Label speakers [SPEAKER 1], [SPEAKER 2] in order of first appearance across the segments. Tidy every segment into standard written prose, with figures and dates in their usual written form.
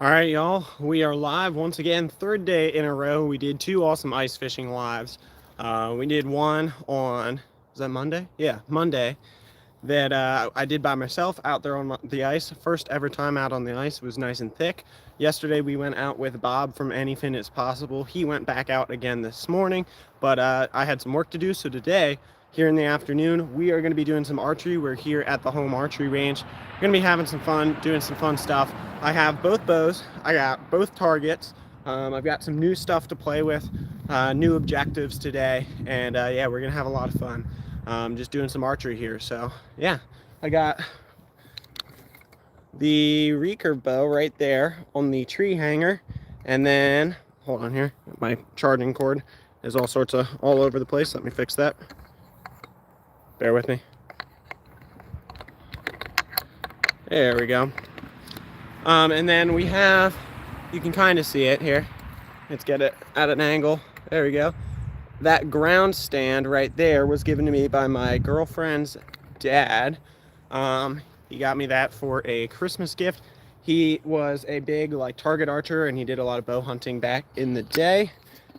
[SPEAKER 1] All right, y'all, we are live once again, third day in a row. We did two awesome ice fishing lives. We did one on, is that Monday? Yeah, Monday, that I did by myself out there on the ice. First ever time out on the ice. It was nice and thick. Yesterday we went out with Bob from Anything Is Possible. He went back out again this morning, but I had some work to do. So today, here in the afternoon, we are going to be doing some archery. We're here at the home archery range. We're going to be having some fun, doing some fun stuff. I have both bows. I got both targets. I've got some new stuff to play with, new objectives today, and yeah, we're going to have a lot of fun. Just doing some archery here. So yeah, I got the recurve bow right there on the tree hanger, and then hold on here, my charging cord is all sorts of all over the place. Let me fix that. Bear with me. There we go. And then we have, you can kind of see it here. Let's get it at an angle. There we go. That ground stand right there was given to me by my girlfriend's dad. He got me that for a Christmas gift. He was a big target archer, and he did a lot of bow hunting back in the day,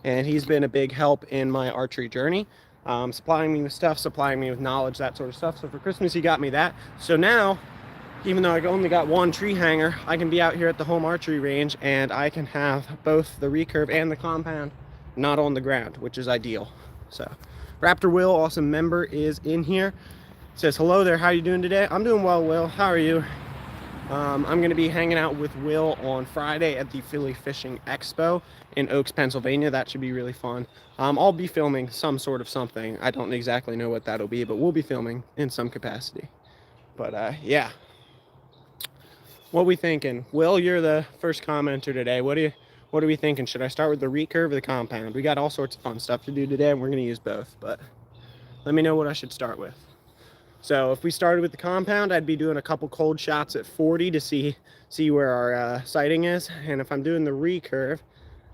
[SPEAKER 1] and he's been a big help in my archery journey, supplying me with stuff, supplying me with knowledge, that sort of stuff. So for Christmas he got me that. So now, even though I only got one tree hanger, I can be out here at the home archery range and I can have both the recurve and the compound not on the ground, which is ideal. So Raptor Will, awesome member, is in here. Says, hello there, how are you doing today? I'm doing well, Will. How are you? I'm going to be hanging out with Will on Friday at the Philly Fishing Expo in Oaks, Pennsylvania. That should be really fun. I'll be filming some sort of something. I don't exactly know what that'll be, but we'll be filming in some capacity. But yeah. What we thinking? Will, you're the first commenter today. What are we thinking? Should I start with the recurve or the compound? We got all sorts of fun stuff to do today, and we're going to use both. But let me know what I should start with. So if we started with the compound, I'd be doing a couple cold shots at 40 to see where our sighting is. And if I'm doing the recurve,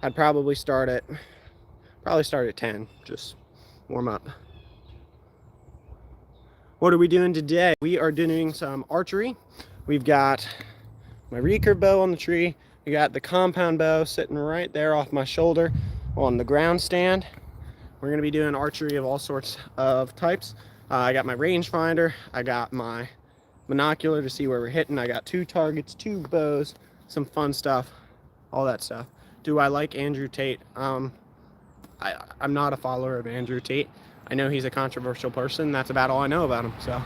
[SPEAKER 1] I'd probably start at 10. Just warm up. What are we doing today? We are doing some archery. We've got my recurve bow on the tree. We got the compound bow sitting right there off my shoulder on the ground stand. We're going to be doing archery of all sorts of types. I got my rangefinder. I got my monocular to see where we're hitting. I got two targets, two bows, some fun stuff, all that stuff. Do I like Andrew Tate? I'm not a follower of Andrew Tate. I know he's a controversial person. That's about all I know about him. So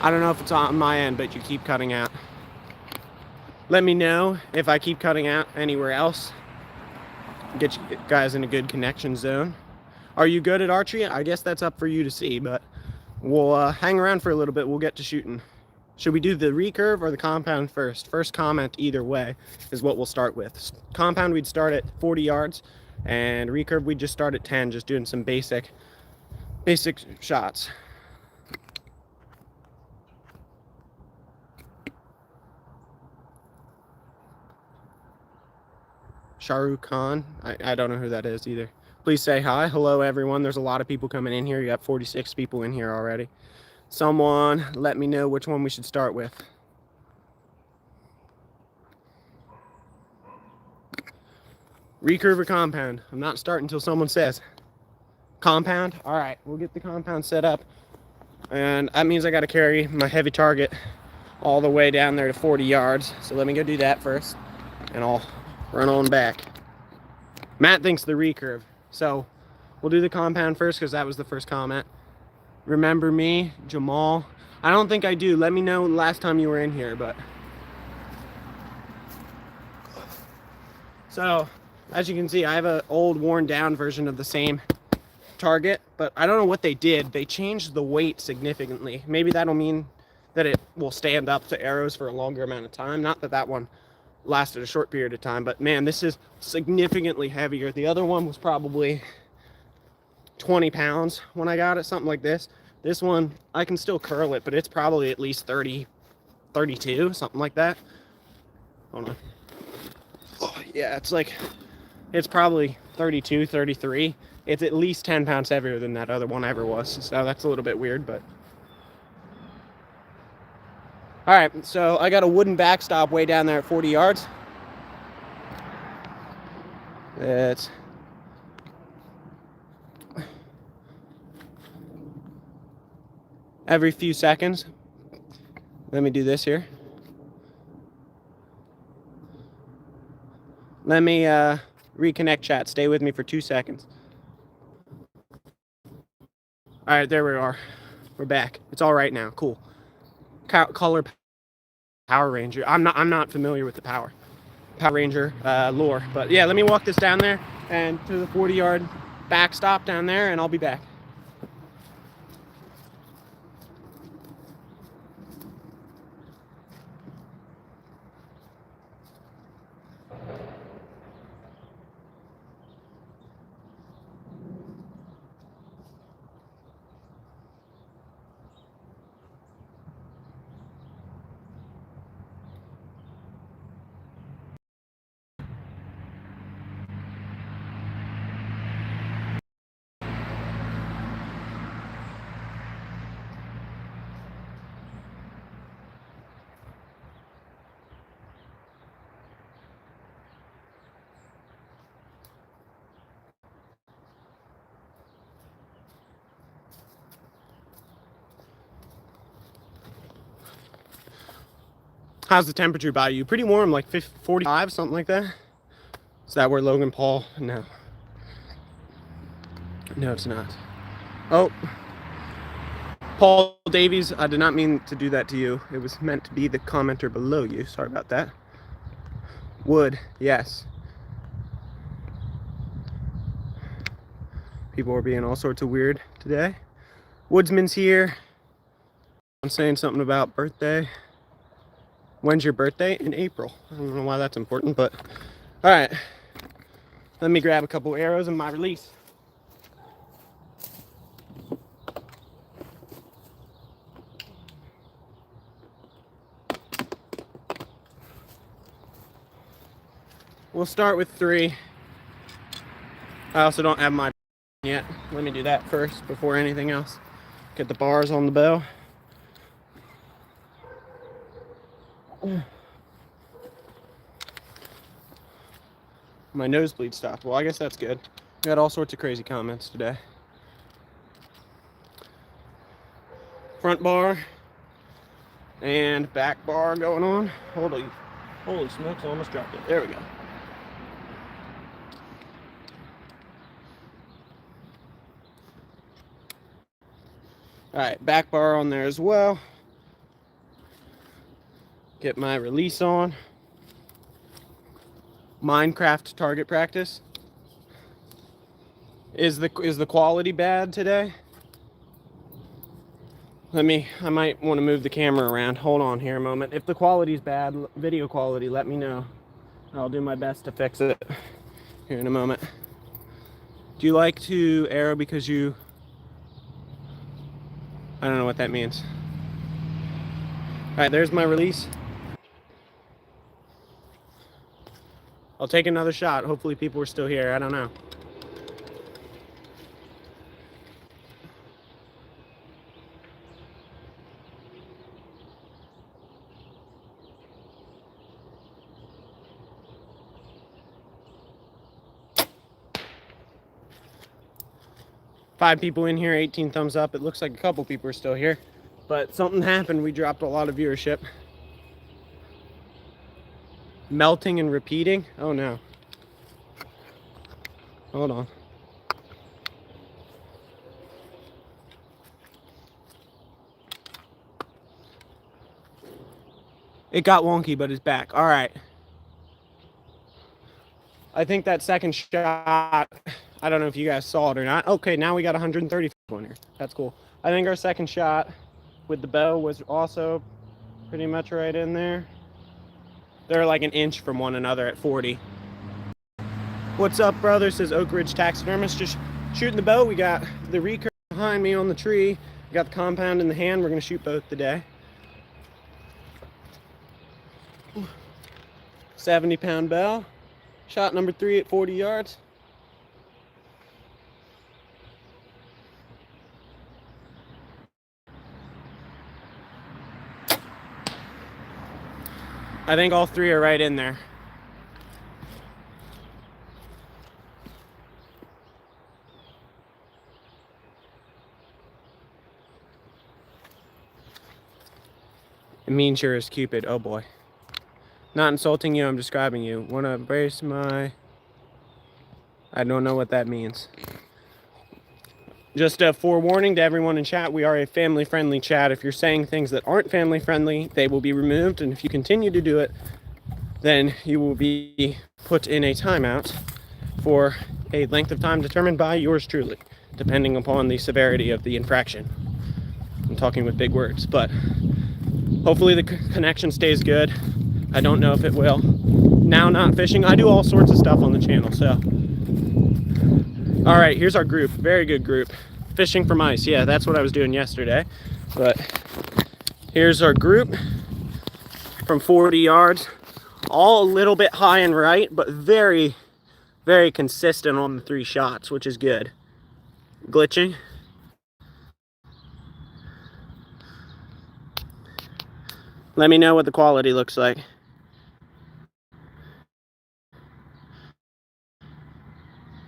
[SPEAKER 1] I don't know if it's on my end, but you keep cutting out. Let me know if I keep cutting out anywhere else. Get you guys in a good connection zone. Are you good at archery? I guess that's up for you to see, but we'll hang around for a little bit. We'll get to shooting. Should we do the recurve or the compound first? First comment either way is what we'll start with. Compound, we'd start at 40 yards, and recurve, we'd just start at 10, just doing some basic shots. Shahrukh Khan, I don't know who that is either. Please say hi. Hello, everyone. There's a lot of people coming in here. You got 46 people in here already. Someone let me know which one we should start with. Recurve or compound? I'm not starting until someone says. Compound? All right, we'll get the compound set up. And that means I got to carry my heavy target all the way down there to 40 yards. So let me go do that first, and I'll run on back. Matt thinks the recurve. So we'll do the compound first because that was the first comment. Remember me, Jamal? I don't think I do. Let me know last time you were in here, but. So, as you can see, I have an old worn down version of the same target, but I don't know what they did. They changed the weight significantly. Maybe that'll mean that it will stand up to arrows for a longer amount of time. Not that that one lasted a short period of time, but man, this is significantly heavier. The other one was probably 20 pounds when I got it, something like this. This one, I can still curl it, but it's probably at least 30, 32, something like that. Hold on. Oh, yeah, it's probably 32, 33. It's at least 10 pounds heavier than that other one ever was. So that's a little bit weird, but. All right, so I got a wooden backstop way down there at 40 yards. It's every few seconds. Let me do this here. Let me reconnect chat. Stay with me for 2 seconds. All right, there we are. We're back. It's all right now. Cool. Color Power Ranger. I'm not familiar with the Power Ranger lore, but yeah, let me walk this down there and to the 40-yard backstop down there, and I'll be back. How's the temperature by you? Pretty warm, like 45, something like that. Is that where Logan Paul? No. No, it's not. Oh. Paul Davies, I did not mean to do that to you. It was meant to be the commenter below you. Sorry about that. Wood, yes. People are being all sorts of weird today. Woodsman's here. I'm saying something about birthday. When's your birthday? In April. I don't know why that's important, but all right. Let me grab a couple arrows and my release. We'll start with 3. I also don't have my yet. Let me do that first before anything else. Get the bars on the bow. My nosebleed stopped. Well, I guess that's good. We got all sorts of crazy comments today. Front bar and back bar going on. Holy smokes, I almost dropped it. There we go. All right, back bar on there as well. Get my release on. Minecraft target practice. Is the quality bad today? I might want to move the camera around. Hold on here a moment. If the quality's bad, video quality, let me know. I'll do my best to fix it here in a moment. Do you like to arrow because you... I don't know what that means. All right, there's my release. I'll take another shot. Hopefully people are still here. I don't know. Five people in here, 18 thumbs up. It looks like a couple people are still here, but something happened. We dropped a lot of viewership. Melting and repeating. Oh no. Hold on. It got wonky, but it's back. All right. I think that second shot, I don't know if you guys saw it or not. Okay, now we got 130 people in here. That's cool. I think our second shot with the bow was also pretty much right in there. They're like an inch from one another at 40. What's up, brother? Says Oak Ridge Taxidermist. Just shooting the bow. We got the recurve behind me on the tree. We got the compound in the hand. We're gonna shoot both today. 70-pound bow. Shot number 3 at 40 yards. I think all 3 are right in there. It means you're his Cupid. Oh boy. Not insulting you, I'm describing you. Wanna embrace my... I don't know what that means. Just a forewarning to everyone in chat, we are a family-friendly chat. If you're saying things that aren't family-friendly, they will be removed, and if you continue to do it, then you will be put in a timeout for a length of time determined by yours truly, depending upon the severity of the infraction. I'm talking with big words, but hopefully the connection stays good. I don't know if it will. Now not fishing, I do all sorts of stuff on the channel, so. All right, here's our group, very good group. Fishing for mice, yeah, that's what I was doing yesterday. But here's our group from 40 yards. All a little bit high and right, but very, very consistent on the 3 shots, which is good. Glitching. Let me know what the quality looks like.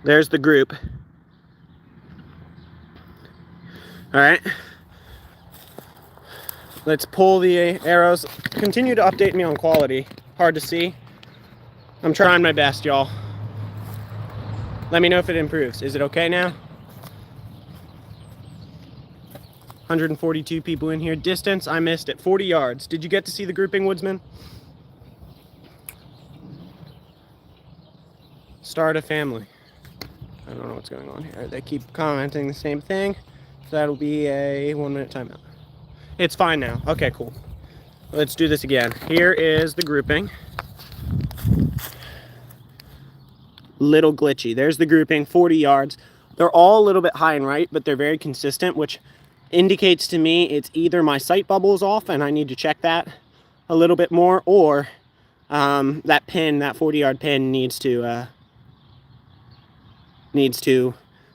[SPEAKER 1] There's the group. All right. Let's pull the arrows. Continue to update me on quality. Hard to see. I'm trying my best, y'all. Let me know if it improves. Is it okay now? 142 people in here. Distance, I missed it. 40 yards. Did you get to see the grouping, Woodsman? Start a family. I don't know what's going on here. They keep commenting the same thing. So that'll be a 1-minute timeout. It's fine now. Okay, cool. Let's do this again. Here is the grouping. Little glitchy. There's the grouping, 40 yards. They're all a little bit high and right, but they're very consistent, which indicates to me it's either my sight bubble is off and I need to check that a little bit more, or that pin, that 40-yard pin needs to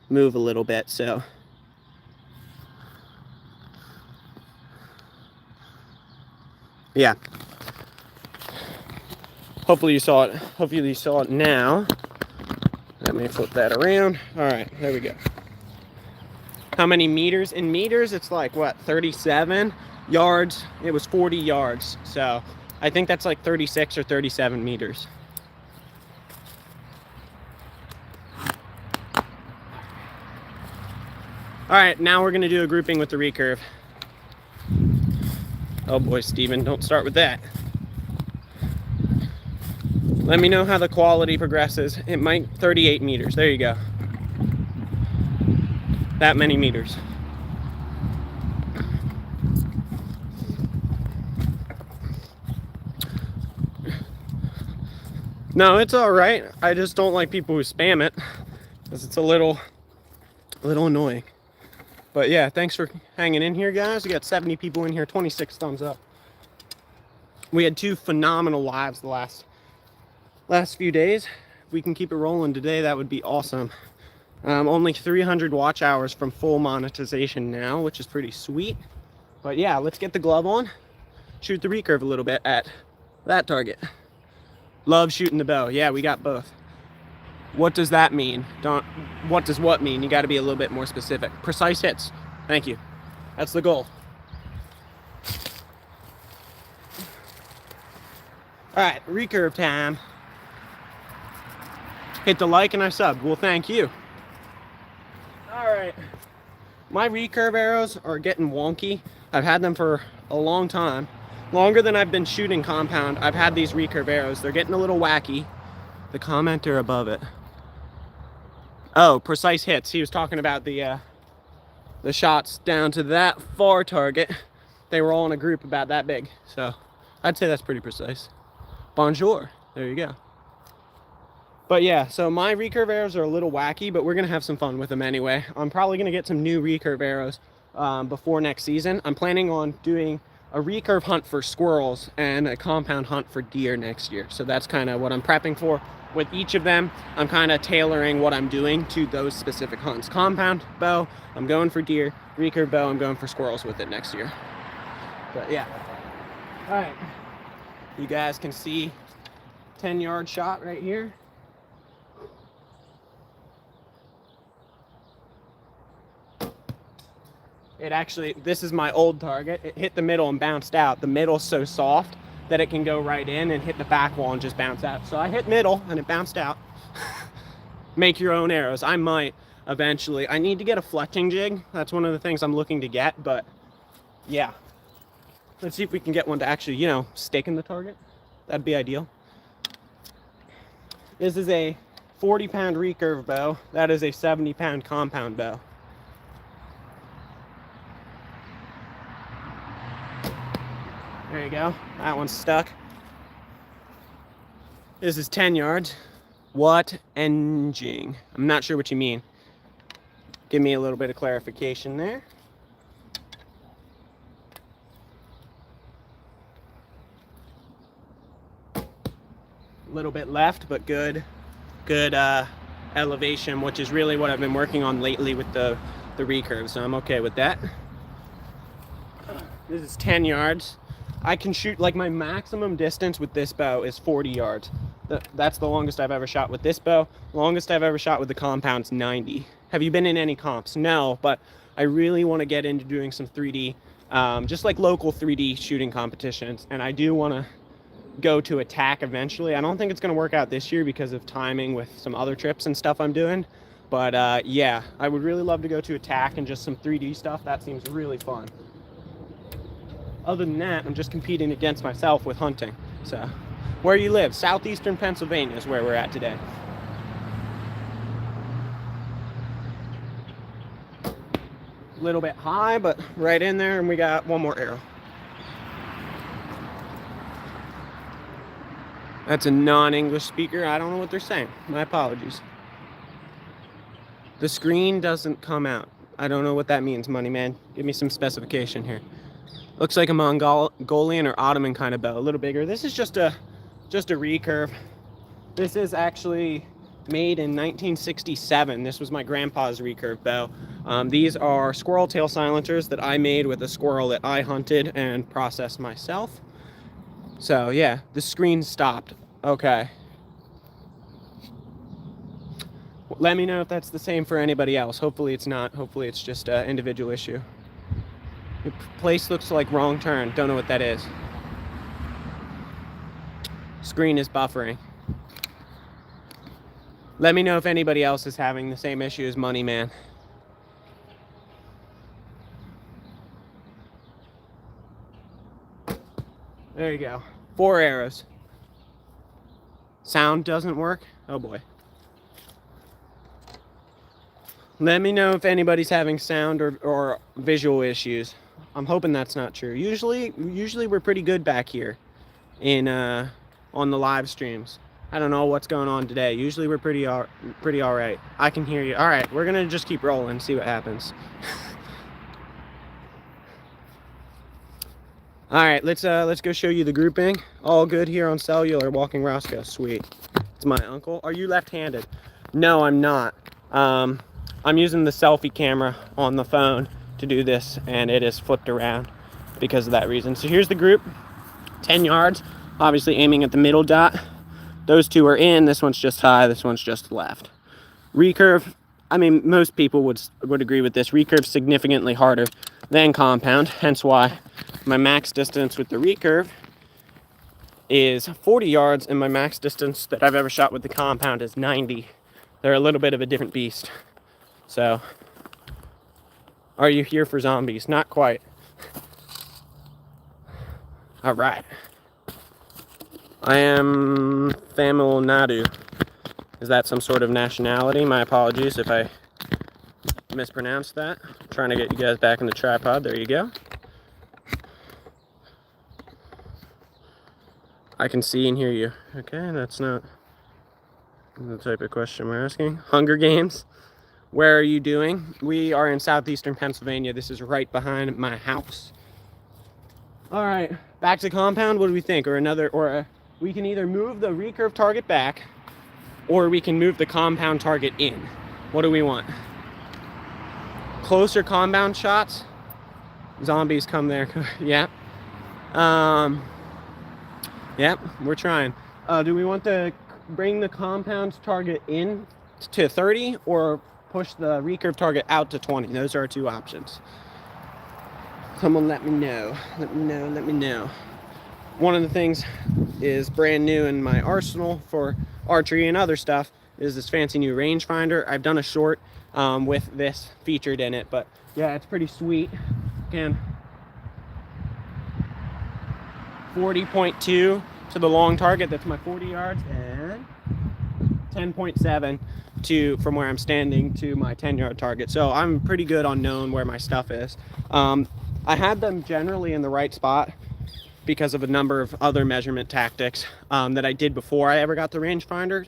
[SPEAKER 1] move a little bit. So yeah, hopefully you saw it. Hopefully you saw it now. Let me flip that around. All right, there we go. How many meters? In meters, it's like, what, 37 yards? It was 40 yards. So I think that's like 36 or 37 meters. All right, now we're gonna do a grouping with the recurve. Oh boy, Steven, don't start with that. Let me know how the quality progresses. It might, 38 meters, there you go. That many meters. No, it's all right. I just don't like people who spam it, because it's a little annoying. But yeah, thanks for hanging in here, guys. We got 70 people in here, 26 thumbs up. We had 2 phenomenal lives the last few days. If we can keep it rolling today, that would be awesome. Only 300 watch hours from full monetization now, which is pretty sweet. But yeah, let's get the glove on, shoot the recurve a little bit at that target. Love shooting the bow. Yeah, we got both. What does that mean? What does what mean? You got to be a little bit more specific. Precise hits. Thank you. That's the goal. All right, recurve time. Hit the like and I sub. Well, thank you. All right. My recurve arrows are getting wonky. I've had them for a long time. Longer than I've been shooting compound, I've had these recurve arrows. They're getting a little wacky. The commenter above it. Oh, precise hits. He was talking about the shots down to that far target. They were all in a group about that big. So I'd say that's pretty precise. Bonjour. There you go. But yeah, so my recurve arrows are a little wacky, but we're gonna have some fun with them anyway. I'm probably gonna get some new recurve arrows before next season. I'm planning on doing a recurve hunt for squirrels and a compound hunt for deer next year. So that's kind of what I'm prepping for. With each of them, I'm kind of tailoring what I'm doing to those specific hunts. Compound bow, I'm going for deer. Recurve bow, I'm going for squirrels with it next year. But yeah. All right. You guys can see 10-yard shot right here. it actually, this is my old target. It hit the middle and bounced out. The middle's so soft that it can go right in and hit the back wall and just bounce out. So I hit middle and it bounced out. Make your own arrows. I might eventually. I need to get a fletching jig. That's one of the things I'm looking to get, but yeah. Let's see if we can get one to actually, you know, stake in the target. That'd be ideal. This is a 40-pound recurve bow. That is a 70-pound compound bow. There you go. That one's stuck. This is 10 yards. What engine? I'm not sure what you mean. Give me a little bit of clarification there. A little bit left, but good elevation, which is really what I've been working on lately with the recurve, so I'm okay with that. This is 10 yards. I can shoot, like, my maximum distance with this bow is 40 yards. That's the longest I've ever shot with this bow. Longest I've ever shot with the compound's 90. Have you been in any comps? No, but I really want to get into doing some 3D, just like local 3D shooting competitions. And I do want to go to attack eventually. I don't think it's going to work out this year because of timing with some other trips and stuff I'm doing. But yeah, I would really love to go to attack and just some 3D stuff. That seems really fun. Other than that, I'm just competing against myself with hunting. So, where you live? Southeastern Pennsylvania is where we're at today. A little bit high, but right in there, and we got one more arrow. That's a non-English speaker. I don't know what they're saying. My apologies. The screen doesn't come out. I don't know what that means, money man. Give me some specification here. Looks like a Mongolian or Ottoman kind of bow, a little bigger. This is just a recurve. This is actually made in 1967. This was my grandpa's recurve bow. These are squirrel tail silencers that I made with a squirrel that I hunted and processed myself. So yeah, the screen stopped. Okay. Let me know if that's the same for anybody else. Hopefully it's not. Hopefully it's just an individual issue. Your place looks like wrong turn. Don't know what that is. Screen is buffering. Let me know if anybody else is having the same issue as Money Man. There you go. 4 arrows. Sound doesn't work? Oh boy. Let me know if anybody's having sound or visual issues. I'm hoping that's not true. Usually we're pretty good back here in on the live streams. I don't know what's going on today. Usually we're pretty all right. I can hear you. All right, we're gonna just keep rolling, see what happens. All right, let's go show you the grouping. All good here on cellular. Walking Roscoe, sweet. It's my uncle. Are you left-handed? No, I'm not. I'm using the selfie camera on the phone to do this, and it is flipped around because of that reason. So here's the group, 10 yards, obviously aiming at the middle dot. Those two are in. This one's just high. This one's just left. Recurve. I mean, most people would agree with this. Recurve significantly harder than compound, hence why my max distance with the recurve is 40 yards, and my max distance that I've ever shot with the compound is 90. They're a little bit of a different beast. So, are you here for zombies? Not quite. All right. I am Tamil Nadu. Is that some sort of nationality? My apologies if I mispronounced that. I'm trying to get you guys back in the tripod. There you go. I can see and hear you. Okay, that's not the type of question we're asking. Hunger Games. Where are you doing? We are in southeastern Pennsylvania. This is right behind my house. All right, back to compound. What do we think? We can either move the recurve target back, or we can move the compound target in. What do we want? Closer compound shots. Zombies come there. Yeah. Yep, we're trying. Do we want to bring the compound target in to 30 or push the recurve target out to 20? Those are our two options. Someone let me know. Let me know. One of the things is brand new in my arsenal for archery and other stuff is this fancy new rangefinder. I've done a short with this featured in it, but yeah, it's pretty sweet. Again, 40.2 to the long target, that's my 40 yards, and 10.7 to from where I'm standing to my 10-yard target. So I'm pretty good on knowing where my stuff is. I had them generally in the right spot because of a number of other measurement tactics that I did before I ever got the rangefinder.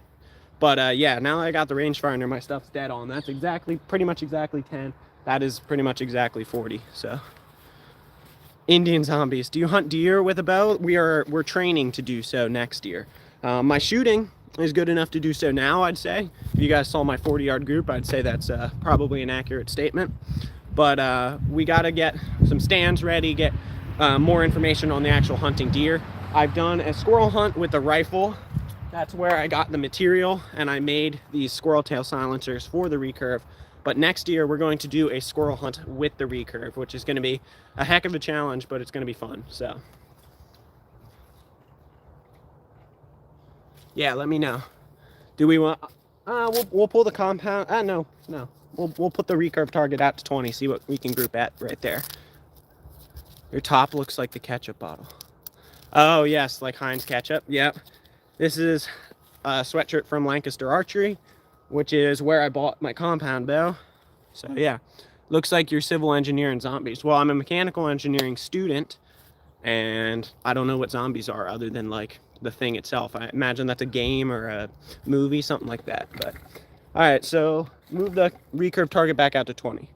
[SPEAKER 1] But yeah, now that I got the rangefinder, my stuff's dead on. That's exactly, pretty much exactly 10. That is pretty much exactly 40. So Indian zombies. Do you hunt deer with a bow? We're training to do so next year. My shooting is good enough to do so now, I'd say. If you guys saw my 40-yard group, I'd say that's probably an accurate statement. But we got to get some stands ready, get more information on the actual hunting deer. I've done a squirrel hunt with a rifle. That's where I got the material, and I made these squirrel tail silencers for the recurve. But next year we're going to do a squirrel hunt with the recurve, which is going to be a heck of a challenge, but it's going to be fun. So yeah, let me know. Do we want we'll pull the compound? No, we'll put the recurve target out to 20, see what we can group at right there. Your top looks like the ketchup bottle. Oh yes, like Heinz ketchup. Yep. This is a sweatshirt from Lancaster Archery, which is where I bought my compound bow. So yeah, looks like you're civil engineering zombies. Well, I'm a mechanical engineering student, and I don't know what zombies are other than like the thing itself. I imagine that's a game or a movie, something like that. But all right, so move the recurve target back out to 20.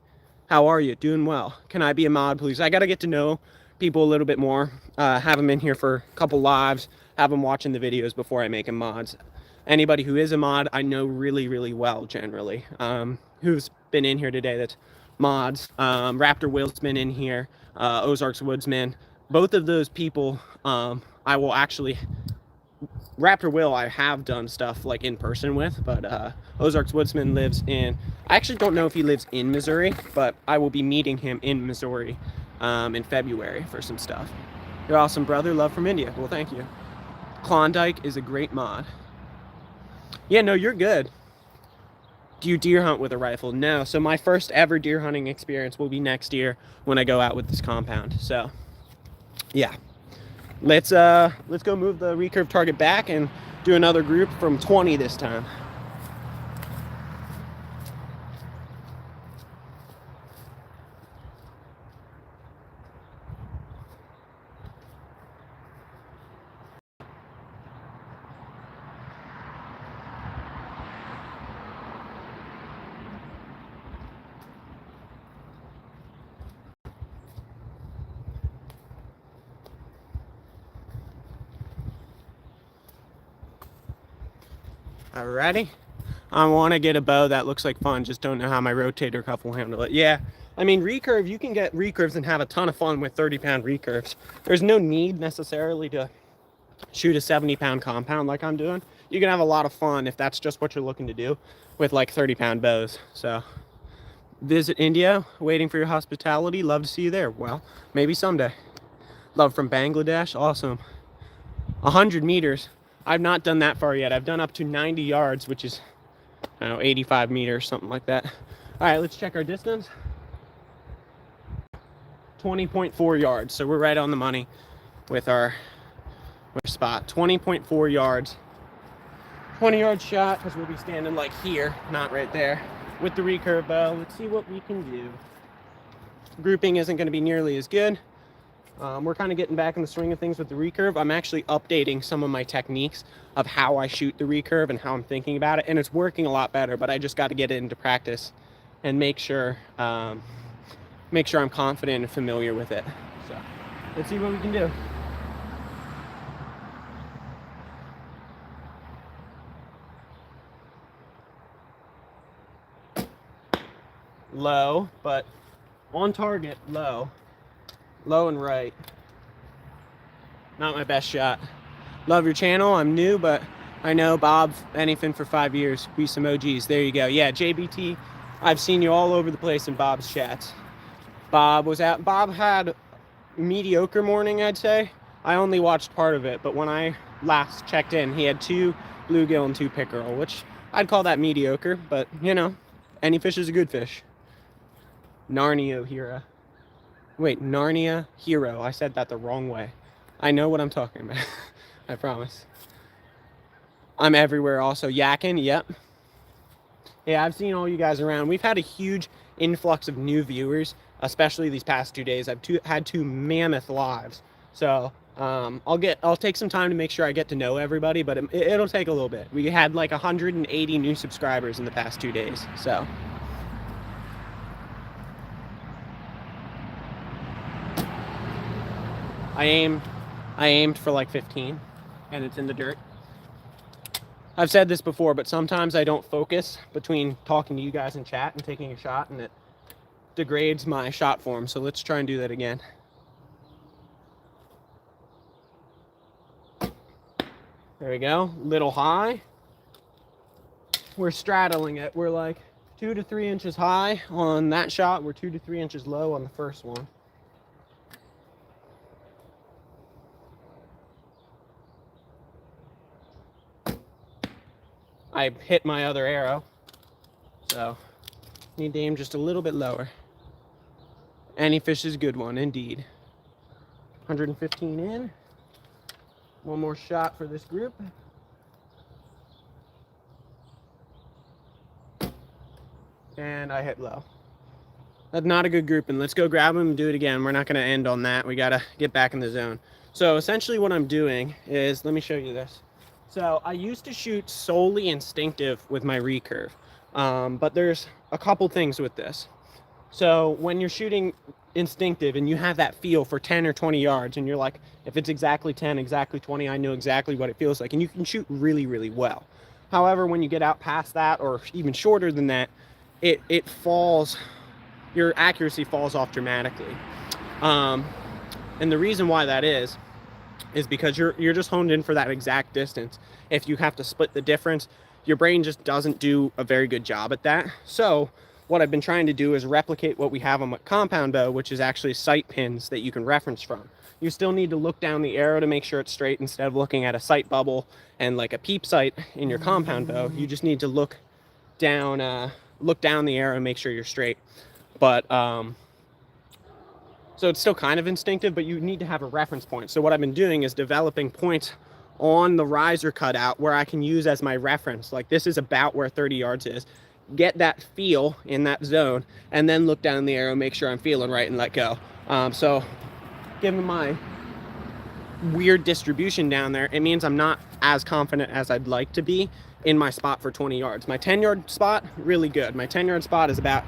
[SPEAKER 1] How are you? Doing well. Can I be a mod, please? I got to get to know people a little bit more, have them in here for a couple lives, have them watching the videos before I make them mods. Anybody who is a mod, I know really well generally. Who's been in here today that's mods. Raptor Will's been in here, Ozark's Woodsman. Both of those people, I will actually, Raptor Will I have done stuff like in person with, but Ozark's Woodsman lives in, I actually don't know if he lives in Missouri, but I will be meeting him in Missouri in February for some stuff. You're awesome, brother. Love from India. Well, thank you. Klondike is a great mod. Yeah, no, you're good. Do you deer hunt with a rifle? No. So my first ever deer hunting experience will be next year when I go out with this compound. So yeah, let's go move the recurve target back and do another group from 20 this time. Alrighty. I want to get a bow that looks like fun, just don't know how my rotator cuff will handle it. Yeah, I mean, recurve, you can get recurves and have a ton of fun with 30-pound recurves. There's no need necessarily to shoot a 70-pound compound like I'm doing. You can have a lot of fun if that's just what you're looking to do with like 30-pound bows. So visit India, waiting for your hospitality. Love to see you there. Well, maybe someday. Love from Bangladesh. Awesome. 100 meters. I've not done that far yet. I've done up to 90 yards, which is, I don't know, 85 meters, something like that. All right, let's check our distance. 20.4 yards. So we're right on the money with our spot. 20.4 yards. 20-yard shot, because we'll be standing like here, not right there, with the recurve bow. Let's see what we can do. Grouping isn't going to be nearly as good. We're kind of getting back in the swing of things with the recurve. I'm actually updating some of my techniques of how I shoot the recurve and how I'm thinking about it, and it's working a lot better, but I just got to get it into practice and make sure I'm confident and familiar with it. So let's see what we can do. Low, but on target, low and right. Not my best shot. Love your channel. I'm new, but I know Bob anything for 5 years. Be some OGs. There you go. Yeah, JBT, I've seen you all over the place in Bob's chats. Bob was out. Bob had mediocre morning, I'd say. I only watched part of it, but when I last checked in, he had 2 bluegill and 2 pickerel, which I'd call that mediocre, but you know, any fish is a good fish. Narnia Hero. Wait, Narnia Hero. I said that the wrong way. I know what I'm talking about. I promise. I'm everywhere also. Yakking, yep. Yeah, I've seen all you guys around. We've had a huge influx of new viewers, especially these past 2 days. I've had 2 mammoth lives. So I'll take some time to make sure I get to know everybody, but it'll take a little bit. We had like 180 new subscribers in the past 2 days. So I aimed for like 15, and it's in the dirt. I've said this before, but sometimes I don't focus between talking to you guys in chat and taking a shot, and it degrades my shot form. So let's try and do that again. There we go. Little high. We're straddling it. We're like 2 to 3 inches high on that shot. We're 2 to 3 inches low on the first one. I hit my other arrow, so need to aim just a little bit lower. Any fish is a good one, indeed. 115 in. One more shot for this group. And I hit low. That's not a good grouping. Let's go grab them and do it again. We're not going to end on that. We got to get back in the zone. So essentially what I'm doing is, let me show you this. So I used to shoot solely instinctive with my recurve, but there's a couple things with this. So when you're shooting instinctive and you have that feel for 10 or 20 yards, and you're like, if it's exactly 10, exactly 20, I know exactly what it feels like, and you can shoot really, really well. However, when you get out past that, or even shorter than that, it falls, your accuracy falls off dramatically. And the reason why that is because you're just honed in for that exact distance. If you have to split the difference, your brain just doesn't do a very good job at that. So what I've been trying to do is replicate what we have on my compound bow, which is actually sight pins that you can reference from. You still need to look down the arrow to make sure it's straight instead of looking at a sight bubble and like a peep sight in your compound bow. You just need to look down the arrow and make sure you're straight. But so it's still kind of instinctive, but you need to have a reference point. So what I've been doing is developing points on the riser cutout where I can use as my reference. Like this is about where 30 yards is. Get that feel in that zone, and then look down the arrow, make sure I'm feeling right, and let go. So given my weird distribution down there, it means I'm not as confident as I'd like to be in my spot for 20 yards. My 10-yard spot, really good. My 10-yard spot is about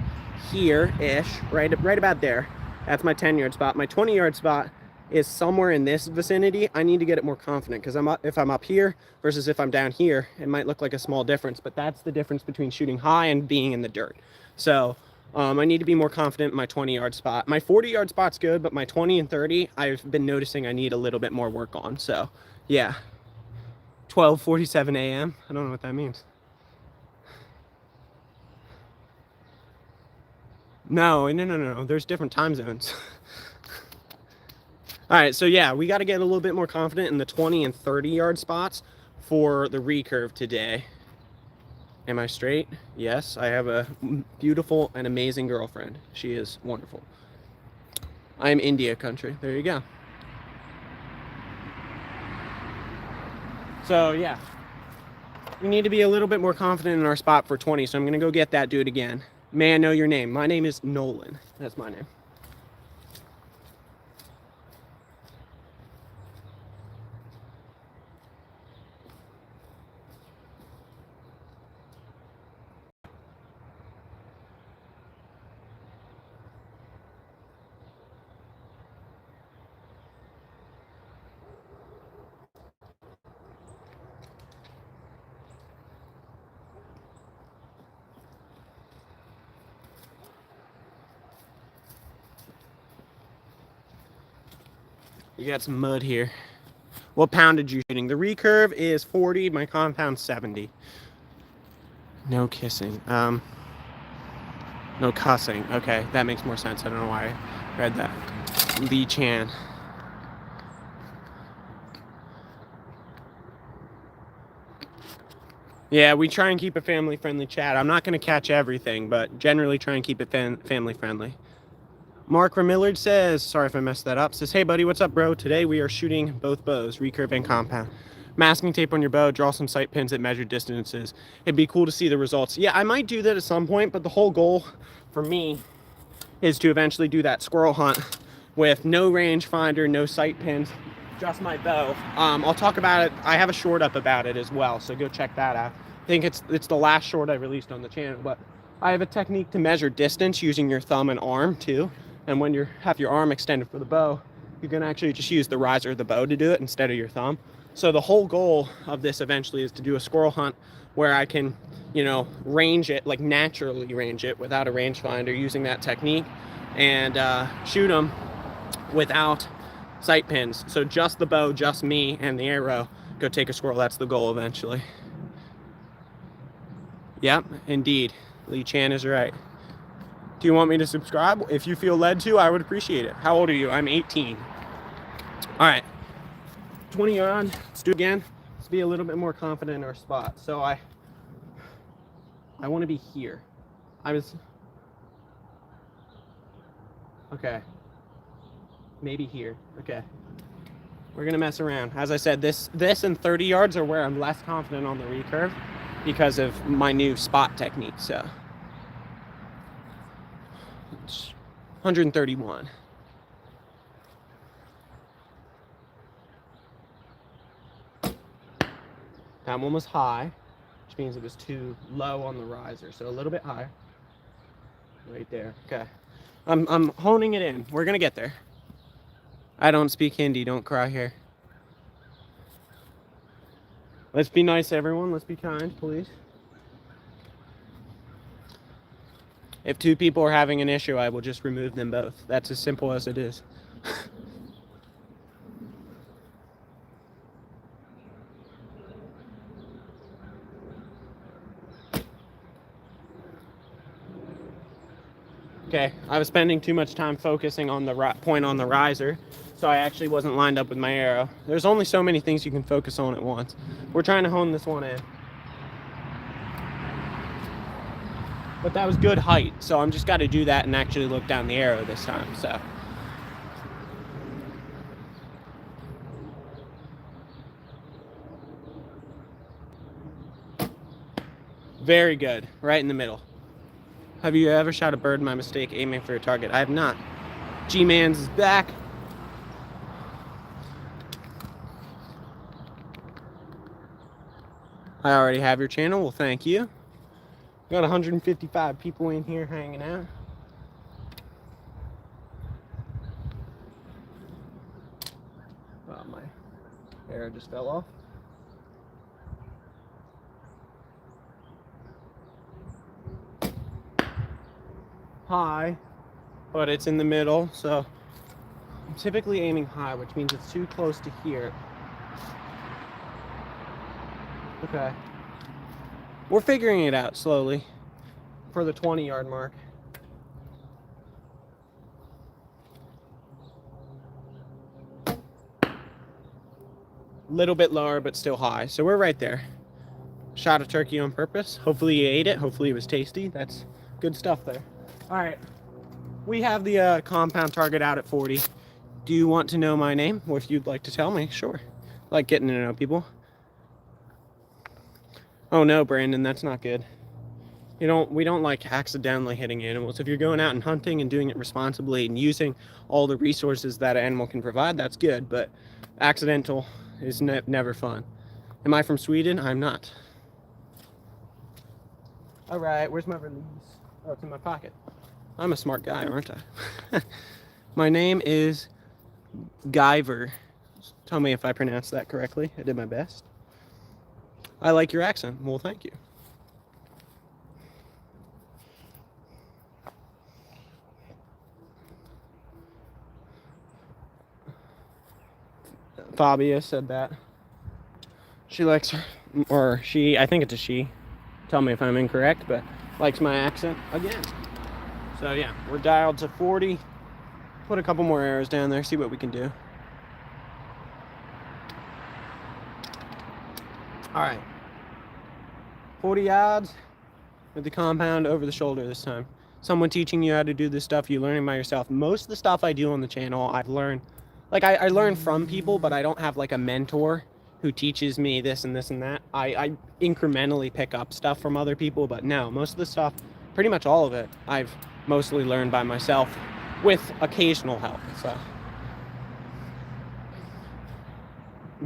[SPEAKER 1] here-ish, right about there. That's my 10-yard spot. My 20-yard spot is somewhere in this vicinity. I need to get it more confident, because if I'm up here versus if I'm down here, it might look like a small difference, but that's the difference between shooting high and being in the dirt. So I need to be more confident in my 20-yard spot. My 40-yard spot's good, but my 20 and 30, I've been noticing I need a little bit more work on. So yeah, 12:47 a.m. I don't know what that means. No. There's different time zones. All right, so yeah, we got to get a little bit more confident in the 20 and 30-yard spots for the recurve today. Am I straight? Yes, I have a beautiful and amazing girlfriend. She is wonderful. I'm India country. There you go. So yeah, we need to be a little bit more confident in our spot for 20, so I'm going to go get that, do it again. May I know your name? My name is Nolan. That's my name. You got some mud here. What poundage you shooting? The recurve is 40, my compound 70. No kissing. No cussing. Okay, that makes more sense. I don't know why I read that. Lee Chan. Yeah, we try and keep a family-friendly chat. I'm not going to catch everything, but generally try and keep it family-friendly. Mark Ramillard says, sorry if I messed that up, says, hey buddy, what's up bro? Today we are shooting both bows, recurve and compound. Masking tape on your bow, draw some sight pins at measured distances. It'd be cool to see the results. Yeah, I might do that at some point, but the whole goal for me is to eventually do that squirrel hunt with no rangefinder, no sight pins, just my bow. I'll talk about it. I have a short up about it as well, so go check that out. I think it's the last short I released on the channel, but I have a technique to measure distance using your thumb and arm too. And when you have your arm extended for the bow, you can actually just use the riser of the bow to do it instead of your thumb. So the whole goal of this eventually is to do a squirrel hunt where I can, you know, range it, like naturally range it without a rangefinder using that technique, and shoot them without sight pins. So just the bow, just me and the arrow, go take a squirrel. That's the goal eventually. Yep, indeed. Lee Chan is right. Do you want me to subscribe? If you feel led to, I would appreciate it. How old are you? I'm 18. All right, 20 on. Let's do it again. Let's be a little bit more confident in our spot. So I want to be here. Okay. Maybe here. Okay. We're gonna mess around. As I said, this and 30 yards are where I'm less confident on the recurve because of my new spot technique. So 131. That one was high, which means it was too low on the riser. So a little bit higher. Right there. Okay. I'm honing it in. We're gonna get there. I don't speak Hindi. Don't cry here. Let's be nice, everyone. Let's be kind, please. If two people are having an issue, I will just remove them both. That's as simple as it is. Okay, I was spending too much time focusing on the point on the riser, so I actually wasn't lined up with my arrow. There's only so many things you can focus on at once. We're trying to hone this one in. But that was good height, so I'm just got to do that and actually look down the arrow this time, so. Very good, right in the middle. Have you ever shot a bird by mistake aiming for a target? I have not. G-Man's is back. I already have your channel. Well, thank you. Got 155 people in here hanging out. Oh, my arrow just fell off. High, but it's in the middle, so I'm typically aiming high, which means it's too close to here. Okay. We're figuring it out slowly for the 20-yard mark. Little bit lower, but still high. So we're right there. Shot a turkey on purpose. Hopefully you ate it. Hopefully it was tasty. That's good stuff there. All right. We have the compound target out at 40. Do you want to know my name? Or if you'd like to tell me, sure. I like getting to know people. Oh no, Brandon, that's not good. We don't like accidentally hitting animals. If you're going out and hunting and doing it responsibly and using all the resources that an animal can provide, that's good, but accidental is never fun. Am I from Sweden? I'm not. All right, where's my release? Oh, it's in my pocket. I'm a smart guy, aren't I? My name is Guyver. Tell me if I pronounced that correctly. I did my best. I like your accent. Well, thank you. Fabia said that. She likes her, or she, I think it's a she. Tell me if I'm incorrect, but likes my accent again. So yeah, we're dialed to 40. put a couple more arrows down there, see what we can do. All right. 40 yards with the compound over the shoulder this time. Someone teaching you how to do this stuff, you're learning by yourself. Most of the stuff I do on the channel, I've learned, like I learn from people, but I don't have like a mentor who teaches me this and this and that. I incrementally pick up stuff from other people, but no, most of the stuff, pretty much all of it, I've mostly learned by myself with occasional help. So,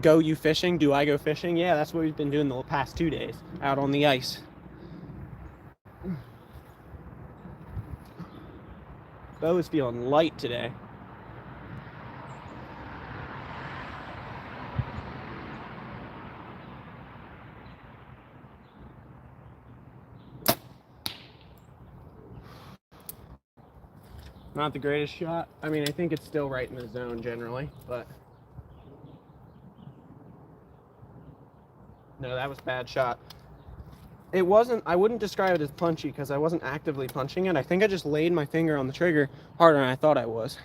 [SPEAKER 1] go you fishing? Do I go fishing? Yeah, that's what we've been doing the past 2 days, out on the ice. Bo is feeling light today. Not the greatest shot. I mean, I think it's still right in the zone generally, but no, that was a bad shot. It wasn't, I wouldn't describe it as punchy because I wasn't actively punching it. I think I just laid my finger on the trigger harder than I thought I was.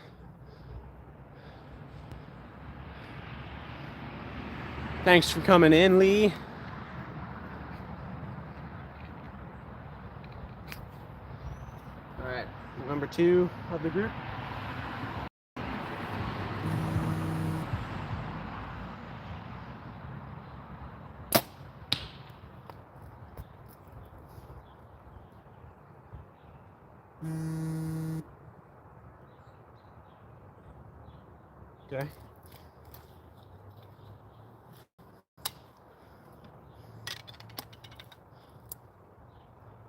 [SPEAKER 1] Thanks for coming in, Lee. All right, number 2 of the group. Okay.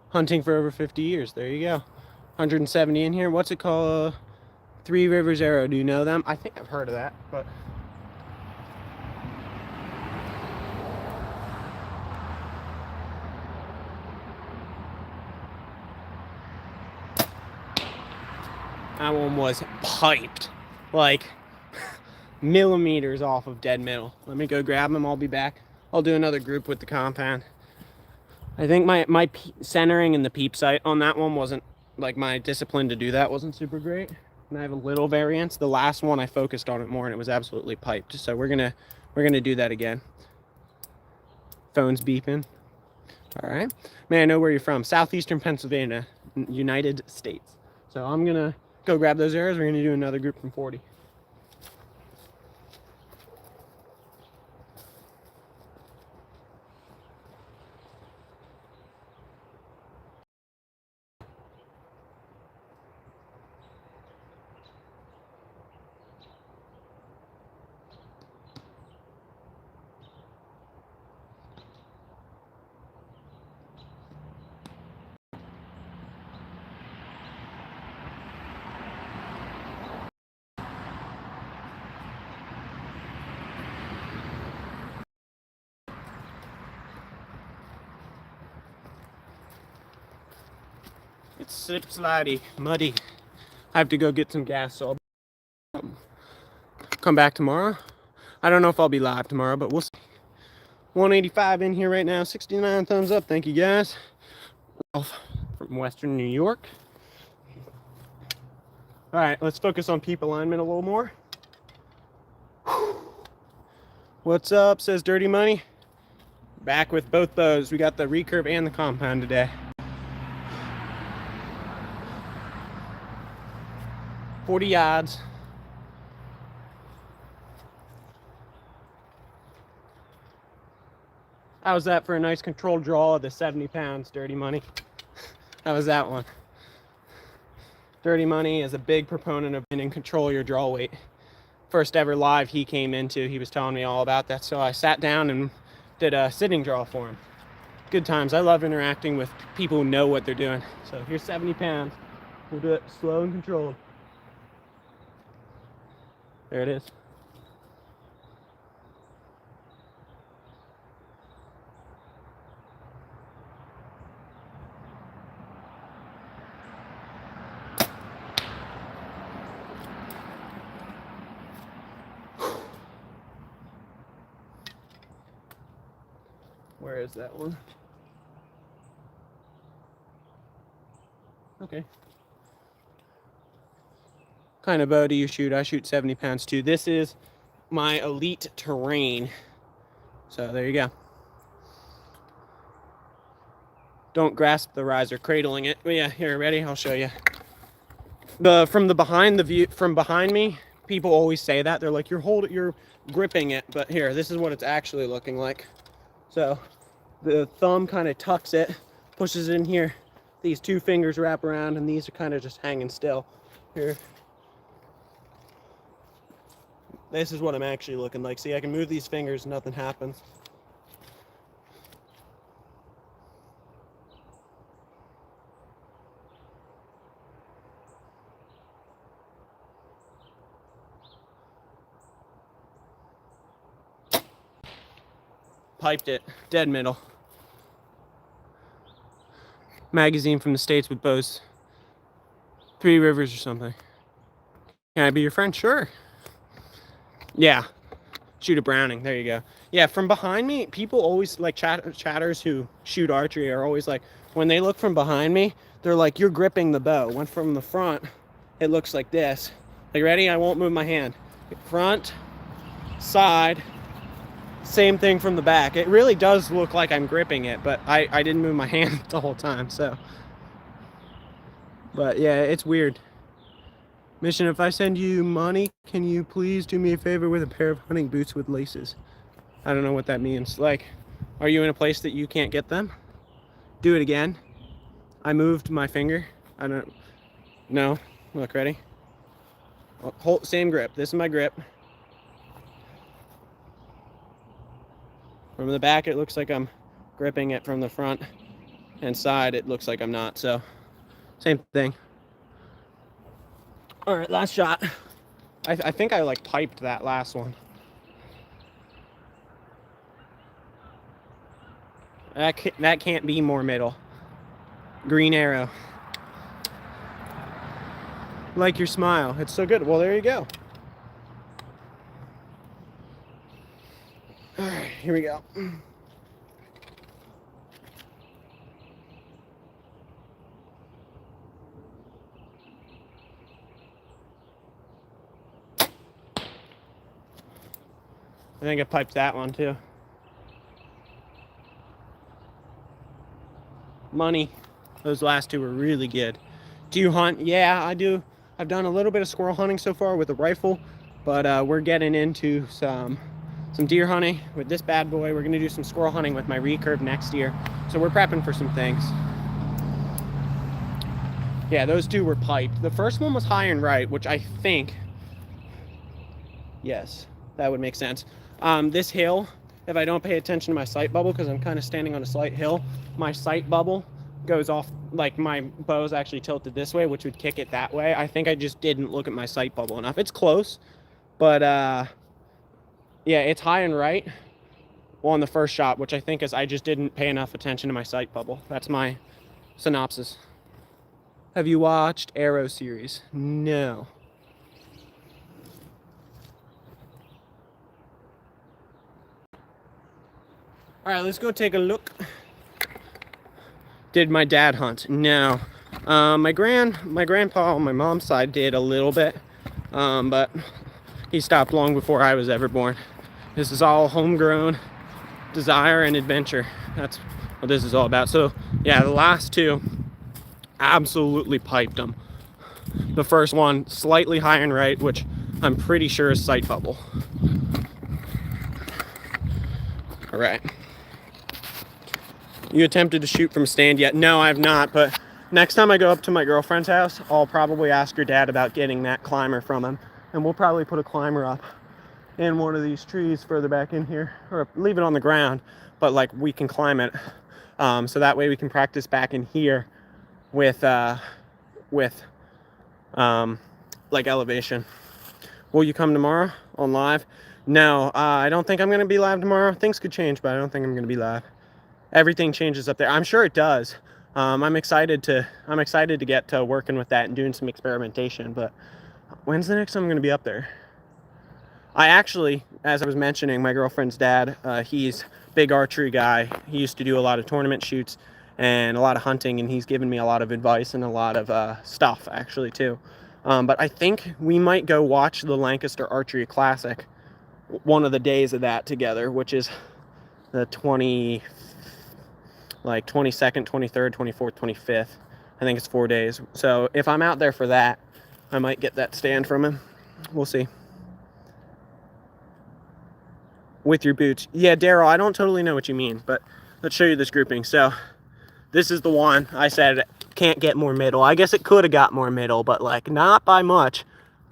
[SPEAKER 1] Hunting for over 50 years. There you go. 170 in here. What's it called? Three Rivers Arrow. Do you know them? I think I've heard of that, but that one was piped. Like millimeters off of dead middle. Let me go grab them. I'll be back. I'll do another group with the compound. I think my centering and the peep sight on that one wasn't, like, my discipline to do that wasn't super great. And I have a little variance. The last one I focused on it more and it was absolutely piped. So we're gonna do that again. Phone's beeping. All right. Man, I know where you're from. Southeastern Pennsylvania, United States. So I'm gonna go grab those arrows. We're gonna do another group from 40. It's slip slidey, muddy. I have to go get some gas, so I'll come back tomorrow. I don't know if I'll be live tomorrow, but we'll see. 185 in here right now, 69 thumbs up. Thank you guys. Ralph from Western New York. All right, let's focus on peep alignment a little more. What's up, says Dirty Money. Back with both bows. We got the recurve and the compound today. 40 yards. How was that for a nice controlled draw of the 70 pounds, Dirty Money? How was that one? Dirty Money is a big proponent of and control your draw weight. First ever live he came into, he was telling me all about that, so I sat down and did a sitting draw for him. Good times. I love interacting with people who know what they're doing. So here's 70 pounds. We'll do it slow and controlled. There it is. Where is that one? Okay. kind of bow do you shoot? I shoot 70 pounds too. This is my elite terrain. So there you go. Don't grasp the riser, cradling it. But yeah, here, ready? I'll show you. From behind me, people always say that. They're like, you're gripping it. But here, this is what it's actually looking like. So the thumb kind of tucks it, pushes it in here. These two fingers wrap around, and these are kind of just hanging still. Here. This is what I'm actually looking like. See, I can move these fingers, nothing happens. Piped it, dead middle. Magazine from the States with bows. 3 Rivers or something. Can I be your friend? Sure. Yeah. Shoot a Browning. There you go. Yeah, from behind me, people always, like chatters who shoot archery are always like, when they look from behind me, they're like, you're gripping the bow. When from the front, it looks like this. Like, ready? I won't move my hand. Front, side, same thing from the back. It really does look like I'm gripping it, but I didn't move my hand the whole time, so. But yeah, it's weird. Mission, if I send you money, can you please do me a favor with a pair of hunting boots with laces? I don't know what that means. Like, are you in a place that you can't get them? Do it again. I moved my finger. I don't, no, look, ready? Hold, same grip. This is my grip. From the back, it looks like I'm gripping it. From the front and side, it looks like I'm not. So, same thing. All right, last shot. I think I like piped that last one. That can't be more middle. Green arrow. Like your smile. It's so good. Well, there you go. All right, here we go. I think I piped that one too. Money. Those last two were really good. Do you hunt? Yeah, I do. I've done a little bit of squirrel hunting so far with a rifle, but we're getting into some deer hunting with this bad boy. We're gonna do some squirrel hunting with my recurve next year. So we're prepping for some things. Yeah, those two were piped. The first one was high and right, which I think, yes, that would make sense. This hill, if I don't pay attention to my sight bubble, because I'm kind of standing on a slight hill, my sight bubble goes off, like my bow's actually tilted this way, which would kick it that way. I think I just didn't look at my sight bubble enough. It's close, but yeah, it's high and right on the first shot, which I think is I just didn't pay enough attention to my sight bubble. That's my synopsis. Have you watched Arrow series? No. All right, let's go take a look. Did my dad hunt? No. My grandpa on my mom's side did a little bit, but he stopped long before I was ever born. This is all homegrown desire and adventure. That's what this is all about. So yeah, the last two, absolutely piped them. The first one, slightly high and right, which I'm pretty sure is sight bubble. All right. You attempted to shoot from stand yet? No, I have not, but next time I go up to my girlfriend's house, I'll probably ask her dad about getting that climber from him, and we'll probably put a climber up in one of these trees further back in here, or leave it on the ground, but like we can climb it, so that way we can practice back in here with like elevation. Will you come tomorrow on live? No, I don't think I'm gonna be live tomorrow. Things could change, but I don't think I'm gonna be live. Everything changes up there. I'm sure it does. I'm excited to get to working with that and doing some experimentation, but when's the next time I'm gonna be up there? I actually, as I was mentioning, my girlfriend's dad, he's a big archery guy. He used to do a lot of tournament shoots and a lot of hunting, and he's given me a lot of advice and a lot of stuff actually too. But I think we might go watch the Lancaster Archery Classic one of the days of that together, which is the 22nd, 23rd, 24th, 25th. I think it's 4 days. So if I'm out there for that, I might get that stand from him. We'll see. With your boots. Yeah, Daryl, I don't totally know what you mean, but let's show you this grouping. So this is the one I said can't get more middle. I guess it could have got more middle, but like not by much.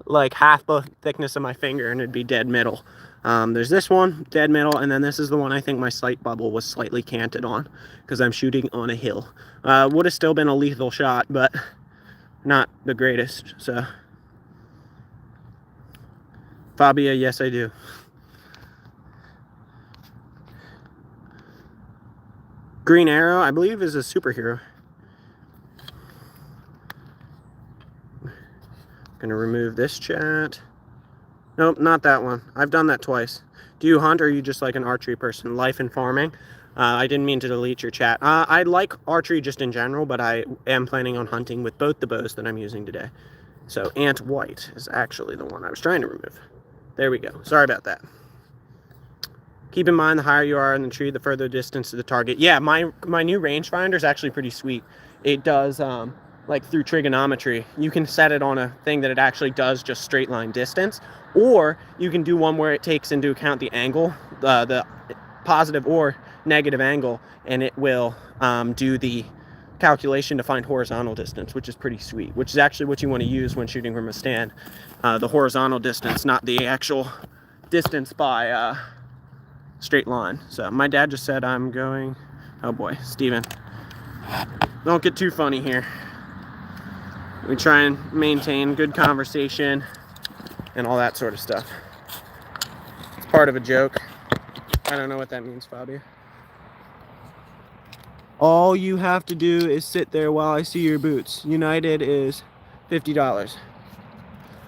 [SPEAKER 1] Like half the thickness of my finger and it'd be dead middle. There's this one, dead middle, and then this is the one I think my sight bubble was slightly canted on because I'm shooting on a hill. Would have still been a lethal shot, but not the greatest. So Fabia, yes I do. Green Arrow, I believe, is a superhero. Gonna remove this chat. Nope, not that one. I've done that twice. Do you hunt or are you just like an archery person? Life and farming. I didn't mean to delete your chat. I like archery just in general, but I am planning on hunting with both the bows that I'm using today. So Ant White is actually the one I was trying to remove. There we go. Sorry about that. Keep in mind, the higher you are in the tree, the further distance to the target. Yeah, my new rangefinder is actually pretty sweet. It does, like through trigonometry, you can set it on a thing that it actually does just straight line distance, or you can do one where it takes into account the angle, the positive or negative angle, and it will do the calculation to find horizontal distance, which is pretty sweet, which is actually what you want to use when shooting from a stand. The horizontal distance, not the actual distance by straight line. So my dad just said I'm going, oh boy, Steven, don't get too funny here. We try and maintain good conversation and all that sort of stuff. It's part of a joke. I don't know what that means, Fabio. All you have to do is sit there while I see your boots. United is $50.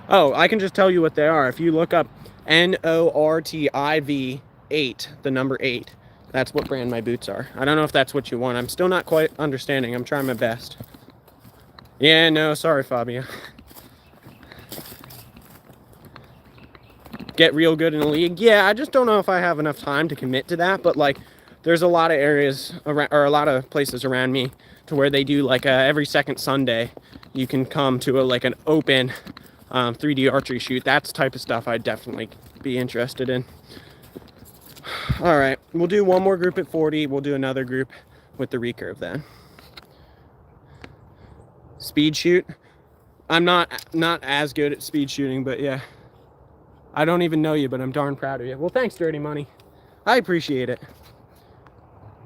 [SPEAKER 1] Oh, I can just tell you what they are. If you look up NORTIV 8, the number 8, that's what brand my boots are. I don't know if that's what you want. I'm still not quite understanding. I'm trying my best. Yeah, no, sorry, Fabio. Get real good in the league. Yeah, I just don't know if I have enough time to commit to that, but like there's a lot of areas around, or a lot of places around me to where they do like every second Sunday you can come to like an open 3D archery shoot. That's the type of stuff I'd definitely be interested in. All right, we'll do one more group at 40. We'll do another group with the recurve then. Speed shoot. I'm not as good at speed shooting, but yeah. I don't even know you, but I'm darn proud of you. Well, thanks, Dirty Money. I appreciate it.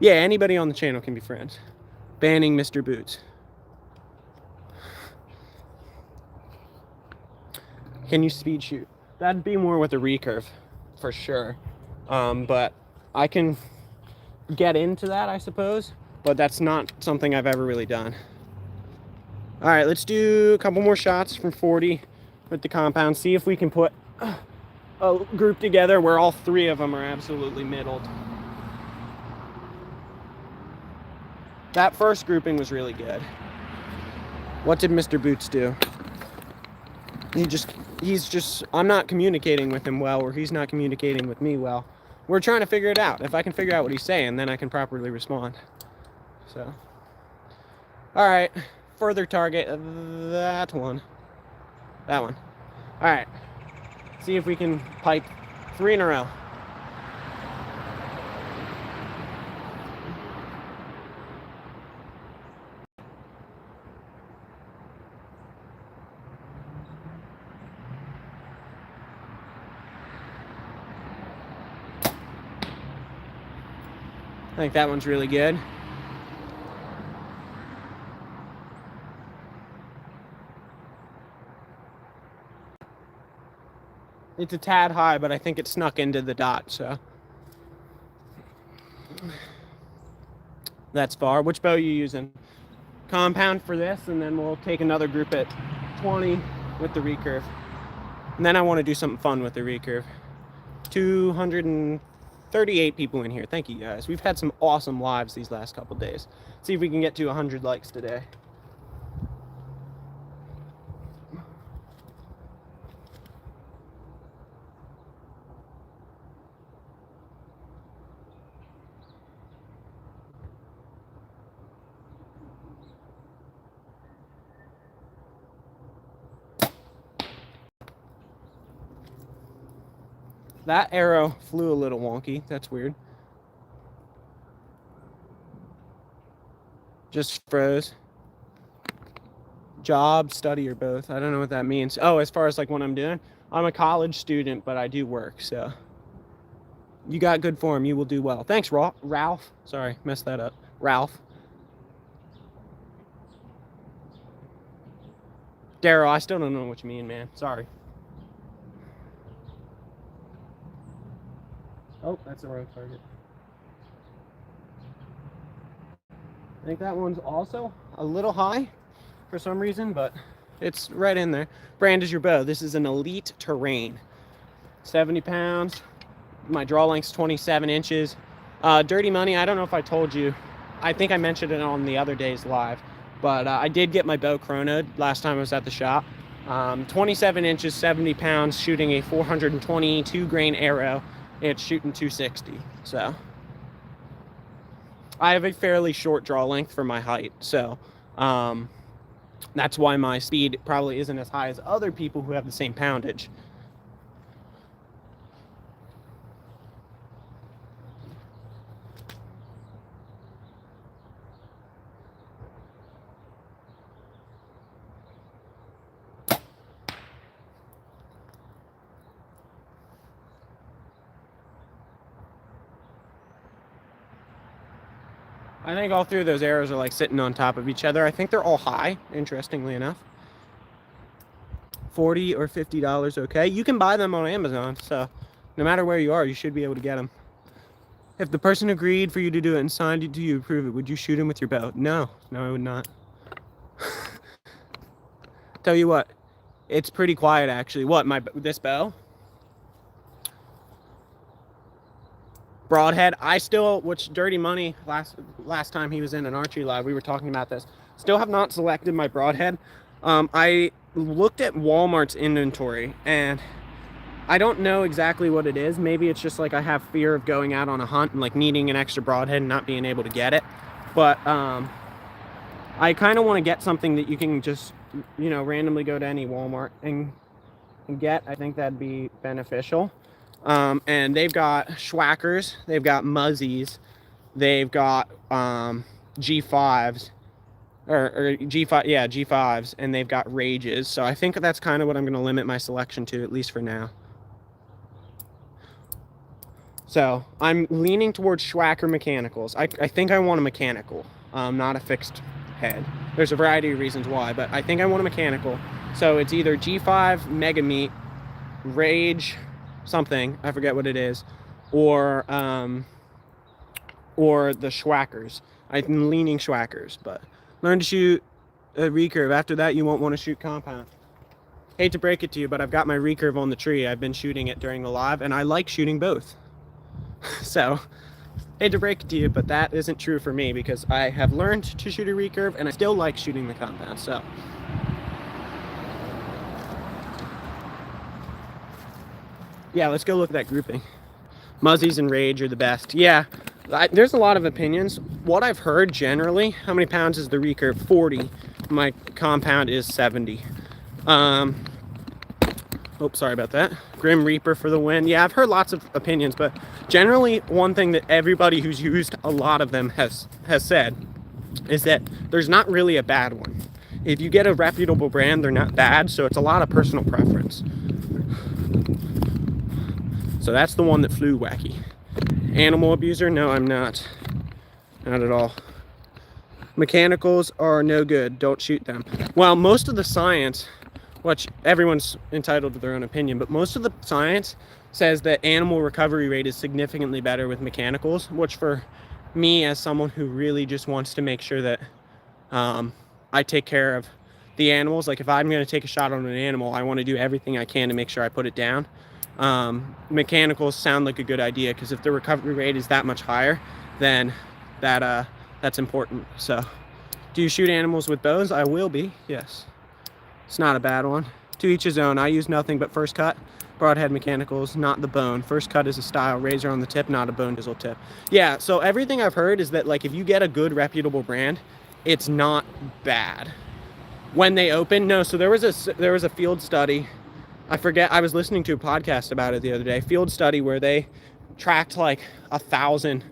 [SPEAKER 1] Yeah, anybody on the channel can be friends. Banning Mr. Boots. Can you speed shoot? That'd be more with a recurve, for sure. But I can get into that, I suppose. But that's not something I've ever really done. All right, let's do a couple more shots from 40 with the compound. See if we can put a group together where all three of them are absolutely middled. That first grouping was really good. What did Mr. Boots do? He's just, I'm not communicating with him well, or he's not communicating with me well. We're trying to figure it out. If I can figure out what he's saying, then I can properly respond. So, all right. Further target that one. That one. All right. See if we can pipe 3 in a row. I think that one's really good. It's a tad high, but I think it snuck into the dot, so. That's far. Which bow are you using? Compound for this, and then we'll take another group at 20 with the recurve. And then I want to do something fun with the recurve. 238 people in here. Thank you, guys. We've had some awesome lives these last couple days. See if we can get to 100 likes today. That arrow flew a little wonky. That's weird. Just froze. Job, study, or both. I don't know what that means. Oh, as far as like what I'm doing, I'm a college student, but I do work. So you got good form. You will do well. Thanks, Ralph. Sorry, messed that up. Ralph. Daryl, I still don't know what you mean, man. Sorry. Oh, that's the wrong target. I think that one's also a little high for some reason, but it's right in there. Brand is your bow. This is an Elite Terrain. 70 pounds. My draw length's 27 inches. Dirty Money, I don't know if I told you. I think I mentioned it on the other day's live, but I did get my bow chronoed last time I was at the shop. 27 inches, 70 pounds, shooting a 422 grain arrow. It's shooting 260. So I have a fairly short draw length for my height. So that's why my speed probably isn't as high as other people who have the same poundage. I think all three of those arrows are like sitting on top of each other. I think they're all high, interestingly enough. $40 or $50, okay? You can buy them on Amazon, so no matter where you are, you should be able to get them. If the person agreed for you to do it and signed you, do you approve it? Would you shoot him with your bow? No, I would not. Tell you what, it's pretty quiet actually. What, this bow? Broadhead, which Dirty Money, last time he was in an archery live, we were talking about this. Still have not selected my broadhead. I looked at Walmart's inventory and I don't know exactly what it is. Maybe it's just like I have fear of going out on a hunt and like needing an extra broadhead and not being able to get it. But I kind of want to get something that you can just, randomly go to any Walmart and get. I think that'd be beneficial. And they've got Schwackers, they've got Muzzies, they've got G5s, or G5, yeah, G5s, and they've got Rages. So I think that's kind of what I'm going to limit my selection to, at least for now. So I'm leaning towards Schwacker mechanicals. I think I want a mechanical, not a fixed head. There's a variety of reasons why, but I think I want a mechanical. So it's either G5 Mega Meat, Rage, something, I forget what it is, or the Schwackers. I'm leaning Schwackers, but learn to shoot a recurve. After that, you won't want to shoot compound. Hate to break it to you, but I've got my recurve on the tree. I've been shooting it during the live, and I like shooting both. So, hate to break it to you, but that isn't true for me because I have learned to shoot a recurve, and I still like shooting the compound, so. Yeah, let's go look at that grouping. Muzzies and Rage are the best. Yeah, there's a lot of opinions. What I've heard generally, how many pounds is the recurve? 40. My compound is 70. Oh, sorry about that. Grim Reaper for the win. Yeah, I've heard lots of opinions, but generally one thing that everybody who's used a lot of them has said is that there's not really a bad one. If you get a reputable brand, they're not bad, so it's a lot of personal preference. So that's the one that flew wacky. Animal abuser? No, I'm not. Not at all. Mechanicals are no good. Don't shoot them. Well, most of the science, which everyone's entitled to their own opinion, but most of the science says that animal recovery rate is significantly better with mechanicals, which for me as someone who really just wants to make sure that I take care of the animals, like if I'm going to take a shot on an animal, I want to do everything I can to make sure I put it down. Mechanicals sound like a good idea because if the recovery rate is that much higher, then that's important. So, do you shoot animals with bows? I will be, yes. It's not a bad one. To each his own. I use nothing but first cut, broadhead mechanicals, not the bone. First cut is a style, razor on the tip, not a bone dizzle tip. Yeah, so everything I've heard is that like if you get a good reputable brand, it's not bad. When they open, no, so there was a field study I forget, I was listening to a podcast about it the other day, field study where they tracked like 1,000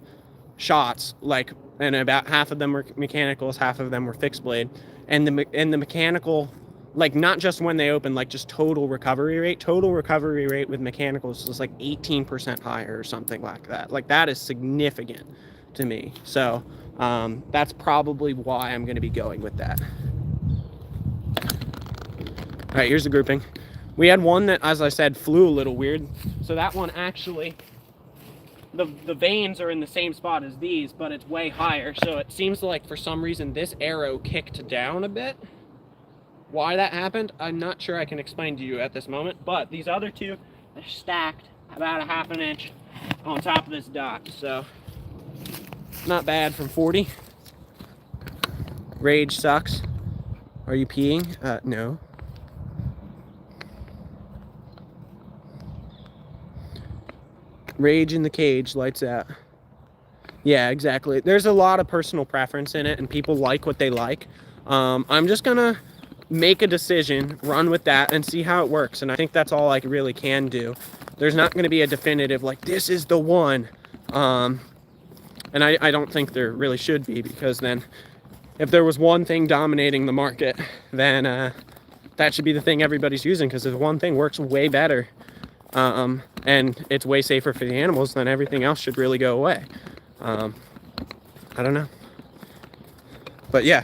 [SPEAKER 1] shots, like, and about half of them were mechanicals, half of them were fixed blade, and the mechanical, like, not just when they open, like just total recovery rate with mechanicals was like 18% higher or something like that. Like, that is significant to me. So that's probably why I'm going to be going with that. All right, here's the grouping. We had one that, as I said, flew a little weird. So that one actually, the vanes are in the same spot as these, but it's way higher. So it seems like for some reason this arrow kicked down a bit. Why that happened, I'm not sure I can explain to you at this moment. But these other two are stacked about a ½ inch on top of this dot. So not bad from 40. Rage sucks. Are you peeing? No. Rage in the cage, lights out. Yeah, exactly. There's a lot of personal preference in it, and people like what they like. I'm just gonna make a decision, run with that, and see how it works. And I think that's all I really can do. There's not going to be a definitive, like, this is the one. And I don't think there really should be, because then if there was one thing dominating the market, then that should be the thing everybody's using, because if one thing works way better, and it's way safer for the animals, then everything else should really go away. I don't know. But yeah.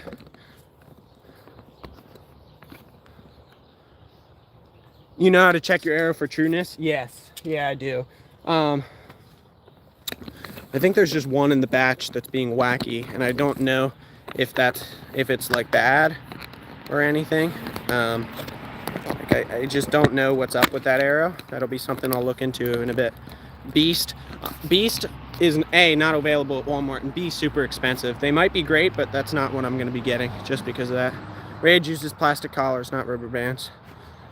[SPEAKER 1] You know how to check your arrow for trueness? Yes. Yeah, I do. I think there's just one in the batch that's being wacky, and I don't know if it's like bad or anything. I just don't know what's up with that arrow. That'll be something I'll look into in a bit. Beast is A, not available at Walmart, and B, super expensive. They might be great, but that's not what I'm going to be getting just because of that. Rage uses plastic collars, not rubber bands.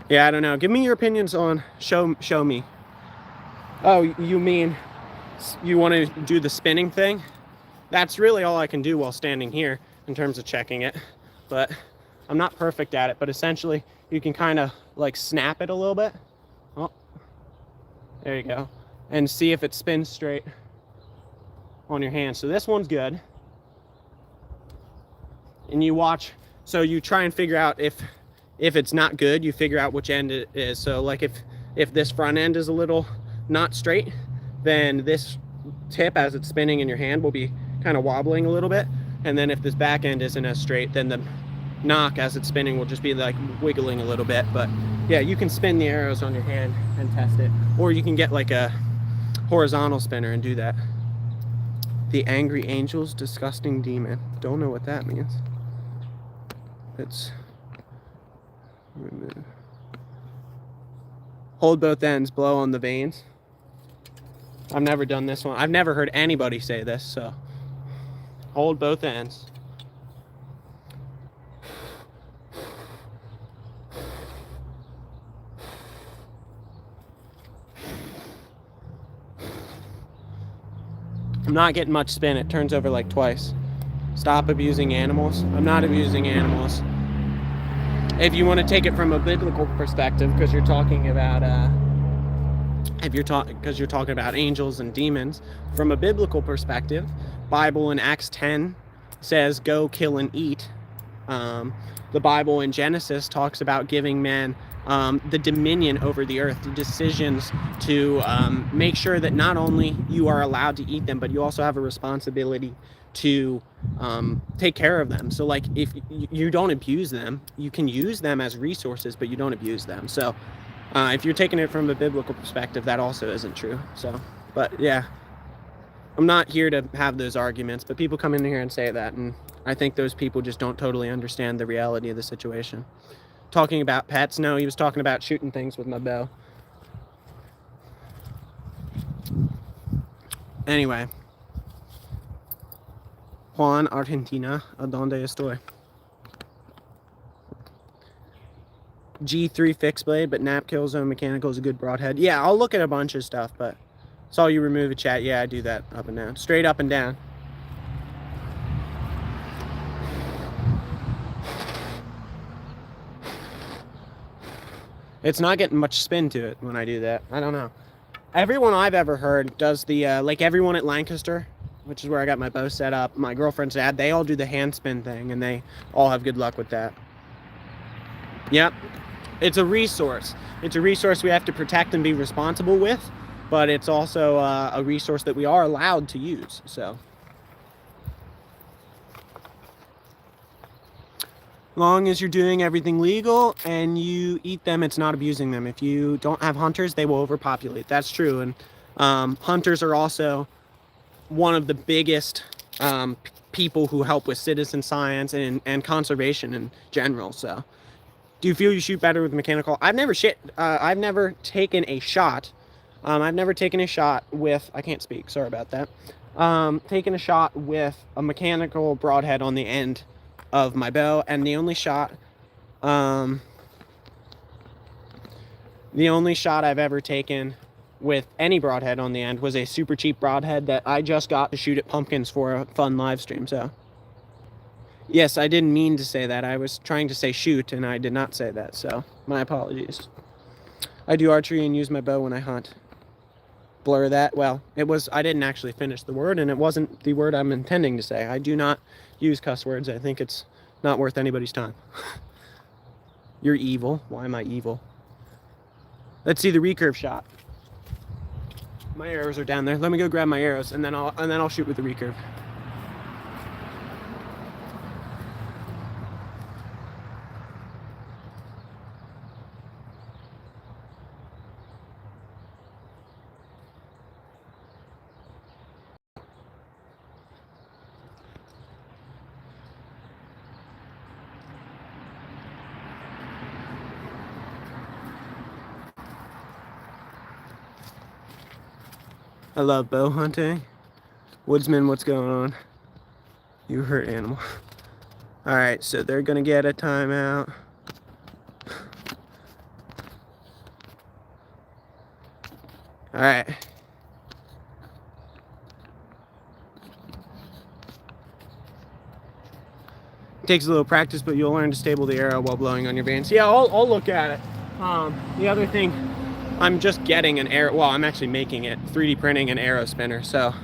[SPEAKER 1] Yeah, I don't know. Give me your opinions on show me. Oh, you mean you want to do the spinning thing? That's really all I can do while standing here in terms of checking it. But I'm not perfect at it, but essentially you can kind of like snap it a little bit. Oh, there you go. And see if it spins straight on your hand. So this one's good. And you watch, so you try and figure out if it's not good, you figure out which end it is. So like if this front end is a little not straight, then this tip as it's spinning in your hand will be kind of wobbling a little bit. And then if this back end isn't as straight, then the knock as it's spinning will just be like wiggling a little bit. But yeah, you can spin the arrows on your hand and test it, or you can get like a horizontal spinner and do that. The Angry Angel's Disgusting Demon. Don't know what that means. It's remove. Hold both ends, blow on the vanes. I've never done this one. I've never heard anybody say this, so hold both ends. I'm not getting much spin. It turns over like twice. Stop abusing animals. I'm not abusing animals. If you want to take it from a biblical perspective, because you're talking about because you're talking about angels and demons, from a biblical perspective, Bible in Acts 10 says go kill and eat. The Bible in Genesis talks about giving man the dominion over the earth, the decisions to make sure that not only you are allowed to eat them, but you also have a responsibility to take care of them. So like if you don't abuse them, you can use them as resources, but you don't abuse them. So if you're taking it from a biblical perspective, that also isn't true. So, but yeah, I'm not here to have those arguments, but people come in here and say that, and I think those people just don't totally understand the reality of the situation. Talking about pets, no, he was talking about shooting things with my bow. Anyway, Juan, Argentina, ¿a dónde estoy? G3 fixed blade, but nap kill zone mechanical is a good broadhead. Yeah, I'll look at a bunch of stuff, but saw you remove a chat. Yeah, I do that up and down, straight up and down. It's not getting much spin to it when I do that. I don't know. Everyone I've ever heard does the, like everyone at Lancaster, which is where I got my bow set up, my girlfriend's dad, they all do the hand spin thing, and they all have good luck with that. Yep. It's a resource. It's a resource we have to protect and be responsible with, but it's also a resource that we are allowed to use, so. Long as you're doing everything legal and you eat them, it's not abusing them. If you don't have hunters, they will overpopulate. That's true. And hunters are also one of the biggest people who help with citizen science and conservation in general. So, do you feel you shoot better with mechanical? I've never taken a shot. I've never taken a shot with, I can't speak, sorry about that. Taken a shot with a mechanical broadhead on the end of my bow, and the only shot I've ever taken with any broadhead on the end was a super cheap broadhead that I just got to shoot at pumpkins for a fun live stream. So yes, I didn't mean to say that. I was trying to say shoot, and I did not say that, so my apologies. I do archery and use my bow when I hunt. Blur that. Well, I didn't actually finish the word, and it wasn't the word I'm intending to say. I do not use cuss words. I think it's not worth anybody's time. You're evil. Why am I evil? Let's see the recurve shot. My arrows are down there. Let me go grab my arrows, and then I'll shoot with the recurve. I love bow hunting. Woodsman, what's going on? You hurt animal. All right, so they're gonna get a timeout. All right. Takes a little practice, but you'll learn to stable the arrow while blowing on your vanes. Yeah, I'll look at it. The other thing, I'm just getting an arrow. Well, I'm actually making it, 3D printing an arrow spinner, so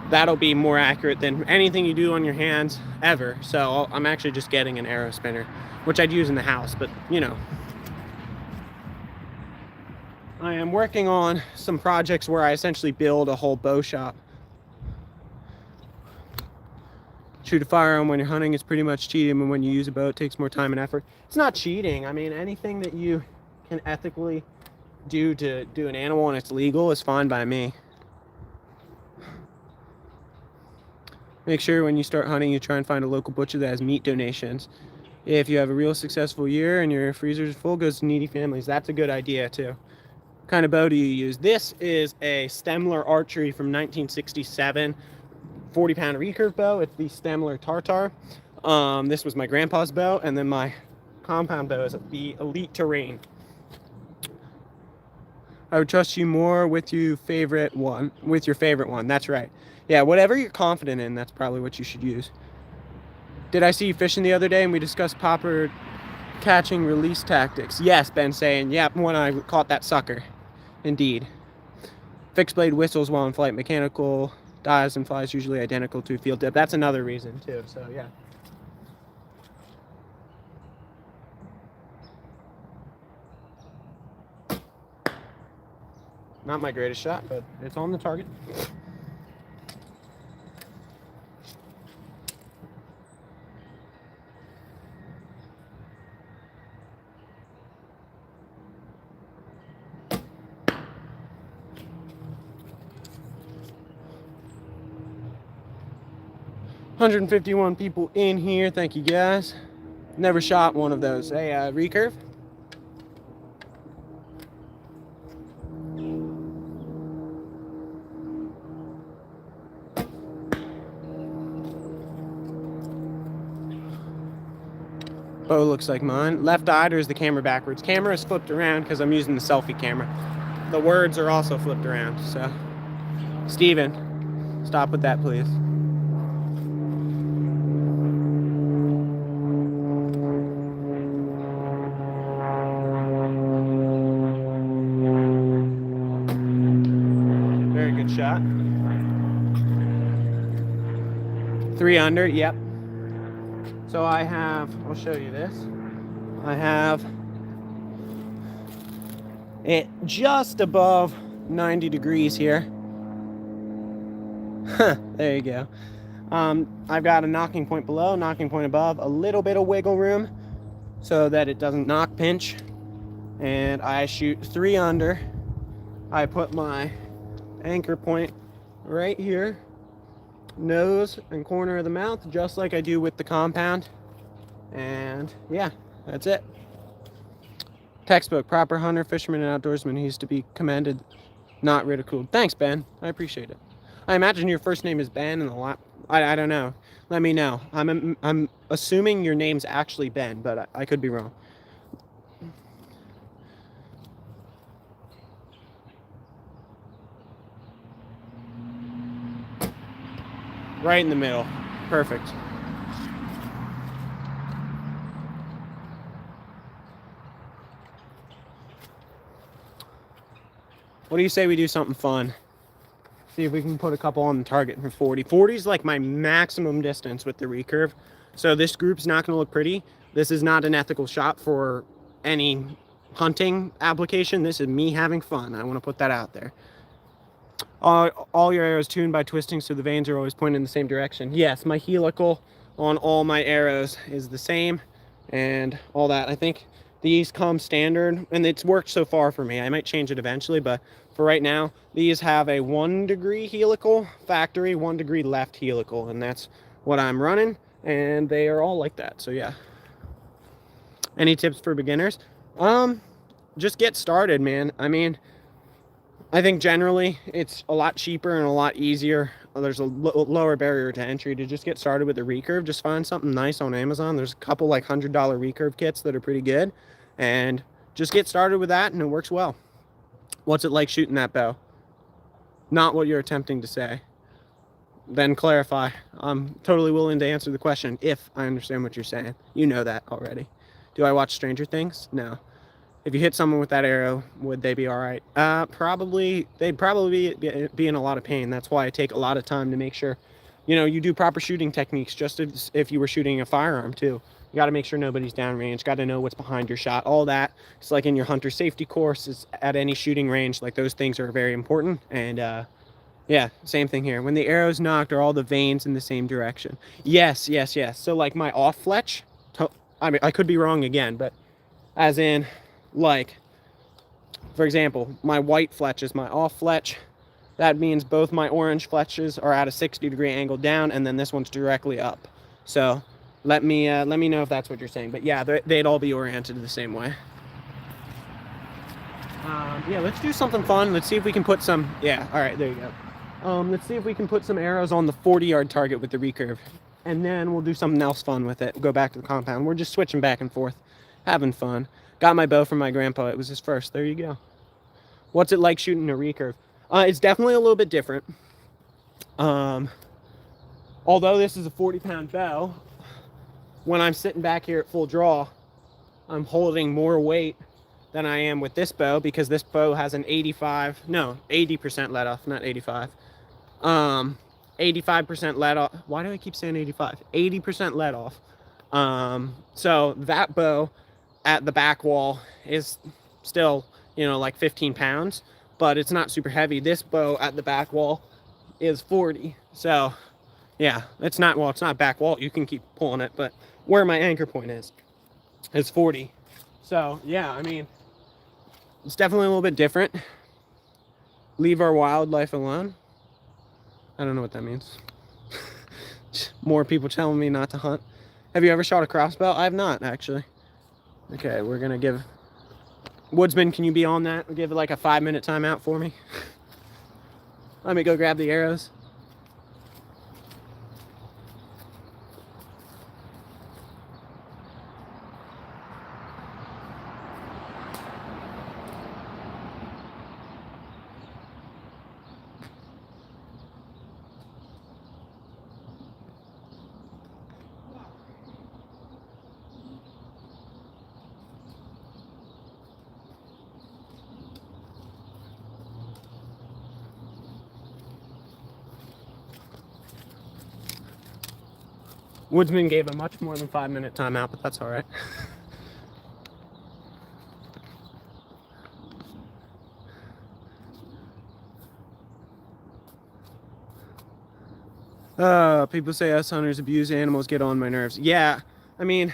[SPEAKER 1] that'll be more accurate than anything you do on your hands ever. So I'm actually just getting an arrow spinner, which I'd use in the house, but you know. I am working on some projects where I essentially build a whole bow shop. Shoot a firearm when you're hunting is pretty much cheating, and when you use a bow, it takes more time and effort. It's not cheating. I mean, anything that you can ethically do to do an animal and it's legal is fine by me. Make sure when you start hunting, you try and find a local butcher that has meat donations. If you have a real successful year and your freezer's full, goes to needy families. That's a good idea too. What kind of bow do you use? This is a Stemler Archery from 1967. 40-pound recurve bow. It's the Stemler Tartar. This was my grandpa's bow, and then my compound bow is the Elite Terrain. I would trust you more with your favorite one. That's right. Yeah, whatever you're confident in, that's probably what you should use. Did I see you fishing the other day and we discussed popper catching release tactics? Yes, Ben saying, yep, when I caught that sucker. Indeed. Fixed blade whistles while in flight. Mechanical dives and flies usually identical to field dip. That's another reason too, so yeah. Not my greatest shot, but it's on the target. $151 people in here. Thank you guys. Never shot one of those. Hey, recurve. Bow looks like mine. Left-eyed, or is the camera backwards? Camera is flipped around because I'm using the selfie camera. The words are also flipped around, so. Steven, stop with that, please. shot. 3 under, yep. So I have, I'll show you this. I have it just above 90 degrees here. There you go. I've got a knocking point below, knocking point above, a little bit of wiggle room so that it doesn't knock pinch. And I shoot 3 under. I put my anchor point right here, nose and corner of the mouth, just like I do with the compound. And yeah, that's it. Textbook, proper hunter, fisherman, and outdoorsman. He's to be commended, not ridiculed. Thanks, Ben. I appreciate it. I imagine your first name is Ben and the last, I don't know. Let me know. I'm assuming your name's actually Ben, but I could be wrong. Right in the middle. Perfect. What do you say we do something fun? See if we can put a couple on the target for 40. 40 is like my maximum distance with the recurve. So this group's not going to look pretty. This is not an ethical shot for any hunting application. This is me having fun. I want to put that out there. All your arrows tuned by twisting so the vanes are always pointing in the same direction. Yes, my helical on all my arrows is the same and all that. I think these come standard, and it's worked so far for me. I might change it eventually, but for right now, these have a 1 degree helical, factory 1 degree left helical, and that's what I'm running, and they are all like that. So yeah. Any tips for beginners? Just get started, man. I mean, I think generally it's a lot cheaper and a lot easier. There's a lower barrier to entry to just get started with the recurve. Just find something nice on Amazon. There's a couple like $100 recurve kits that are pretty good, and just get started with that and it works well. What's it like shooting that bow? Not what you're attempting to say. Then clarify. I'm totally willing to answer the question if I understand what you're saying. You know that already. Do I watch Stranger Things? No. If you hit someone with that arrow, would they be all right? Probably. They'd probably be in a lot of pain. That's why I take a lot of time to make sure, you know, you do proper shooting techniques, just as if you were shooting a firearm too. You got to make sure nobody's downrange. Got to know what's behind your shot. All that. It's like in your hunter safety course. It's at any shooting range. Like those things are very important. And yeah, same thing here. When the arrow's knocked, are all the vanes in the same direction? Yes, yes, yes. So like my off fletch. I mean, I could be wrong again, but as in, like, for example, my white fletch is my off fletch. That means both my orange fletches are at a 60-degree angle down, and then this one's directly up. So let me know if that's what you're saying. But yeah, they'd all be oriented the same way. Yeah, let's do something fun. Let's see if we can put some. Yeah, all right, there you go. Let's see if we can put some arrows on the 40-yard target with the recurve, and then we'll do something else fun with it. We'll go back to the compound. We're just switching back and forth, having fun. Got my bow from my grandpa. It was his first. There you go. What's it like shooting a recurve? It's definitely a little bit different. Although this is a 40-pound bow, when I'm sitting back here at full draw, I'm holding more weight than I am with this bow, because this bow has an 80% let off, not 85. 85% let off. Why do I keep saying 85? 80% let off. So that bow at the back wall is still, you know, like 15 pounds, but it's not super heavy. This bow at the back wall is 40. So yeah, it's not, well, it's not back wall. You can keep pulling it, but where my anchor point is 40. So yeah, I mean, it's definitely a little bit different. Leave our wildlife alone. I don't know what that means. More people telling me not to hunt. Have you ever shot a crossbow? I have not, actually. Okay, we're gonna give Woodsman, can you be on that? Give it like a 5-minute timeout for me. Let me go grab the arrows. Woodsman gave a much more than 5-minute timeout, but that's all right. People say us hunters abuse animals, get on my nerves. Yeah, I mean,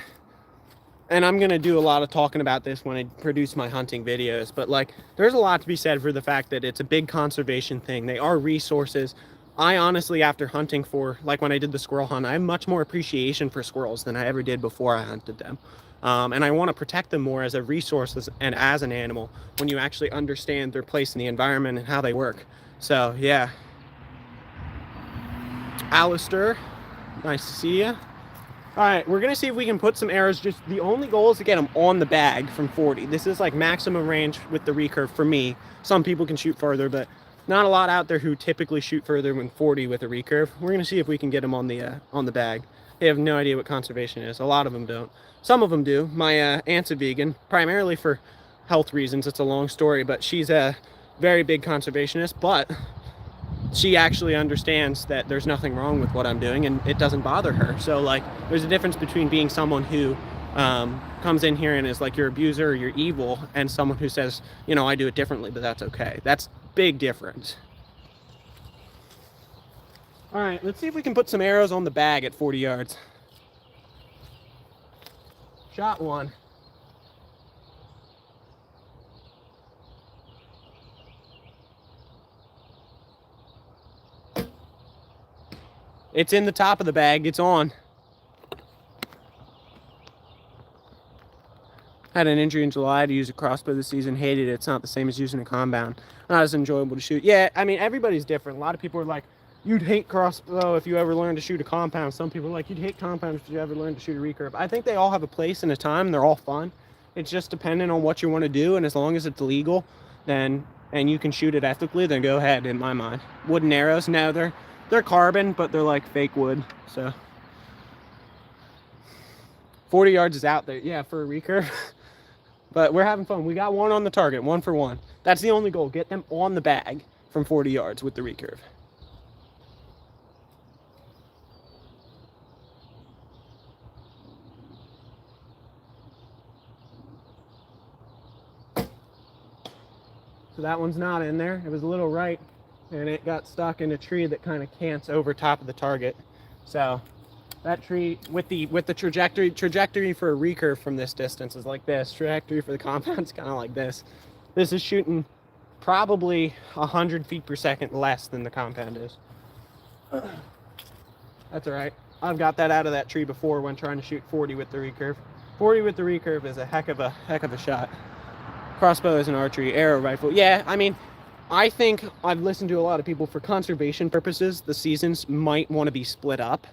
[SPEAKER 1] and I'm gonna do a lot of talking about this when I produce my hunting videos, but like, there's a lot to be said for the fact that it's a big conservation thing. They are resources. I honestly, after hunting for, like when I did the squirrel hunt, I have much more appreciation for squirrels than I ever did before I hunted them. And I want to protect them more as a resource and as an animal when you actually understand their place in the environment and how they work. So yeah. Alistair, nice to see you. All right, we're gonna see if we can put some arrows. Just the only goal is to get them on the bag from 40. This is like maximum range with the recurve for me. Some people can shoot further, but not a lot out there who typically shoot further than 40 with a recurve. We're gonna see if we can get them on the bag. They have no idea what conservation is. A lot of them don't. Some of them do. My aunt's a vegan, primarily for health reasons. It's a long story, but she's a very big conservationist, but she actually understands that there's nothing wrong with what I'm doing and it doesn't bother her. So like, there's a difference between being someone who comes in here and is like your abuser or you're evil, and someone who says, you know, I do it differently, but that's okay. That's big difference. All right, let's see if we can put some arrows on the bag at 40 yards. Shot one. It's in the top of the bag. It's on. Had an injury in July to use a crossbow this season. Hated it. It's not the same as using a compound. Not as enjoyable to shoot. Yeah, I mean, everybody's different. A lot of people are like, you'd hate crossbow if you ever learned to shoot a compound. Some people are like, you'd hate compound if you ever learned to shoot a recurve. I think they all have a place and a time. They're all fun. It's just dependent on what you want to do, and as long as it's legal, then and you can shoot it ethically, then go ahead. In my mind, wooden arrows, no, they're carbon, but they're like fake wood. So 40 yards is out there, yeah, for a recurve. But we're having fun. We got one on the target, 1 for 1. That's the only goal. Get them on the bag from 40 yards with the recurve. So that one's not in there. It was a little right, and it got stuck in a tree that kind of cants over top of the target. So that tree with the trajectory for a recurve from this distance is like this. Trajectory for the compound's kind of like this. This is shooting probably 100 feet per second less than the compound is. That's all right. I've got that out of that tree before when trying to shoot 40 with the recurve. 40 with the recurve is a heck of a shot. Crossbow is an archery, arrow rifle. Yeah, I mean, I think I've listened to a lot of people for conservation purposes. The seasons might want to be split up.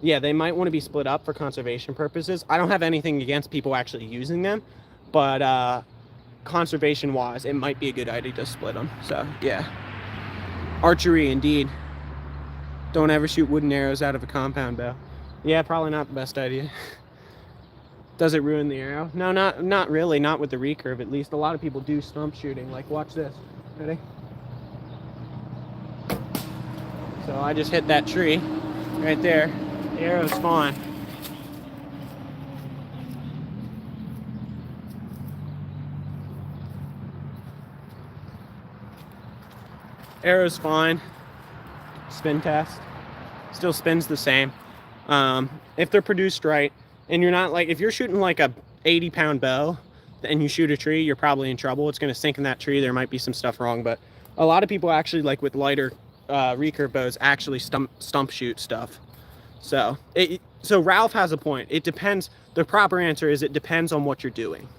[SPEAKER 1] Yeah, they might want to be split up for conservation purposes. I don't have anything against people actually using them, but conservation wise, it might be a good idea to split them. So yeah, archery indeed. Don't ever shoot wooden arrows out of a compound bow. Yeah, probably not the best idea. Does it ruin the arrow? No, not really, not with the recurve at least. A lot of people do stump shooting. Like, watch this. Ready? So I just hit that tree right there. The arrow's fine. Arrow's fine. Spin test. Still spins the same. If they're produced right, and you're not like, if you're shooting like a 80-pound bow and you shoot a tree, you're probably in trouble. It's going to sink in that tree. There might be some stuff wrong, but a lot of people actually, like with lighter recurve bows, actually stump shoot stuff. So Ralph has a point. It depends. The proper answer is it depends on what you're doing.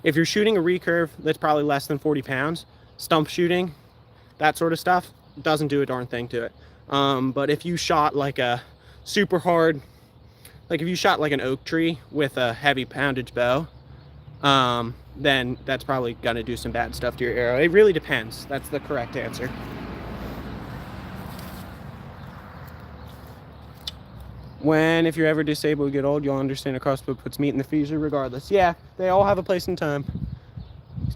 [SPEAKER 1] If you're shooting a recurve that's probably less than 40 pounds, stump shooting, that sort of stuff, doesn't do a darn thing to it. But if you shot like a super hard, like if you shot like an oak tree with a heavy poundage bow, then that's probably gonna do some bad stuff to your arrow. It really depends. That's the correct answer. If you're ever disabled, get old, you'll understand a crossbow puts meat in the freezer regardless. Yeah, they all have a place and time.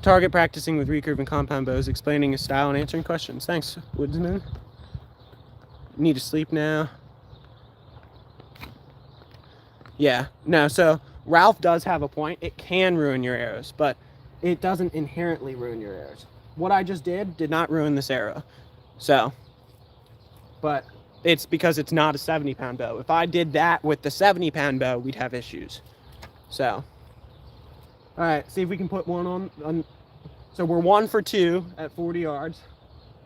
[SPEAKER 1] Target practicing with recurve and compound bows, explaining his style and answering questions. Thanks, Woodsman. Need to sleep now. Yeah, no, so Ralph does have a point. It can ruin your arrows, but it doesn't inherently ruin your arrows. What I just did not ruin this arrow. So, but it's because it's not a 70-pound bow. If I did that with the 70-pound bow, we'd have issues. So, all right, see if we can put one on. So we're 1 for 2 at 40 yards.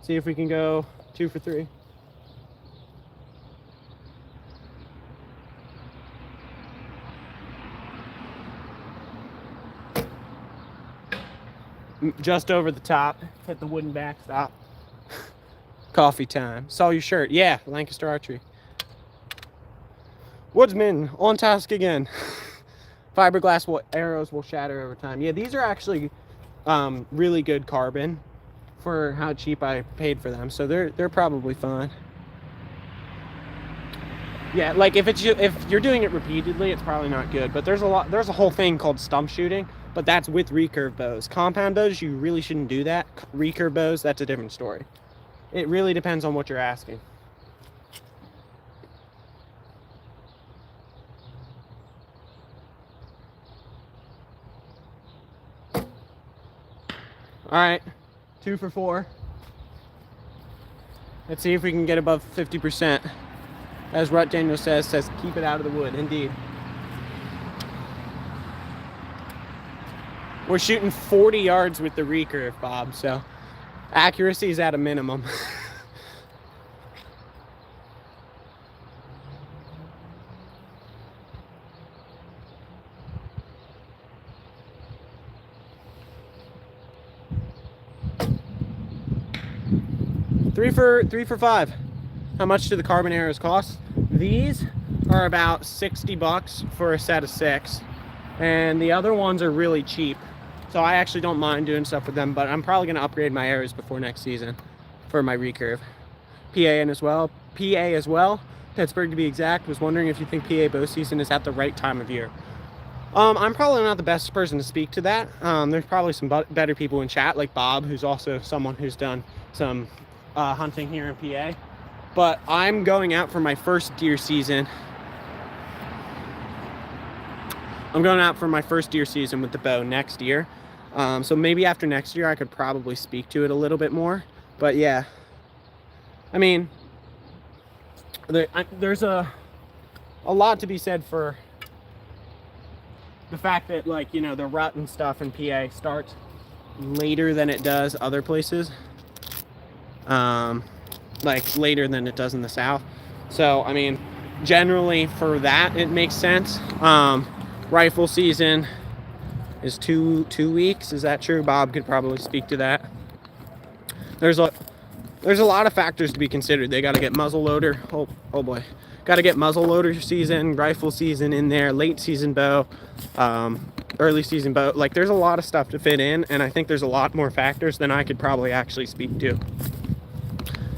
[SPEAKER 1] See if we can go 2 for 3. Just over the top, hit the wooden backstop. Coffee time. Saw your shirt. Yeah, Lancaster Archery. Woodsman, on task again. Fiberglass arrows will shatter over time. Yeah, these are actually really good carbon for how cheap I paid for them, so they're probably fine. Yeah, like if you're doing it repeatedly, it's probably not good. But there's a whole thing called stump shooting, but that's with recurve bows. Compound bows, you really shouldn't do that. Recurve bows, that's a different story. It really depends on what you're asking. All right, 2 for 4. Let's see if we can get above 50%. As Rut Daniel says keep it out of the wood. Indeed. We're shooting 40 yards with the recurve, Bob, so accuracy is at a minimum. Three for 5. How much do the carbon arrows cost? These are about $60 for a set of 6, and the other ones are really cheap. So I actually don't mind doing stuff with them, but I'm probably going to upgrade my arrows before next season for my recurve. PA as well. Pittsburgh to be exact. Was wondering if you think PA bow season is at the right time of year. I'm probably not the best person to speak to that. There's probably some better people in chat, like Bob, who's also someone who's done some hunting here in PA. But I'm going out for my first deer season. I'm going out for my first deer season with the bow next year. So maybe after next year I could probably speak to it a little bit more. But yeah, I mean, there's a lot to be said for the fact that, like, you know, the rut and stuff in PA starts later than it does other places. Like later than it does in the South. So, I mean, generally for that, it makes sense. Rifle season is two weeks. Is that true? Bob could probably speak to that. There's a lot of factors to be considered. They got to get muzzleloader. Oh boy. Got to get muzzleloader season, rifle season in there, late season bow, early season bow. Like, there's a lot of stuff to fit in, and I think there's a lot more factors than I could probably actually speak to.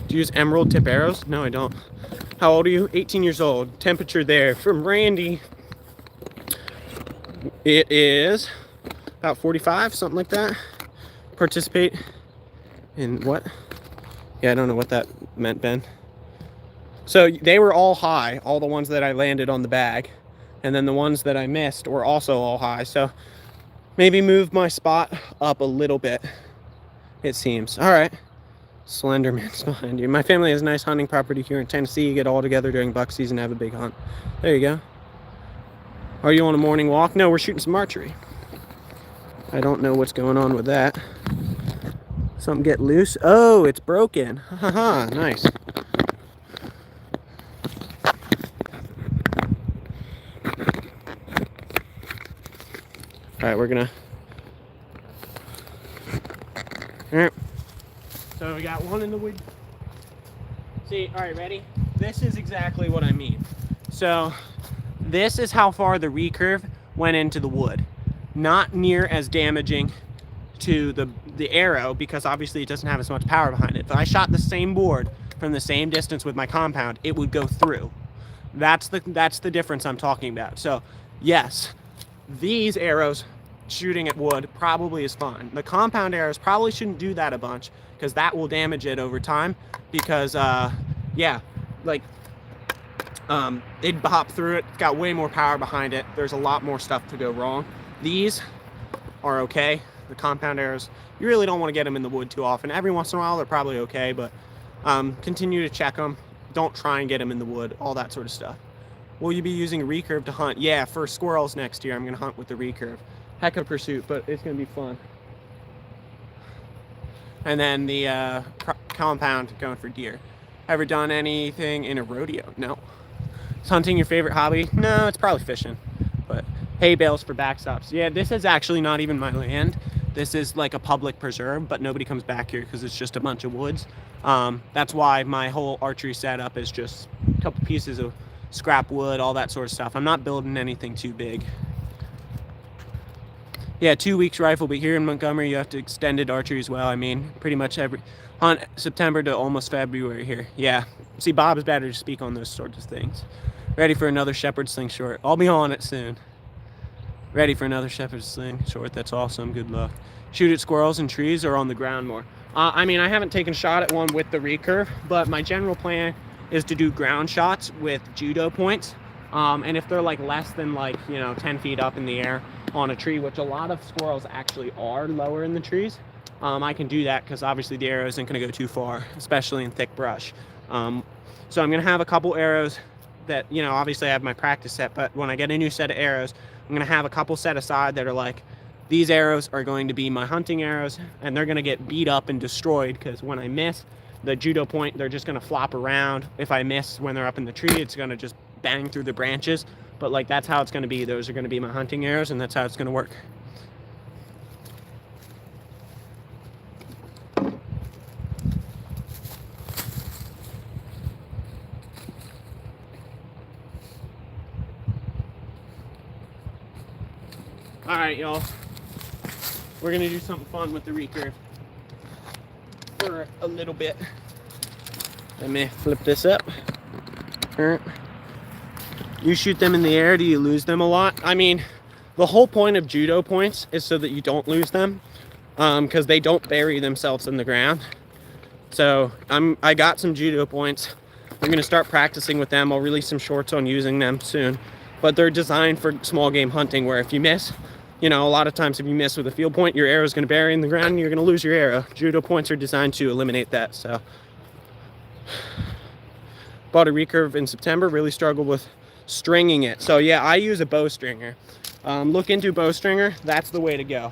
[SPEAKER 1] Do you use emerald tip arrows? No, I don't. How old are you? 18 years old. Temperature there from Randy. It is about 45, something like that. Participate in what? Yeah, I don't know what that meant, Ben. So they were all high, all the ones that I landed on the bag. And then the ones that I missed were also all high. So maybe move my spot up a little bit, it seems. All right. Slenderman's behind you. My family has a nice hunting property here in Tennessee. You get all together during buck season, have a big hunt. There you go. Are you on a morning walk? No, we're shooting some archery. I don't know what's going on with that. Something get loose. Oh, it's broken. Haha, nice. All right, we're gonna. All right. So we got one in the wood. See, all right, ready? This is exactly what I mean. So this is how far the recurve went into the wood. Not near as damaging to the arrow, because obviously it doesn't have as much power behind it. If I shot the same board from the same distance with my compound, it would go through. That's the difference I'm talking about. So yes, these arrows shooting at wood probably is fine. The compound arrows probably shouldn't do that a bunch, because that will damage it over time. Because yeah, like It'd hop through it. It's got way more power behind it. There's a lot more stuff to go wrong. These are okay. The compound arrows, you really don't want to get them in the wood too often. Every once in a while, they're probably okay, but continue to check them. Don't try and get them in the wood, all that sort of stuff. Will you be using a recurve to hunt? Yeah, for squirrels next year, I'm going to hunt with the recurve. Heck of a pursuit, but it's going to be fun. And then the compound going for deer. Ever done anything in a rodeo? No. Is hunting your favorite hobby? No, it's probably fishing. But hay bales for backstops. Yeah, this is actually not even my land. This is like a public preserve, but nobody comes back here because it's just a bunch of woods. That's why my whole archery setup is just a couple pieces of scrap wood, all that sort of stuff. I'm not building anything too big. Yeah, 2 weeks rifle, but here in Montgomery, you have to extended archery as well. I mean, pretty much every hunt September to almost February here. Yeah, see, Bob's better to speak on those sorts of things. Ready for another shepherd sling short. I'll be on it soon. Ready for another shepherd sling short. That's awesome. Good luck. Shoot at squirrels and trees or on the ground more. I mean, I haven't taken a shot at one with the recurve, but my general plan is to do ground shots with judo points. And if they're like less than 10 feet up in the air on a tree, which a lot of squirrels actually are lower in the trees, I can do that because obviously the arrow isn't going to go too far, especially in thick brush. So I'm going to have a couple arrows that, obviously I have my practice set, but when I get a new set of arrows, I'm going to have a couple set aside that are like, these arrows are going to be my hunting arrows, and they're going to get beat up and destroyed because when I miss the judo point, they're just going to flop around. If I miss when they're up in the tree, it's going to just bang through the branches. But that's how it's going to be. Those are going to be my hunting arrows, and that's how it's going to work. All right, y'all. We're going to do something fun with the recurve for a little bit. Let me flip this up. All right. You shoot them in the air, do you lose them a lot? I mean, the whole point of judo points is so that you don't lose them, because they don't bury themselves in the ground. So I got some judo points. I'm going to start practicing with them. I'll release some shorts on using them soon. But they're designed for small game hunting, where if you miss, a lot of times if you miss with a field point, your arrow is going to bury in the ground and you're going to lose your arrow. Judo points are designed to eliminate that. So bought a recurve in September, really struggled with stringing it. So yeah, I use a bow stringer. Look into bow stringer. That's the way to go.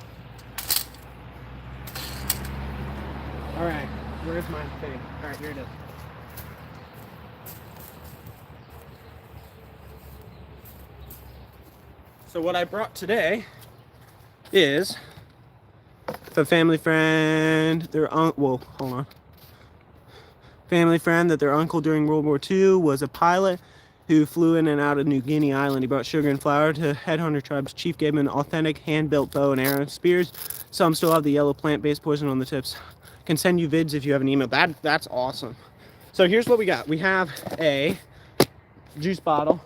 [SPEAKER 1] All right, where's my thing? All right, here it is. So what I brought today is a family friend, family friend that their uncle during World War II was a pilot who flew in and out of New Guinea Island. He brought sugar and flour to headhunter tribes. Chief gave him an authentic hand-built bow and arrow spears. Some still have the yellow plant-based poison on the tips. Can send you vids if you have an email. That's awesome. So here's what we got. We have a juice bottle.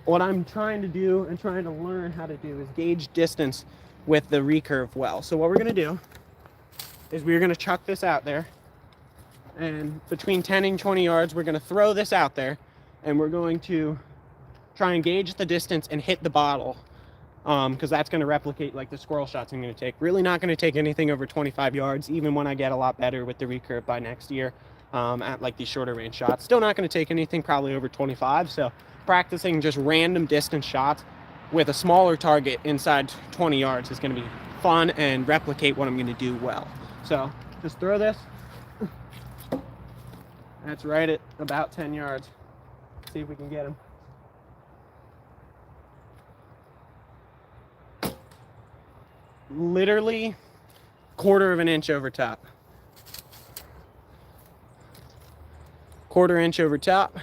[SPEAKER 1] What I'm trying to do and trying to learn how to do is gauge distance with the recurve well. So what we're going to do is we're going to chuck this out there, and between 10 and 20 yards we're going to throw this out there, and we're going to try and gauge the distance and hit the bottle, because that's going to replicate like the squirrel shots I'm going to take. Really not going to take anything over 25 yards, even when I get a lot better with the recurve by next year at like these shorter range shots. Still not going to take anything probably over 25, so practicing just random distance shots with a smaller target inside 20 yards is going to be fun and replicate what I'm going to do well. So just throw this. That's right at about 10 yards. See if we can get him. Literally quarter of an inch over top. Quarter inch over top.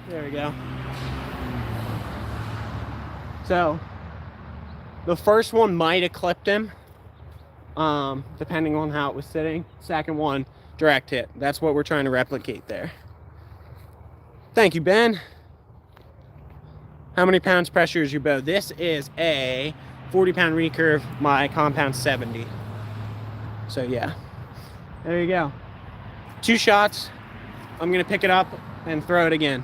[SPEAKER 1] There we go. So the first one might have clipped him, depending on how it was sitting. Second one, direct hit. That's what we're trying to replicate there. Thank you, Ben. How many pounds pressure is your bow? This is a 40-pound recurve, my compound 70. So yeah, there you go. 2 shots. I'm gonna pick it up and throw it again.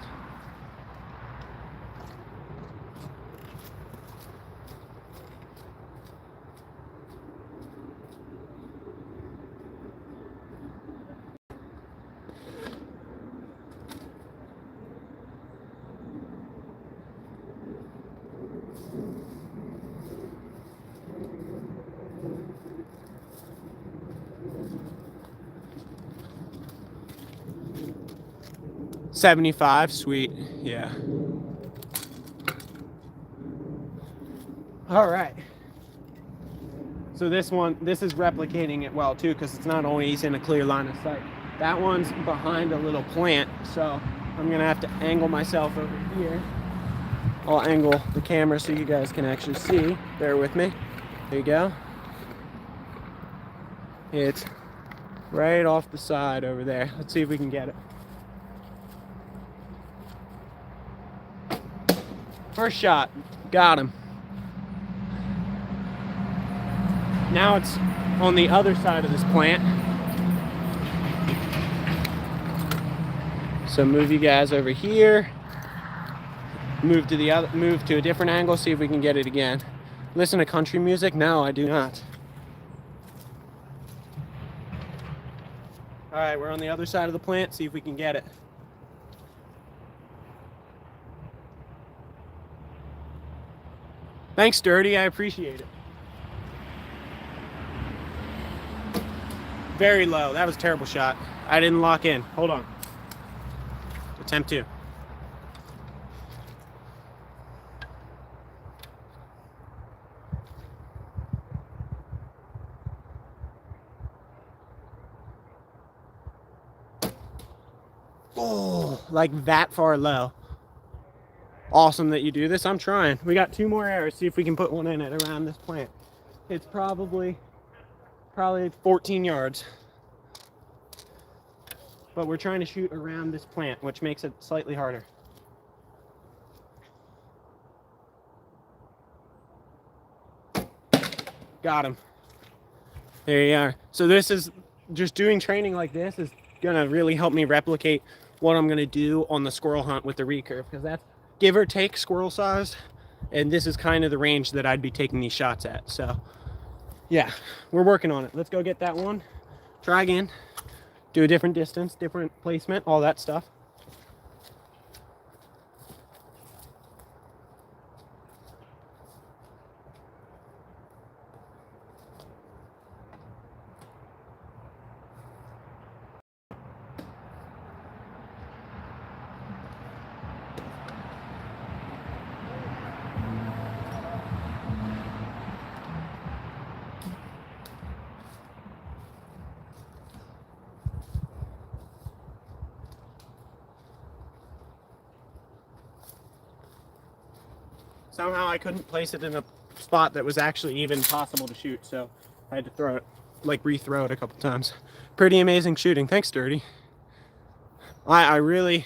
[SPEAKER 1] $75, sweet, yeah. All right. So this is replicating it well too, because it's not always in a clear line of sight. That one's behind a little plant, so I'm gonna have to angle myself over here. I'll angle the camera so you guys can actually see. Bear with me. There you go. It's right off the side over there. Let's see if we can get it. First shot, got him. Now it's on the other side of this plant. So move you guys over here. Move to a different angle, see if we can get it again. Listen to country music? No, I do not. All right, we're on the other side of the plant, see if we can get it. Thanks, Dirty, I appreciate it. Very low, that was a terrible shot. I didn't lock in, hold on. Attempt 2. Oh, like that far low. Awesome that you do this. I'm trying. We got 2 more arrows. See if we can put one in it around this plant. It's probably 14 yards. But we're trying to shoot around this plant, which makes it slightly harder. Got him. There you are. So this is just doing training like this is gonna really help me replicate what I'm gonna do on the squirrel hunt with the recurve, because that's give or take squirrel sized, and this is kind of the range that I'd be taking these shots at. So yeah, we're working on it. Let's go get that one. Try again. Do a different distance, different placement, all that stuff. Somehow I couldn't place it in a spot that was actually even possible to shoot, so I had to throw it, like re-throw it a couple times. Pretty amazing shooting. Thanks, Dirty. I'm really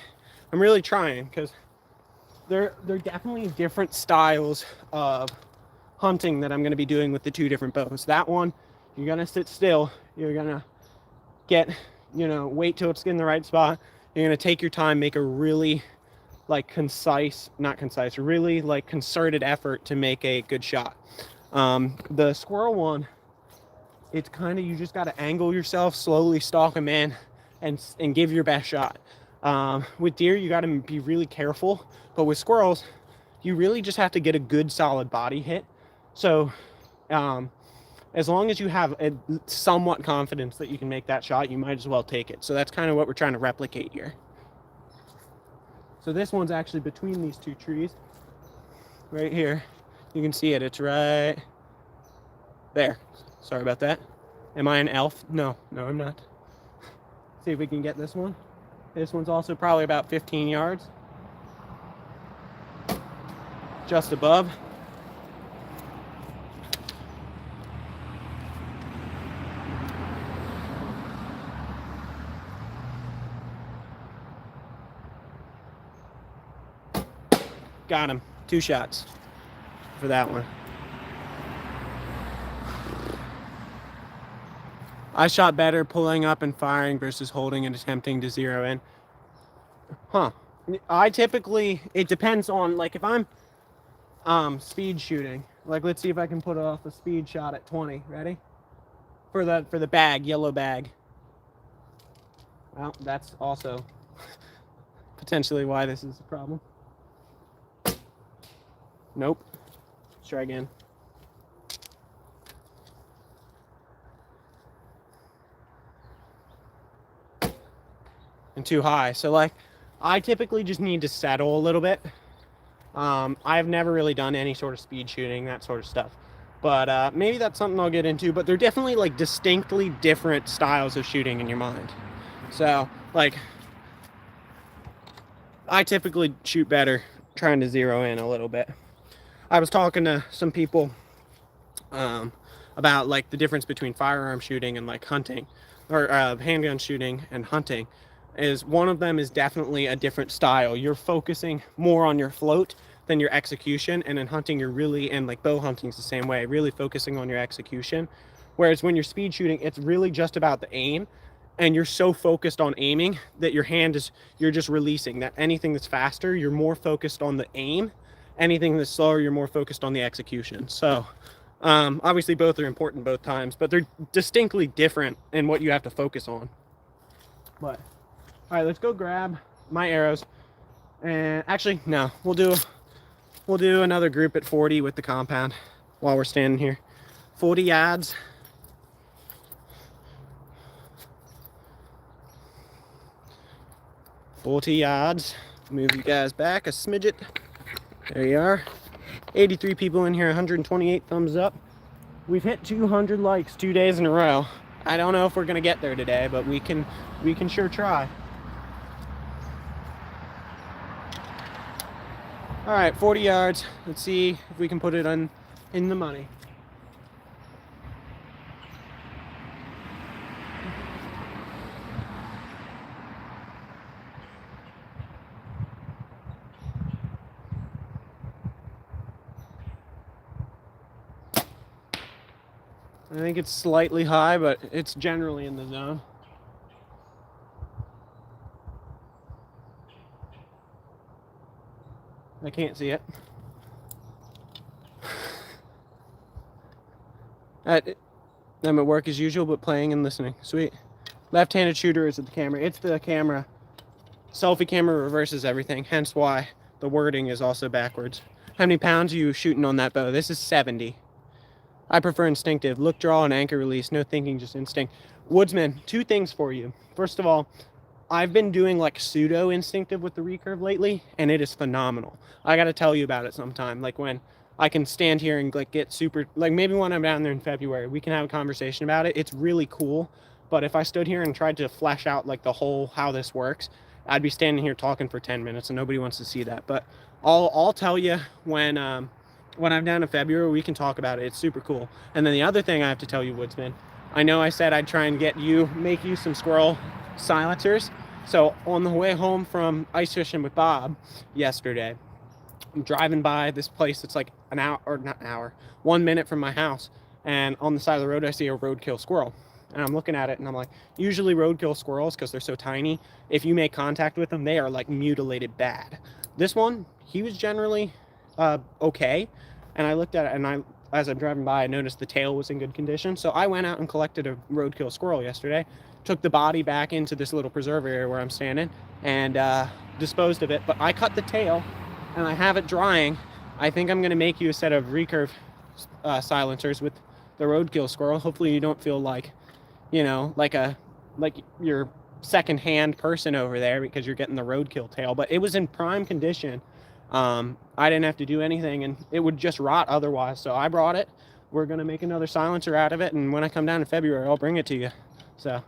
[SPEAKER 1] trying, because they're definitely different styles of hunting that I'm going to be doing with the 2 different bows. That one, you're going to sit still. You're going to get, wait till it's in the right spot. You're going to take your time, make a really really concerted effort to make a good shot. The squirrel one, it's kind of, you just got to angle yourself, slowly stalk them in, and give your best shot. With deer, you got to be really careful, but with squirrels, you really just have to get a good solid body hit. So as long as you have a somewhat confidence that you can make that shot, you might as well take it. So that's kind of what we're trying to replicate here. So this one's actually between these 2 trees right here. You can see it. It's right there. Sorry about that. Am I an elf? No, I'm not. See if we can get this one. This one's also probably about 15 yards. Just above. Got him. 2 shots for that one. I shot better pulling up and firing versus holding and attempting to zero in. Huh. I typically, it depends on, like, if I'm speed shooting, like, let's see if I can put off a speed shot at 20. Ready? For the bag, yellow bag. Well, that's also potentially why this is a problem. Nope. Let's try again. And too high. So, like, I typically just need to settle a little bit. I've never really done any sort of speed shooting, that sort of stuff. But maybe that's something I'll get into. But they're definitely, like, distinctly different styles of shooting in your mind. So, like, I typically shoot better trying to zero in a little bit. I was talking to some people about, like, the difference between firearm shooting and, like, hunting, or handgun shooting and hunting. Is one of them is definitely a different style. You're focusing more on your float than your execution, and in hunting you're really, and like bow hunting is the same way, really focusing on your execution. Whereas when you're speed shooting, it's really just about the aim, and you're so focused on aiming that your hand is, you're just releasing that. Anything that's faster, you're more focused on the aim. Anything that's slower, you're more focused on the execution. So obviously both are important both times, but they're distinctly different in what you have to focus on. But all right, let's go grab my arrows. And actually, no, we'll do another group at 40 with the compound while we're standing here. 40 yards. Move you guys back a smidget. There you are. 83 people in here, 128 thumbs up. We've hit 200 likes 2 days in a row. I don't know if we're gonna get there today, but we can sure try. All right, 40 yards. Let's see if we can put it in the money. I think it's slightly high, but it's generally in the zone. I can't see it. I'm at work as usual, but playing and listening. Sweet. Left-handed shooter is at the camera. It's the camera. Selfie camera reverses everything, hence why the wording is also backwards. How many pounds are you shooting on that bow? This is 70. I prefer instinctive. Look, draw, and anchor release. No thinking, just instinct. Woodsman, 2 things for you. First of all, I've been doing like pseudo instinctive with the recurve lately, and it is phenomenal. I got to tell you about it sometime. Like when I can stand here and like get super, like maybe when I'm down there in February, we can have a conversation about it. It's really cool. But if I stood here and tried to flesh out like the whole how this works, I'd be standing here talking for 10 minutes, and nobody wants to see that. But I'll tell you when I'm down in February, we can talk about it. It's super cool. And then the other thing I have to tell you, Woodsman, I know I said I'd try and make you some squirrel silencers. So on the way home from ice fishing with Bob yesterday, I'm driving by this place that's like an hour, or not an hour, 1 minute from my house. And on the side of the road, I see a roadkill squirrel. And I'm looking at it and I'm like, usually roadkill squirrels, because they're so tiny, if you make contact with them, they are like mutilated bad. This one, he was generally okay. And I looked at it, and as I'm driving by, I noticed the tail was in good condition. So I went out and collected a roadkill squirrel yesterday, took the body back into this little preserve area where I'm standing, and disposed of it. But I cut the tail, and I have it drying. I think I'm going to make you a set of recurve silencers with the roadkill squirrel. Hopefully you don't feel like, you know, like you're second-hand person over there because you're getting the roadkill tail. But it was in prime condition. I didn't have to do anything, and it would just rot otherwise. So I brought it. We're going to make another silencer out of it, and when I come down in February, I'll bring it to you. So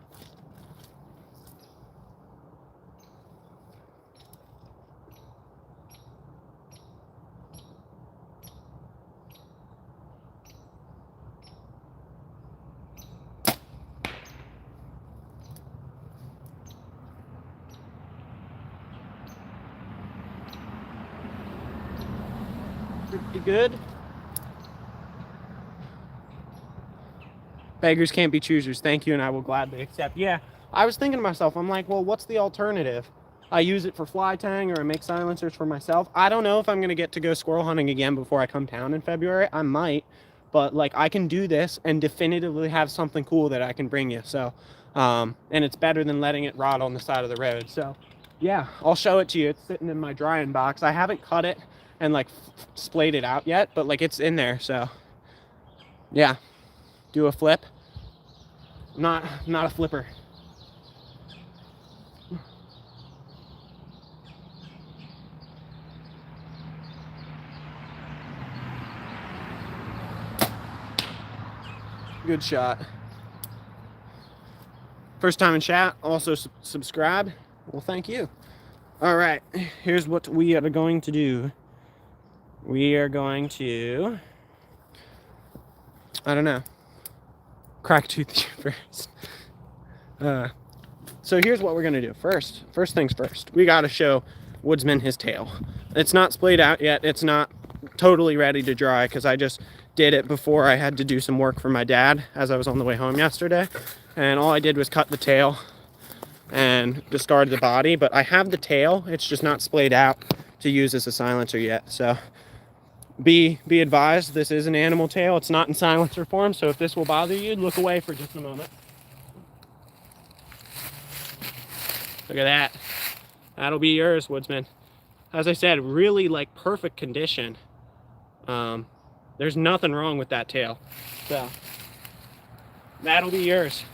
[SPEAKER 1] pretty good. Beggars can't be choosers. Thank you, and I will gladly accept. Yeah, I was thinking to myself, I'm like, well, what's the alternative? I use it for fly tying, or I make silencers for myself. I don't know if I'm gonna get to go squirrel hunting again before I come down in February. I might, but like I can do this and definitively have something cool that I can bring you. So, and it's better than letting it rot on the side of the road. So, yeah, I'll show it to you. It's sitting in my drying box. I haven't cut it and like splayed it out yet, but like it's in there. So, yeah, do a flip. Not a flipper. Good shot. First time in chat, also subscribe. Well, thank you. All right, here's what we are going to do. We are going to, I don't know, crack tooth first. So here's what we're gonna do. First things first, we gotta show Woodsman his tail. It's not splayed out yet. It's not totally ready to dry because I just did it before I had to do some work for my dad as I was on the way home yesterday. And all I did was cut the tail and discard the body, but I have the tail. It's just not splayed out to use as a silencer yet. So be advised, this is an animal tail. It's not in silencer form. So if this will bother you, look away for just a moment. Look at that. That'll be yours, Woodsman. As I said, really like perfect condition. There's nothing wrong with that tail. So that'll be yours.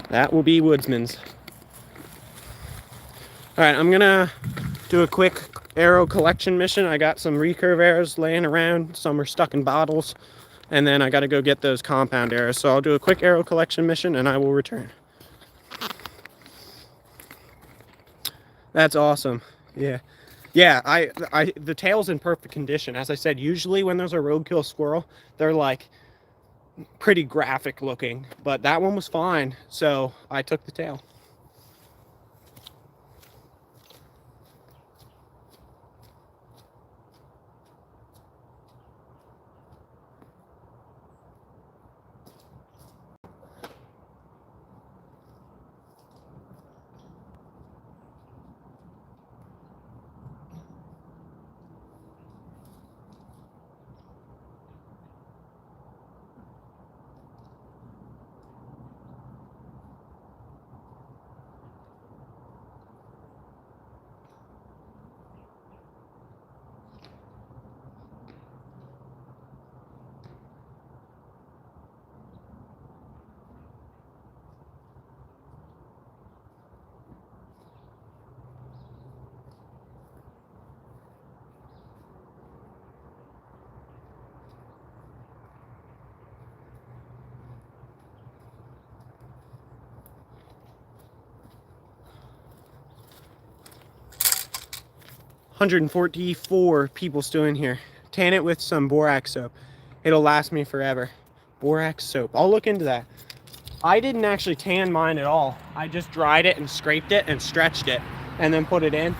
[SPEAKER 1] That will be Woodsman's. All right, I'm gonna do a quick arrow collection mission. I got some recurve arrows laying around. Some are stuck in bottles. And then I gotta go get those compound arrows. So I'll do a quick arrow collection mission and I will return. That's awesome. Yeah. Yeah, the tail's in perfect condition. As I said, usually when there's a roadkill squirrel, they're like pretty graphic looking, but that one was fine. So I took the tail. $144 people still in here. Tan it with some borax soap. It'll last me forever. Borax soap. I'll look into that. I didn't actually tan mine at all. I just dried it and scraped it and stretched it and then put it in.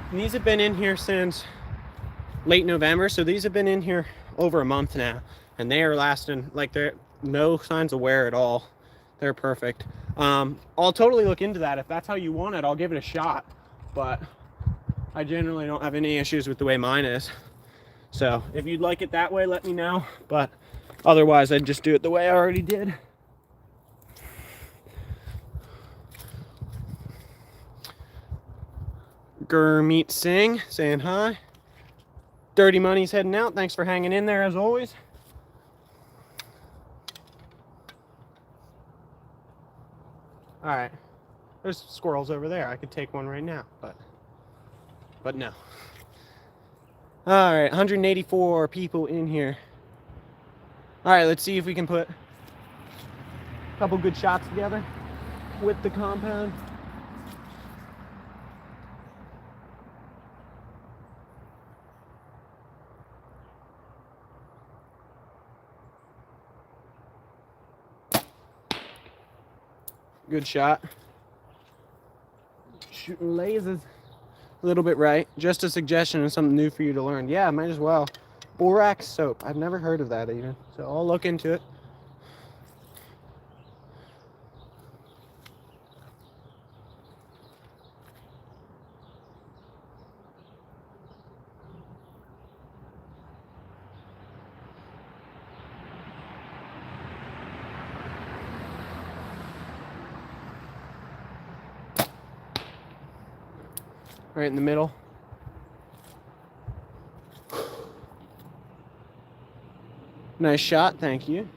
[SPEAKER 1] And these have been in here since late November. So these have been in here over a month now. And they are lasting, like, they're no signs of wear at all. They're perfect. I'll totally look into that. If that's how you want it, I'll give it a shot. But I generally don't have any issues with the way mine is. So if you'd like it that way, let me know. But otherwise, I'd just do it the way I already did. Gurmeet Singh saying hi. Dirty Money's heading out. Thanks for hanging in there as always. All right. There's squirrels over there. I could take one right now, but no. All right, 184 people in here. All right, let's see if we can put a couple good shots together with the compound. Good shot. Shooting lasers. A little bit right. Just a suggestion and something new for you to learn. Yeah, might as well. Borax soap. I've never heard of that even, so I'll look into it. Right in the middle. Nice shot, thank you.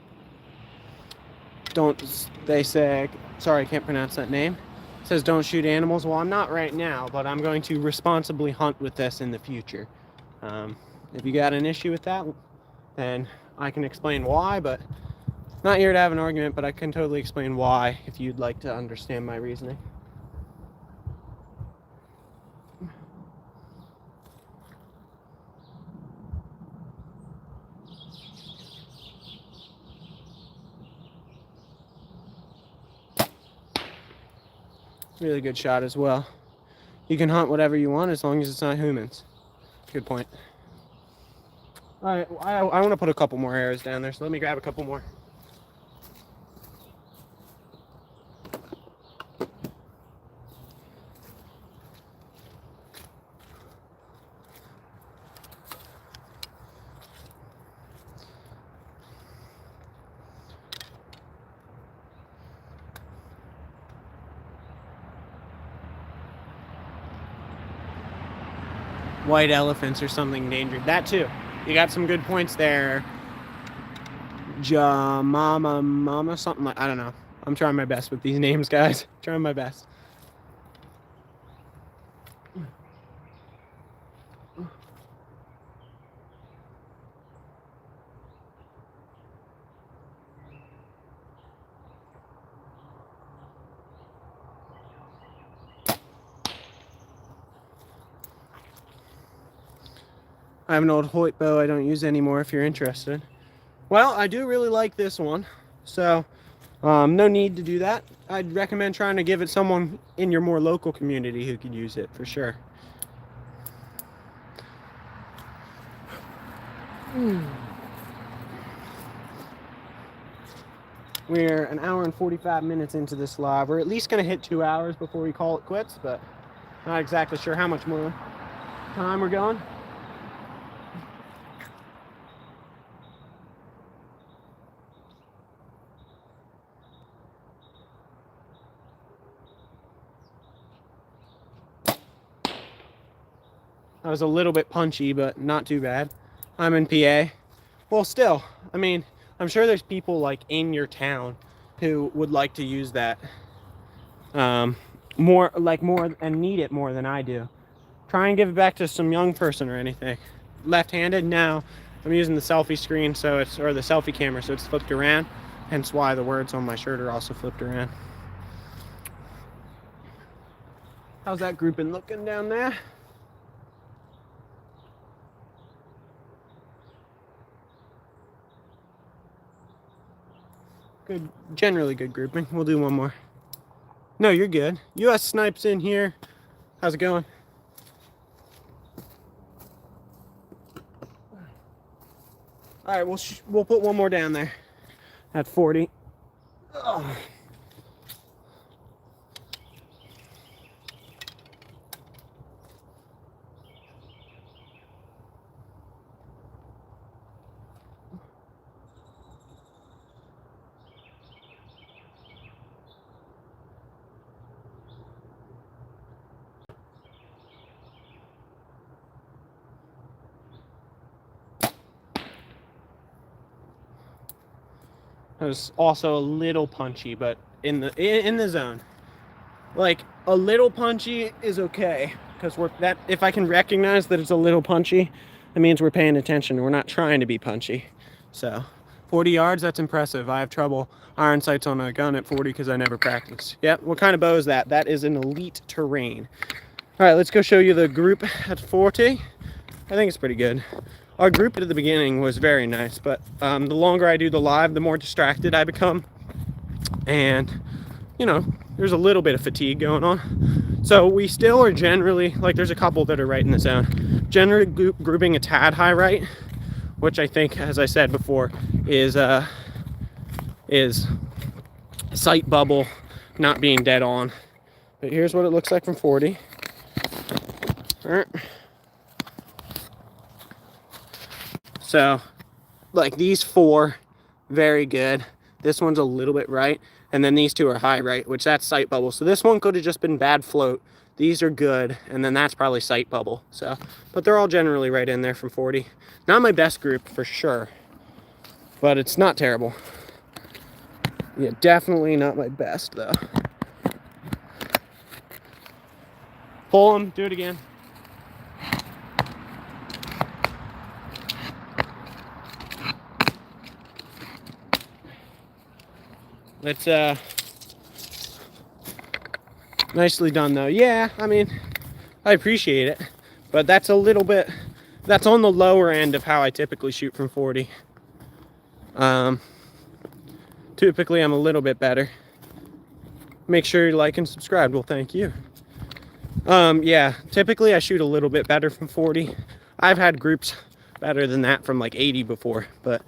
[SPEAKER 1] They say, sorry, I can't pronounce that name. It says don't shoot animals. Well, I'm not right now, but I'm going to responsibly hunt with this in the future. If you got an issue with that, then I can explain why, but not here to have an argument, but I can totally explain why if you'd like to understand my reasoning. Really good shot as well. You can hunt whatever you want as long as it's not humans. Good point. All right, I want to put a couple more arrows down there, so let me grab a couple more. White elephants or something endangered. That too. You got some good points there. Mama, something like, I don't know. I'm trying my best with these names, guys. Trying my best. I have an old Hoyt bow I don't use anymore if you're interested. Well, I do really like this one, so no need to do that. I'd recommend trying to give it someone in your more local community who could use it for sure. We're an hour and 45 minutes into this live. We're at least going to hit 2 hours before we call it quits, but not exactly sure how much more time we're going. I was a little bit punchy, but not too bad. I'm in PA. Well, still, I mean, I'm sure there's people like in your town who would like to use that more and need it more than I do. Try and give it back to some young person or anything. Left-handed? No. I'm using the selfie screen, or the selfie camera, so it's flipped around. Hence why the words on my shirt are also flipped around. How's that grouping looking down there? Good, generally good grouping. We'll do one more. No, you're good. US Snipes in here. How's it going? All right, we'll put one more down there at 40. Oh. It was also a little punchy, but in the zone. Like a little punchy is okay because if I can recognize that it's a little punchy, that means we're paying attention. We're not trying to be punchy. So 40 yards, that's impressive. I have trouble iron sights on a gun at 40 because I never practiced. Yep, what kind of bow is that? That is an elite terrain. All right, let's go show you the group at 40. I think it's pretty good. Our group at the beginning was very nice, but the longer I do the live, the more distracted I become. And, you know, there's a little bit of fatigue going on. So we still are generally, like there's a couple that are right in the zone, generally grouping a tad high right, which I think, as I said before, is sight bubble not being dead on. But here's what it looks like from 40. All right. So, like these 4, very good. This one's a little bit right, and then these 2 are high right, which that's sight bubble. So this one could have just been bad float. These are good, and then that's probably sight bubble. So, but they're all generally right in there from 40. Not my best group for sure, but it's not terrible. Yeah, definitely not my best though. Pull them, do it again. Let's nicely done though. Yeah, I mean, I appreciate it, but that's a little bit, that's on the lower end of how I typically shoot from 40. Typically I'm a little bit better. Make sure you like and subscribe. Well, thank you. Yeah, typically I shoot a little bit better from 40. I've had groups better than that from like 80 before, but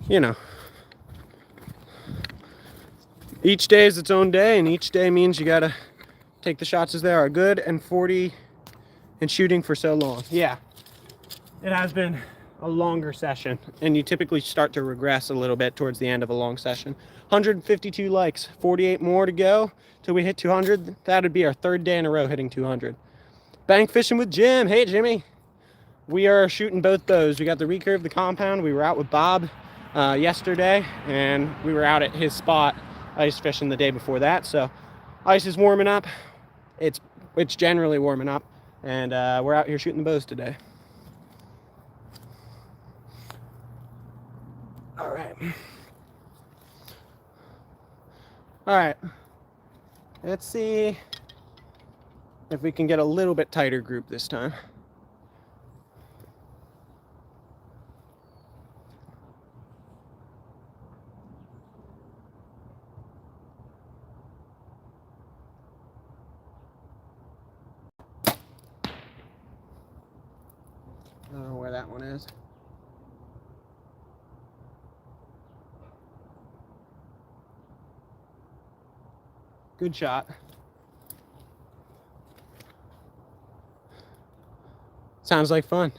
[SPEAKER 1] you know, each day is its own day, and each day means you gotta take the shots as they are. Good and 40 and shooting for so long. Yeah, it has been a longer session, and you typically start to regress a little bit towards the end of a long session. 152 likes, 48 more to go till we hit 200. That'd be our 3rd day in a row hitting 200. Bank fishing with Jim. Hey, Jimmy. We are shooting both bows. We got the recurve, the compound. We were out with Bob yesterday, and we were out at his spot ice fishing the day before that. So ice is warming up. It's generally warming up, and we're out here shooting the bows today. All right. All right. Let's see if we can get a little bit tighter group this time. I don't know where that one is. Good shot. Sounds like fun.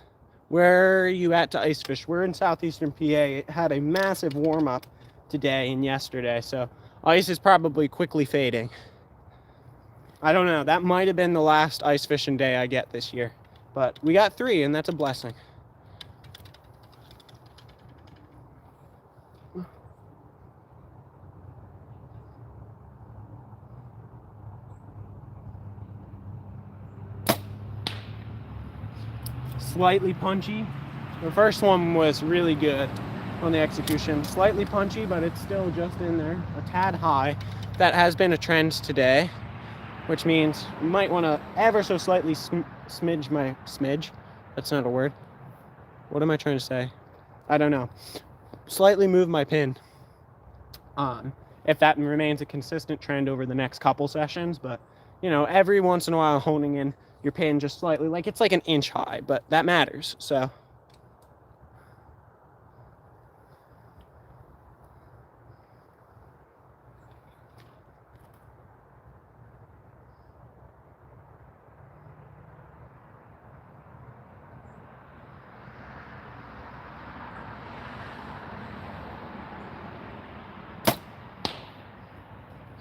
[SPEAKER 1] Where are you at to ice fish? We're in southeastern PA. It had a massive warm up today and yesterday, so ice is probably quickly fading. I don't know. That might have been the last ice fishing day I get this year, but we got 3, and that's a blessing. Slightly punchy. The first one was really good on the execution. Slightly punchy, but it's still just in there. A tad high. That has been a trend today, which means you might want to ever so slightly smidge. That's not a word. What am I trying to say? I don't know. Slightly move my pin on if that remains a consistent trend over the next couple sessions. But, you know, every once in a while honing in your pin just slightly, like it's like an inch high, but that matters. So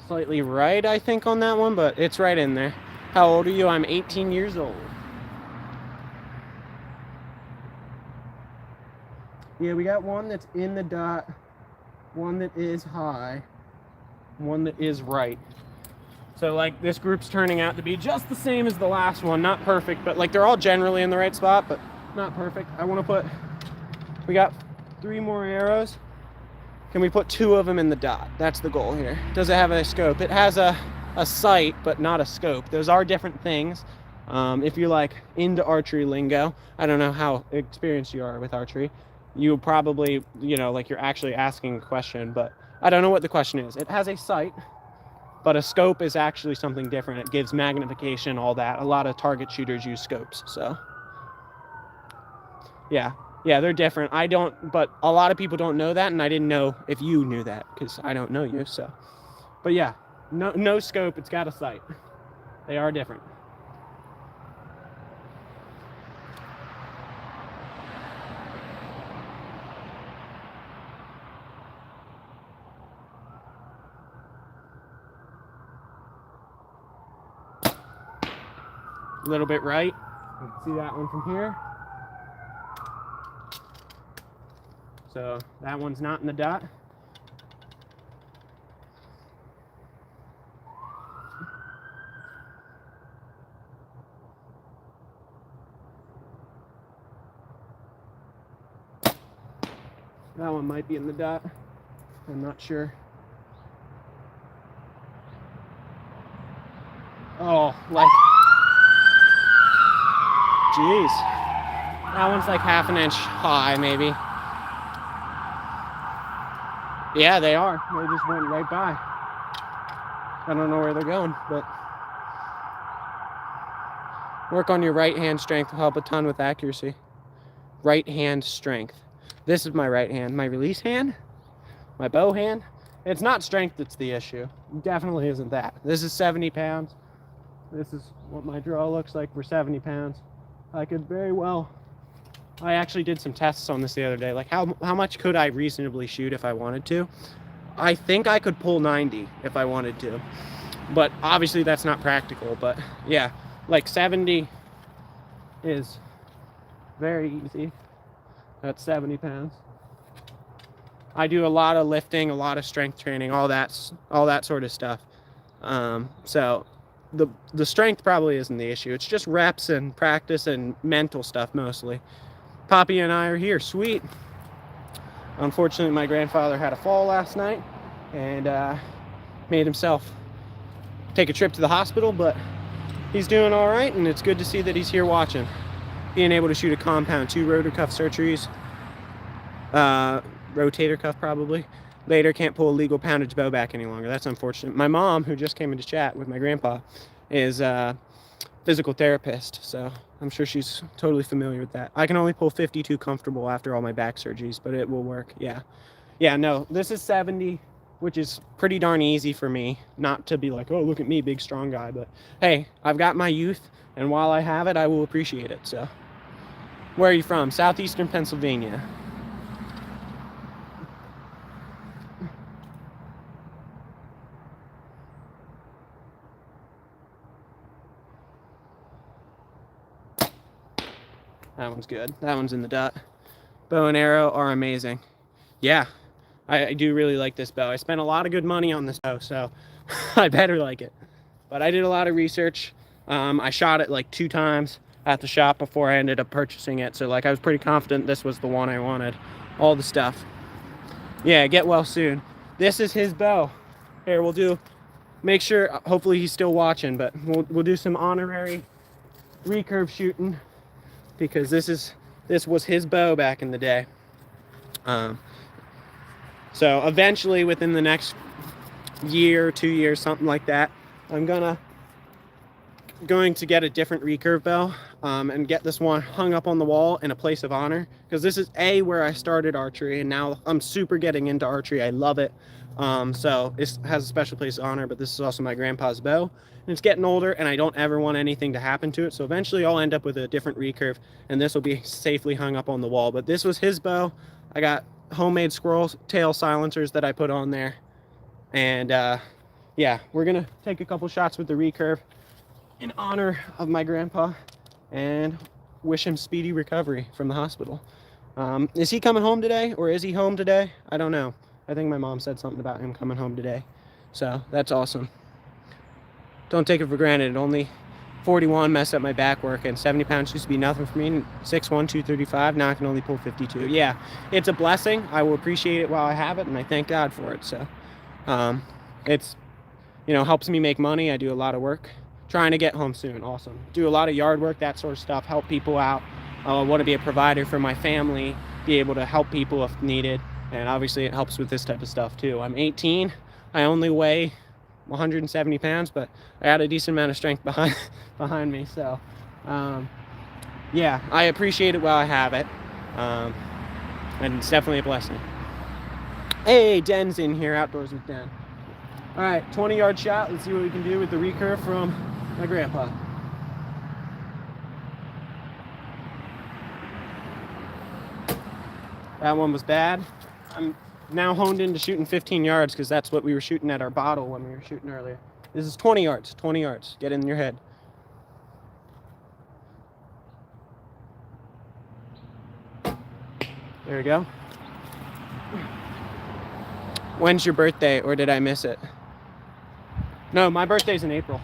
[SPEAKER 1] slightly right, I think, on that one, but it's right in there. How old are you? I'm 18 years old. Yeah, we got one that's in the dot, one that is high, one that is right. So like this group's turning out to be just the same as the last one. Not perfect, but like they're all generally in the right spot, but not perfect. I want to put, we got 3 more arrows. Can we put 2 of them in the dot? That's the goal here. Does it have a scope? It has a sight, but not a scope. Those are different things. If you're like into archery lingo, I don't know how experienced you are with archery. You probably, you know, like you're actually asking a question, but I don't know what the question is. It has a sight, but a scope is actually something different. It gives magnification, all that. A lot of target shooters use scopes, so yeah. Yeah, they're different. I don't, but a lot of people don't know that, and I didn't know if you knew that because I don't know you. So, but yeah, no scope. It's got a sight. They are different. A little bit right. You can see that one from here. So that one's not in the dot. That one might be in the dot. I'm not sure. Oh, like, geez. That one's like half an inch high, maybe. Yeah, they are. They just went right by. I don't know where they're going, but work on your right hand strength will help a ton with accuracy. Right hand strength. This is my right hand. My release hand, my bow hand. It's not strength that's the issue. It definitely isn't that. This is 70 pounds. This is what my draw looks like for 70 pounds. I could very well, I actually did some tests on this the other day. Like how much could I reasonably shoot if I wanted to? I think I could pull 90 if I wanted to. But obviously that's not practical. But yeah, like 70 is very easy. That's 70 pounds. I do a lot of lifting, a lot of strength training, all that sort of stuff. So the strength probably isn't the issue. It's just reps and practice and mental stuff mostly. Poppy and I are here. Sweet. Unfortunately, my grandfather had a fall last night and made himself take a trip to the hospital, but he's doing all right, and it's good to see that he's here watching. Being able to shoot a compound, 2 rotor cuff surgeries, rotator cuff probably. Later, can't pull a legal poundage bow back any longer. That's unfortunate. My mom, who just came into chat with my grandpa, is a physical therapist, so I'm sure she's totally familiar with that. I can only pull 52 comfortable after all my back surgeries, but it will work. Yeah, no, this is 70, which is pretty darn easy for me. Not to be like, oh, look at me, big strong guy, but hey, I've got my youth, and while I have it, I will appreciate it. So where are you from? Southeastern Pennsylvania. That one's good. That one's in the dot. Bow and arrow are amazing. Yeah, I do really like this bow. I spent a lot of good money on this bow, so I better like it. But I did a lot of research. I shot it like 2 times at the shop before I ended up purchasing it. So like I was pretty confident this was the one I wanted. All the stuff. Yeah, get well soon. This is his bow. Here, make sure, hopefully he's still watching, but we'll do some honorary recurve shooting because this was his bow back in the day. So eventually within the next year, 2 years, something like that, I'm going to get a different recurve bow and get this one hung up on the wall in a place of honor, because this is where I started archery, and now I'm super getting into archery. I love it. So it has a special place of honor, but this is also my grandpa's bow, and it's getting older, and I don't ever want anything to happen to it. So eventually I'll end up with a different recurve, and this will be safely hung up on the wall. But this was his bow. I got homemade squirrel tail silencers that I put on there, and yeah, we're gonna take a couple shots with the recurve in honor of my grandpa and wish him speedy recovery from the hospital. Is he coming home today, or is he home today? I don't know. I think my mom said something about him coming home today, so that's awesome. Don't take it for granted. Only 41 messed up my back work, and 70 pounds used to be nothing for me. 6'1", 235, now I can only pull 52. Yeah, it's a blessing. I will appreciate it while I have it, and I thank God for it. So it's, helps me make money. I do a lot of work. Trying to get home soon. Awesome. Do a lot of yard work, that sort of stuff, help people out. I want to be a provider for my family, be able to help people if needed, and obviously it helps with this type of stuff too. I'm 18. I only weigh 170 pounds, but I got a decent amount of strength behind me. So yeah, I appreciate it while I have it. And it's definitely a blessing. Hey, Den's in here, Outdoors with Den. All right, 20-yard shot. Let's see what we can do with the recurve from my grandpa. That one was bad. I'm now honed into shooting 15 yards because that's what we were shooting at our bottle when we were shooting earlier. This is 20 yards, 20 yards. Get in your head. There we go. When's your birthday, or did I miss it? No, my birthday's in April.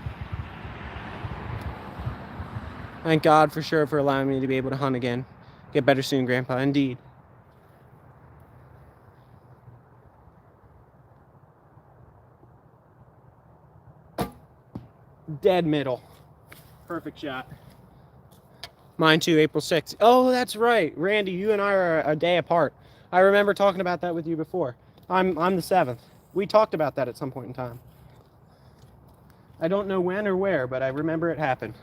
[SPEAKER 1] Thank God for sure for allowing me to be able to hunt again. Get better soon, Grandpa, indeed. Dead middle. Perfect shot. Mine too, April 6th. Oh, that's right. Randy, you and I are a day apart. I remember talking about that with you before. I'm the 7th. We talked about that at some point in time. I don't know when or where, but I remember it happened.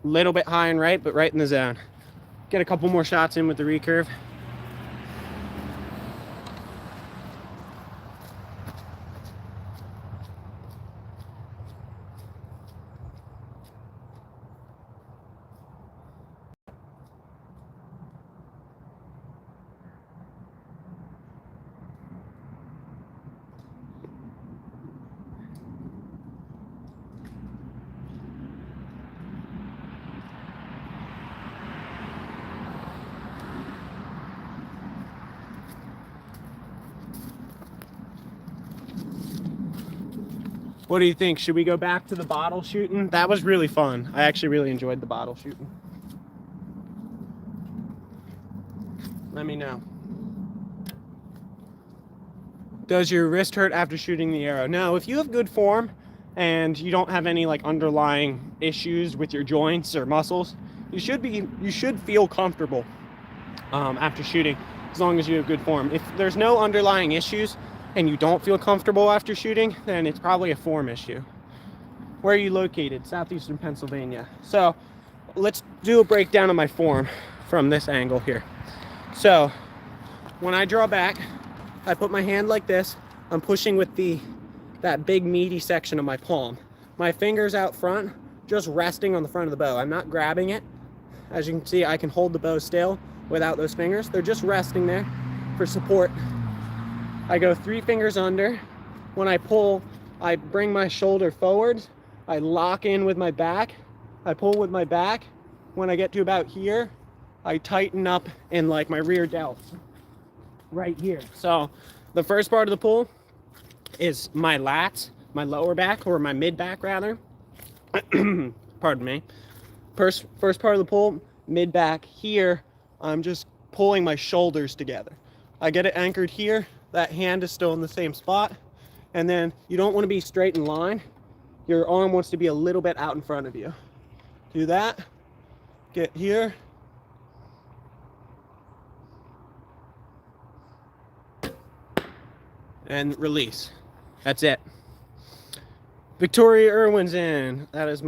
[SPEAKER 1] Little bit high and right, but right in the zone. Get a couple more shots in with the recurve. What do you think? Should we go back to the bottle shooting? That was really fun. I actually really enjoyed the bottle shooting. Let me know. Does your wrist hurt after shooting the arrow? No, if you have good form and you don't have any like underlying issues with your joints or muscles, you should feel comfortable after shooting, as long as you have good form. If there's no underlying issues and you don't feel comfortable after shooting, then it's probably a form issue. Where are you located? Southeastern Pennsylvania. So let's do a breakdown of my form from this angle here. So when I draw back, I put my hand like this. I'm pushing with that big meaty section of my palm. My fingers out front, just resting on the front of the bow. I'm not grabbing it. As you can see, I can hold the bow still without those fingers. They're just resting there for support. I go 3 fingers under. When I pull, I bring my shoulder forward. I lock in with my back. I pull with my back. When I get to about here, I tighten up in like my rear delts right here. So the first part of the pull is my lats, my lower back, or my mid back rather. Pardon me. First part of the pull, mid back. Here, I'm just pulling my shoulders together. I get it anchored here. That hand is still in the same spot. And then you don't want to be straight in line. Your arm wants to be a little bit out in front of you. Do that. Get here. And release. That's it. Victoria Irwin's in. That is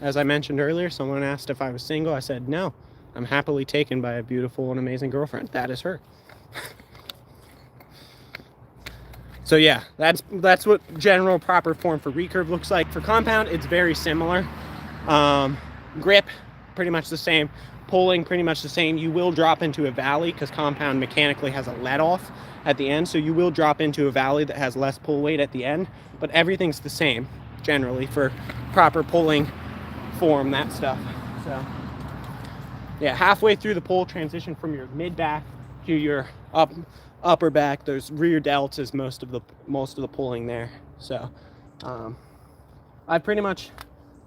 [SPEAKER 1] as I mentioned earlier, someone asked if I was single. I said no. I'm happily taken by a beautiful and amazing girlfriend. That is her. So yeah, that's what general proper form for recurve looks like. For compound, it's very similar. Grip, pretty much the same. Pulling, pretty much the same. You will drop into a valley because compound mechanically has a let off at the end. So you will drop into a valley that has less pull weight at the end. But everything's the same, generally, for proper pulling form, that stuff. So yeah, halfway through the pull, transition from your mid back to your upper back. Those rear delts is most of the pulling there. So I pretty much,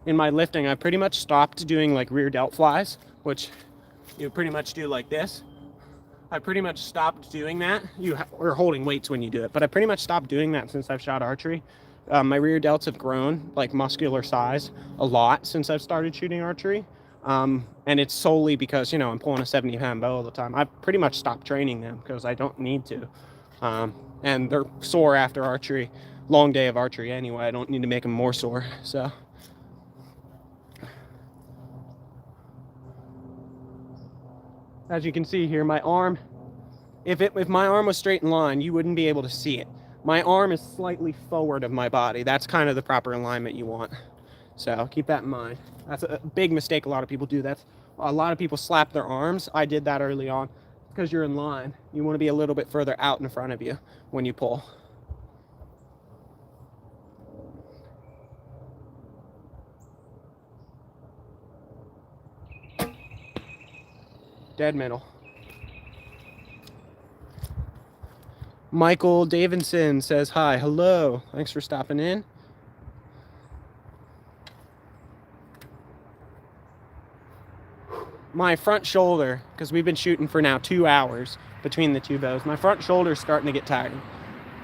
[SPEAKER 1] in my lifting, I pretty much stopped doing like rear delt flies, which you pretty much do like this. I pretty much stopped doing that. We're holding weights when you do it, but I pretty much stopped doing that since I've shot archery. My rear delts have grown like muscular size a lot since I've started shooting archery. And it's solely because, I'm pulling a 70-pound bow all the time. I've pretty much stopped training them because I don't need to. And they're sore after archery. long day of archery anyway. I don't need to make them more sore. So as you can see here, my arm, if my arm was straight in line, you wouldn't be able to see it. My arm is slightly forward of my body. That's kind of the proper alignment you want. So keep that in mind. That's a big mistake a lot of people do. That's a lot of people slap their arms. I did that early on because you're in line. You want to be a little bit further out in front of you when you pull. Dead middle. Michael Davidson says hi. Hello. Thanks for stopping in. My front shoulder, because we've been shooting for now 2 hours between the two bows, my front shoulder is starting to get tired.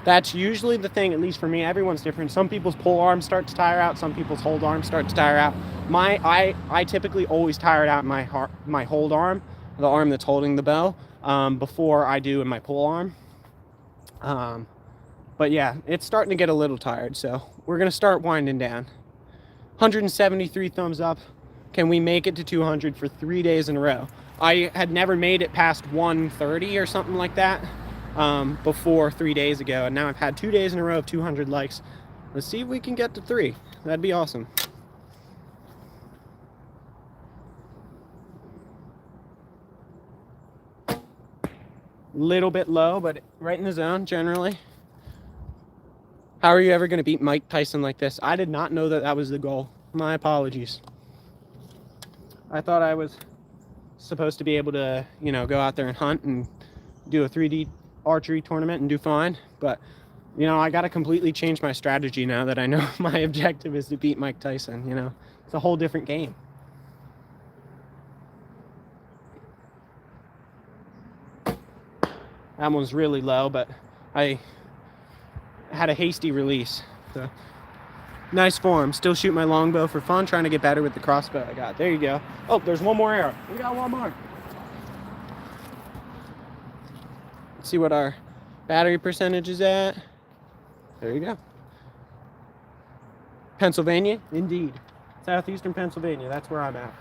[SPEAKER 1] That's usually the thing, at least for me. Everyone's different. Some people's pull arms start to tire out. Some people's hold arms start to tire out. I typically always tire out my hold arm, the arm that's holding the bow, before I do in my pull arm. But yeah, it's starting to get a little tired, so we're gonna start winding down. 173 thumbs up. Can we make it to 200 for 3 days in a row? I had never made it past 130 or something like that before 3 days ago, and now I've had 2 days in a row of 200 likes. Let's see if we can get to 3. That'd be awesome. Little bit low, but right in the zone generally. How are you ever going to beat Mike Tyson like this? I did not know that that was the goal. My apologies. I thought I was supposed to be able to, you know, go out there and hunt and do a 3D archery tournament and do fine. But, you know, I got to completely change my strategy now that I know my objective is to beat Mike Tyson, you know. It's a whole different game. That one's really low, but I had a hasty release. So nice form. Still shoot my longbow for fun, trying to get better with the crossbow I got. There you go. Oh, there's one more arrow. We got one more. Let's see what our battery percentage is at. There you go. Pennsylvania? Indeed. Southeastern Pennsylvania. That's where I'm at.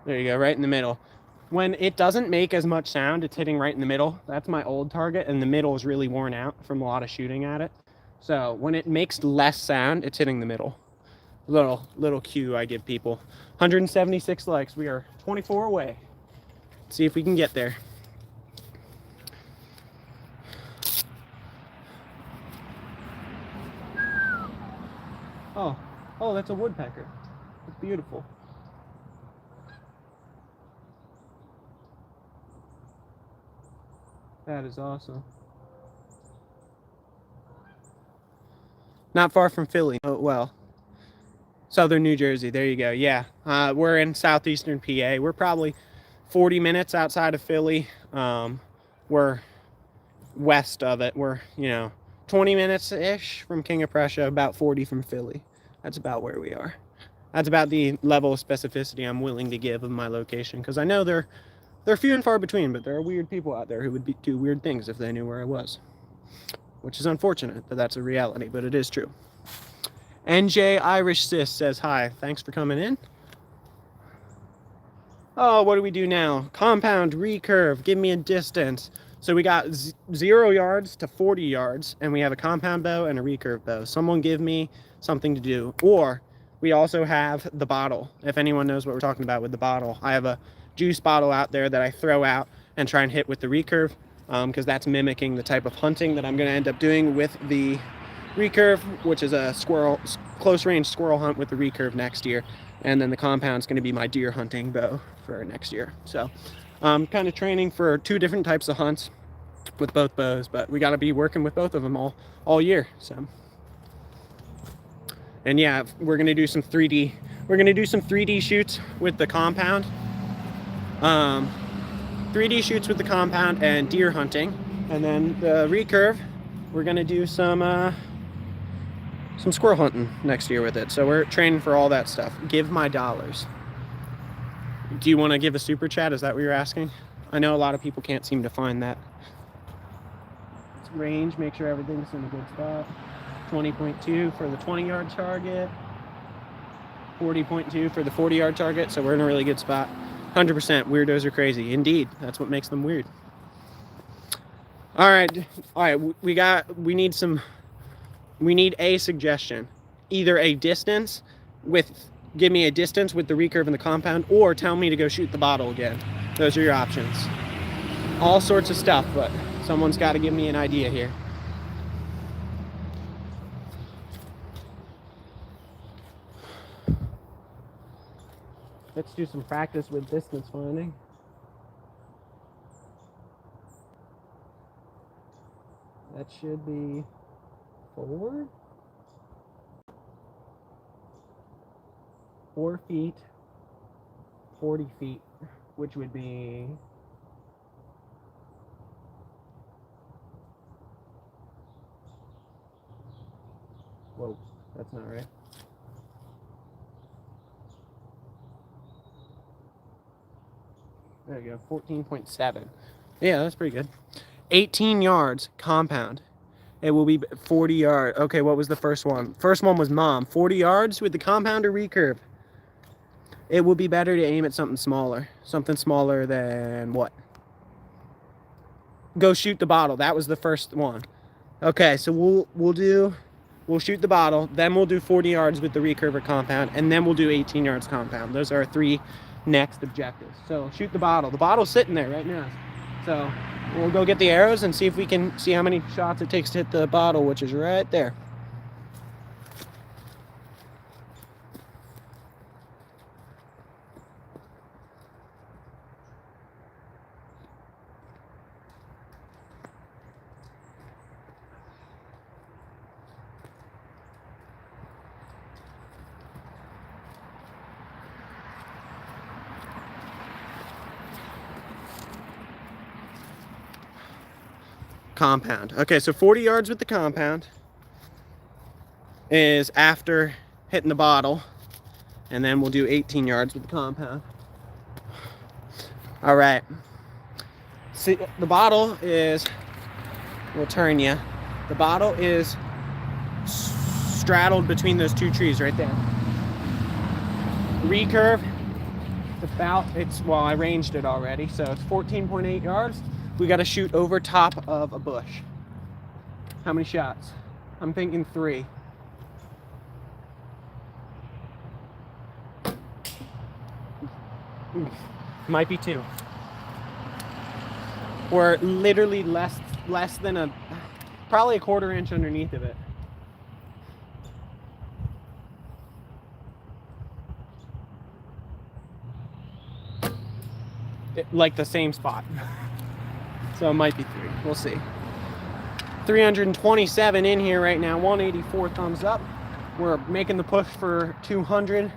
[SPEAKER 1] There you go, right in the middle. When it doesn't make as much sound, it's hitting right in the middle. That's my old target, and the middle is really worn out from a lot of shooting at it. So when it makes less sound, it's hitting the middle. Little cue I give people. 176 likes. We are 24 away. Let's see if we can get there. Oh, that's a woodpecker. It's beautiful. That is awesome. Not far from Philly. Oh, well, southern New Jersey. There you go. Yeah, we're in southeastern PA. We're probably 40 minutes outside of Philly. We're west of it. We're, 20 minutes-ish from King of Prussia, about 40 from Philly. That's about where we are. That's about the level of specificity I'm willing to give of my location, because I know they're few and far between, but there are weird people out there who would do weird things if they knew where I was. Which is unfortunate, but that's a reality, but it is true. NJ Irish Sis says hi. Thanks for coming in. Oh, what do we do now? Compound, recurve, give me a distance. So we got 0 yards to 40 yards, and we have a compound bow and a recurve bow. Someone give me something to do. Or we also have the bottle. If anyone knows what we're talking about with the bottle, I have a juice bottle out there that I throw out and try and hit with the recurve, because that's mimicking the type of hunting that I'm going to end up doing with the recurve, which is a close range squirrel hunt with the recurve next year. And then the compound is going to be my deer hunting bow for next year. So I'm kind of training for 2 different types of hunts with both bows, but we got to be working with both of them all year. So, and yeah, we're going to do some 3D. We're going to do some 3D shoots with the compound. 3D shoots with the compound and deer hunting, and then the recurve we're gonna do some some squirrel hunting next year with it. So we're training for all that stuff. Give my dollars. Do you want to give a super chat? Is that what you're asking? I know a lot of people can't seem to find that. It's range, make sure everything's in a good spot. 20.2 for the 20-yard target. 40.2 for the 40-yard target. So we're in a really good spot. 100% weirdos are crazy. Indeed, that's what makes them weird. All right, we need a suggestion. Either a distance give me a distance with the recurve and the compound, or tell me to go shoot the bottle again. Those are your options. All sorts of stuff, but someone's got to give me an idea here. Let's do some practice with distance finding. That should be 4 feet, 40 feet, which would be whoa, that's not right. There you go, 14.7. Yeah, that's pretty good. 18 yards compound. It will be 40 yards. Okay, what was the first one? First one was mom. 40 yards with the compound or recurve. It would be better to aim at something smaller. Something smaller than what? Go shoot the bottle. That was the first one. Okay, so we'll shoot the bottle, then we'll do 40 yards with the recurve or compound, and then we'll do 18 yards compound. Those are our 3 next objectives. So shoot the bottle. The bottle's sitting there right now. So we'll go get the arrows and see if we can see how many shots it takes to hit the bottle, which is right there. Compound. Okay, so 40 yards with the compound is after hitting the bottle, and then we'll do 18 yards with the compound. All right. See, the bottle is, we'll turn you. The bottle is straddled between those 2 trees right there. Recurve, well, I ranged it already, so it's 14.8 yards. We got to shoot over top of a bush. How many shots? I'm thinking 3. Might be 2. We're literally less than probably a 1/4 inch underneath of it. Like the same spot. So it might be 3. We'll see. 327 in here right now. 184 thumbs up. We're making the push for 200.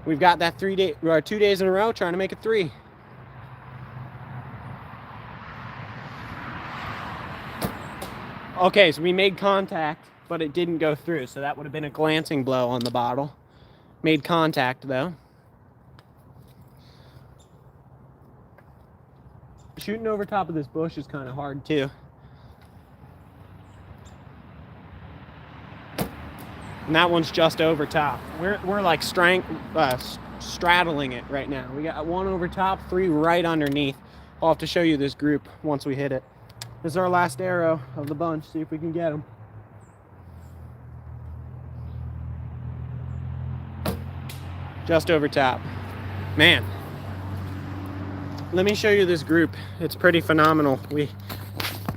[SPEAKER 1] We've got that 2 days in a row trying to make it 3. Okay, so we made contact, but it didn't go through. So that would have been a glancing blow on the bottle. Made contact though. Shooting over top of this bush is kind of hard too. And that one's just over top. We're like straddling it right now. We got 1 over top, 3 right underneath. I'll have to show you this group once we hit it. This is our last arrow of the bunch. See if we can get them. Just over top. Man. Let me show you this group. It's pretty phenomenal. We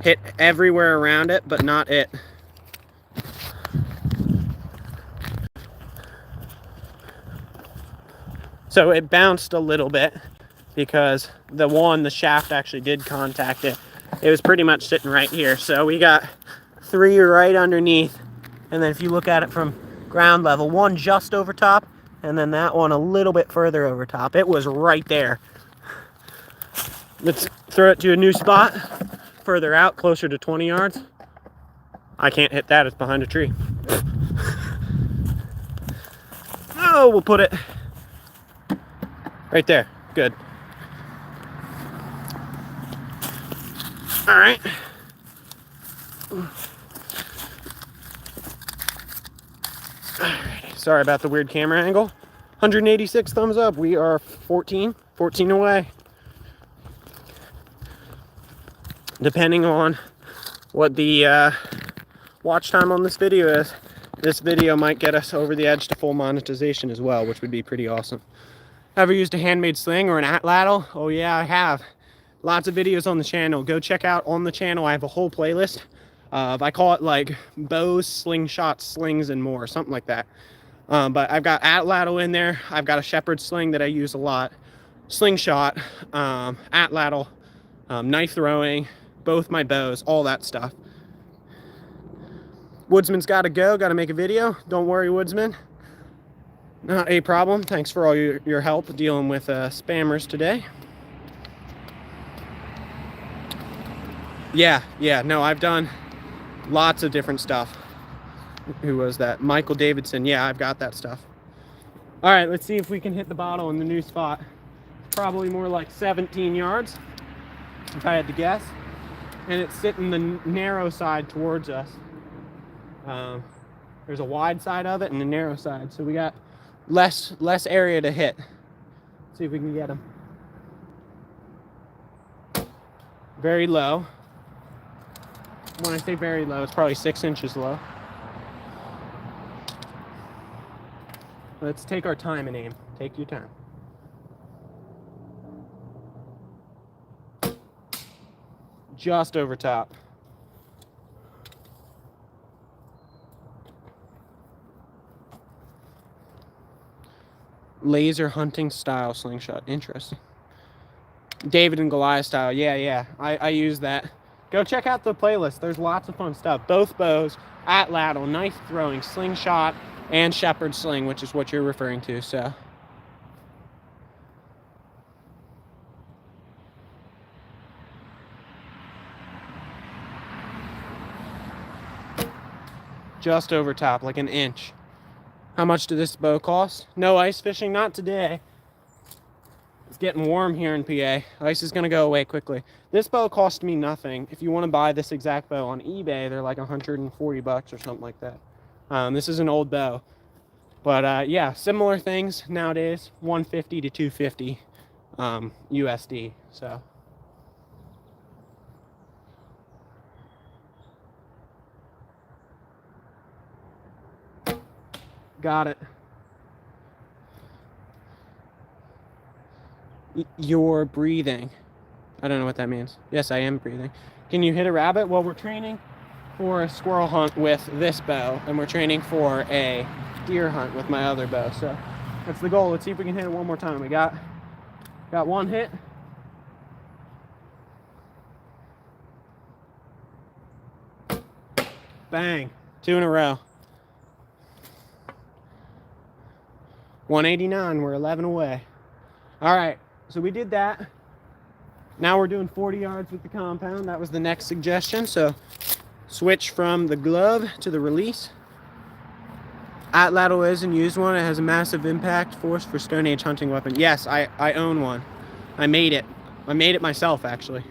[SPEAKER 1] hit everywhere around it, but not it. So it bounced a little bit because the shaft actually did contact it. It was pretty much sitting right here. So we got 3 right underneath. And then if you look at it from ground level, 1 just over top, and then that one a little bit further over top. It was right there. Let's throw it to a new spot, further out, closer to 20 yards. I can't hit that, it's behind a tree. Oh, we'll put it right there. Good. All right. Alright, sorry about the weird camera angle. 186 thumbs up. We are 14 away. Depending on what the watch time on this video is, this video might get us over the edge to full monetization as well, which would be pretty awesome. Ever used a handmade sling or an atlatl? Oh yeah, I have. Lots of videos on the channel. Go check out on the channel. I have a whole playlist of, I call it like bows, slingshots, slings, and more, something like that. But I've got atlatl in there. I've got a shepherd sling that I use a lot. Slingshot, atlatl, knife throwing, both my bows, all that stuff. Woodsman's got to go. Got to make a video. Don't worry, Woodsman. Not a problem. Thanks for all your help dealing with spammers today. Yeah, no, I've done lots of different stuff. Who was that? Michael Davidson. Yeah, I've got that stuff. All right, let's see if we can hit the bottle in the new spot. Probably more like 17 yards, if I had to guess. And it's sitting the narrow side towards us. There's a wide side of it and a narrow side, so we got less area to hit. Let's see if we can get him. Very low. When I say very low, it's probably 6 inches low. Let's take our time and aim. Take your time. Just over top. Laser hunting style slingshot. Interesting. David and Goliath style. Yeah. I use that. Go check out the playlist. There's lots of fun stuff. Both bows, atlatl, knife throwing, slingshot, and shepherd sling, which is what you're referring to. So just over top, like an inch. How much did this bow cost? No ice fishing, not today. It's getting warm here in PA. Ice is gonna go away quickly. This bow cost me nothing. If you want to buy this exact bow on eBay, they're like 140 bucks or something like that. This is an old bow. But yeah, similar things nowadays, 150 to 250 USD. So got it. You're breathing. I don't know what that means. Yes, I am breathing. Can you hit a rabbit? Well, we're training for a squirrel hunt with this bow, and we're training for a deer hunt with my other bow. So that's the goal. Let's see if we can hit it one more time. We got one hit. Bang. 2 in a row. 189. We're 11 away. All right. So we did that. Now we're doing 40 yards with the compound. That was the next suggestion. So switch from the glove to the release. Atlatl is and used one. It has a massive impact force for Stone Age hunting weapon. Yes, I own one. I made it. I made it myself, actually.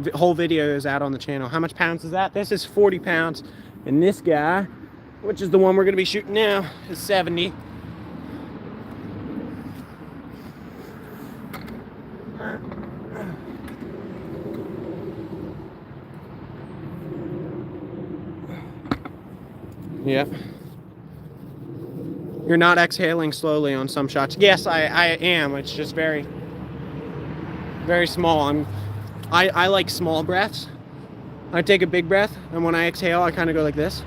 [SPEAKER 1] The whole video is out on the channel. How much pounds is that? This is 40 pounds. And this guy, which is the one we're going to be shooting now, is 70. Yep. You're not exhaling slowly on some shots. Yes, I am. It's just very, very small. I like small breaths. I take a big breath, and when I exhale, I kind of go like this.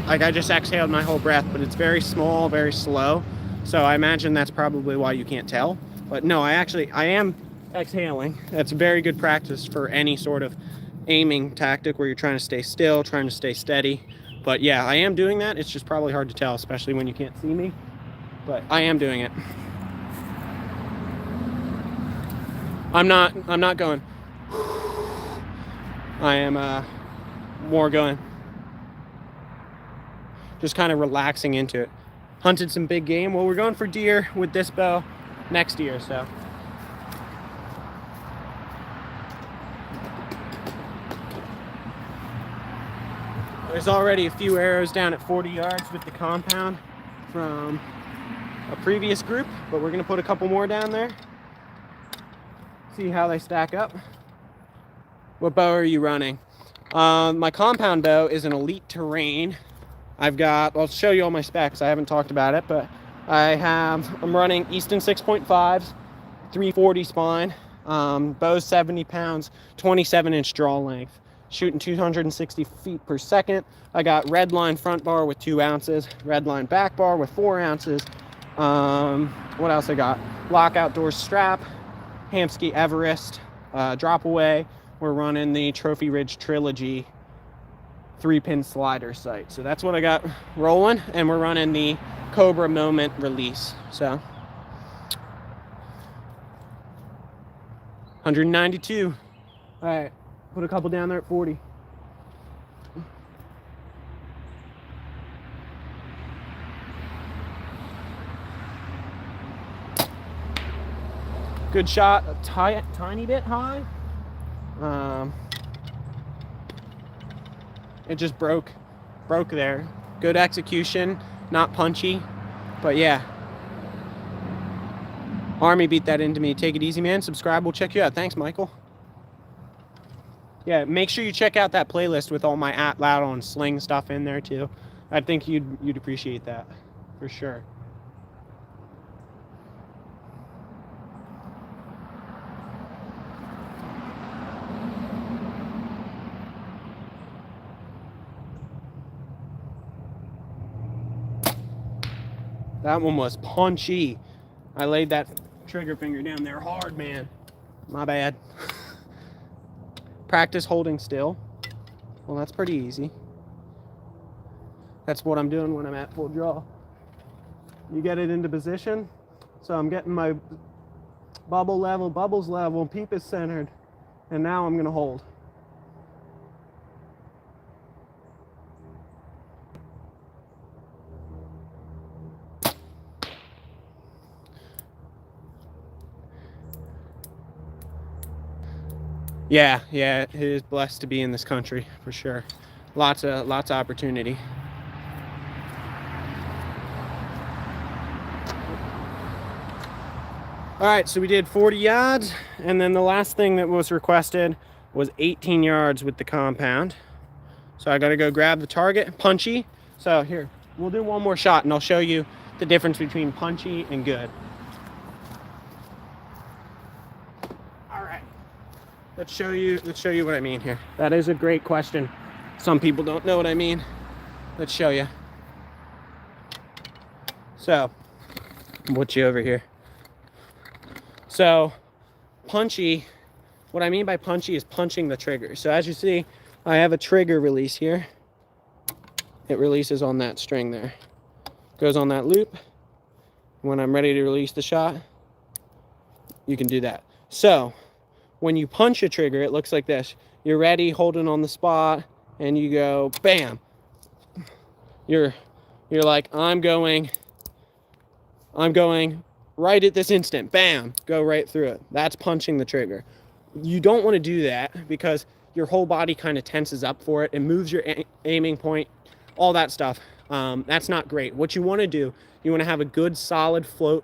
[SPEAKER 1] Like I just exhaled my whole breath, but it's very small, very slow. So I imagine that's probably why you can't tell. But no, I am exhaling. That's very good practice for any sort of aiming tactic where you're trying to stay still, trying to stay steady. But yeah, I am doing that. It's just probably hard to tell, especially when you can't see me. But I am doing it. I'm not going. I am more going. just kind of relaxing into it. Hunted some big game. Well, we're going for deer with this bow next year, so. There's already a few arrows down at 40 yards with the compound from a previous group, but we're gonna put a couple more down there. See how they stack up. What bow are you running? My compound bow is an Elite Terrain. I'll show you all my specs. I haven't talked about it, but I'm running Easton 6.5s, 340 spine, bow's 70 pounds, 27-inch draw length, shooting 260 feet per second. I got red line front bar with 2 ounces, red line back bar with 4 ounces. What else I got? Lock outdoor strap, Hamsky Everest, drop away. We're running the Trophy Ridge Trilogy 3-pin slider sight. So that's what I got rolling, and we're running the Cobra Moment release. So 192. All right, put a couple down there at 40. Good shot, a tiny bit high. It just broke there. Good execution, not punchy, but yeah. Army beat that into me. Take it easy, man. Subscribe, we'll check you out. Thanks, Michael. Yeah, make sure you check out that playlist with all my Atlatl and sling stuff in there too. I think you'd appreciate that for sure. That one was punchy. I laid that trigger finger down there hard, man. My bad. Practice holding still. Well, that's pretty easy. That's what I'm doing when I'm at full draw. You get it into position. So I'm getting my bubbles level, peep is centered, and now I'm gonna hold. Yeah, it is blessed to be in this country for sure. Lots of opportunity. All right, so we did 40 yards, and then the last thing that was requested was 18 yards with the compound. So I gotta go grab the target, punchy. So here, we'll do one more shot and I'll show you the difference between punchy and good. Let's show you what I mean here. That is a great question. Some people don't know what I mean. Let's show you. So, I'll put you over here. So, punchy, what I mean by punchy is punching the trigger. So as you see, I have a trigger release here. It releases on that string there. Goes on that loop. When I'm ready to release the shot, you can do that. So, when you punch a trigger, it looks like this. You're ready, holding on the spot, and you go, bam. You're like, I'm going right at this instant, bam, go right through it. That's punching the trigger. You don't want to do that because your whole body kind of tenses up for it. It moves your aiming point, all that stuff. That's not great. What you want to do, you want to have a good solid float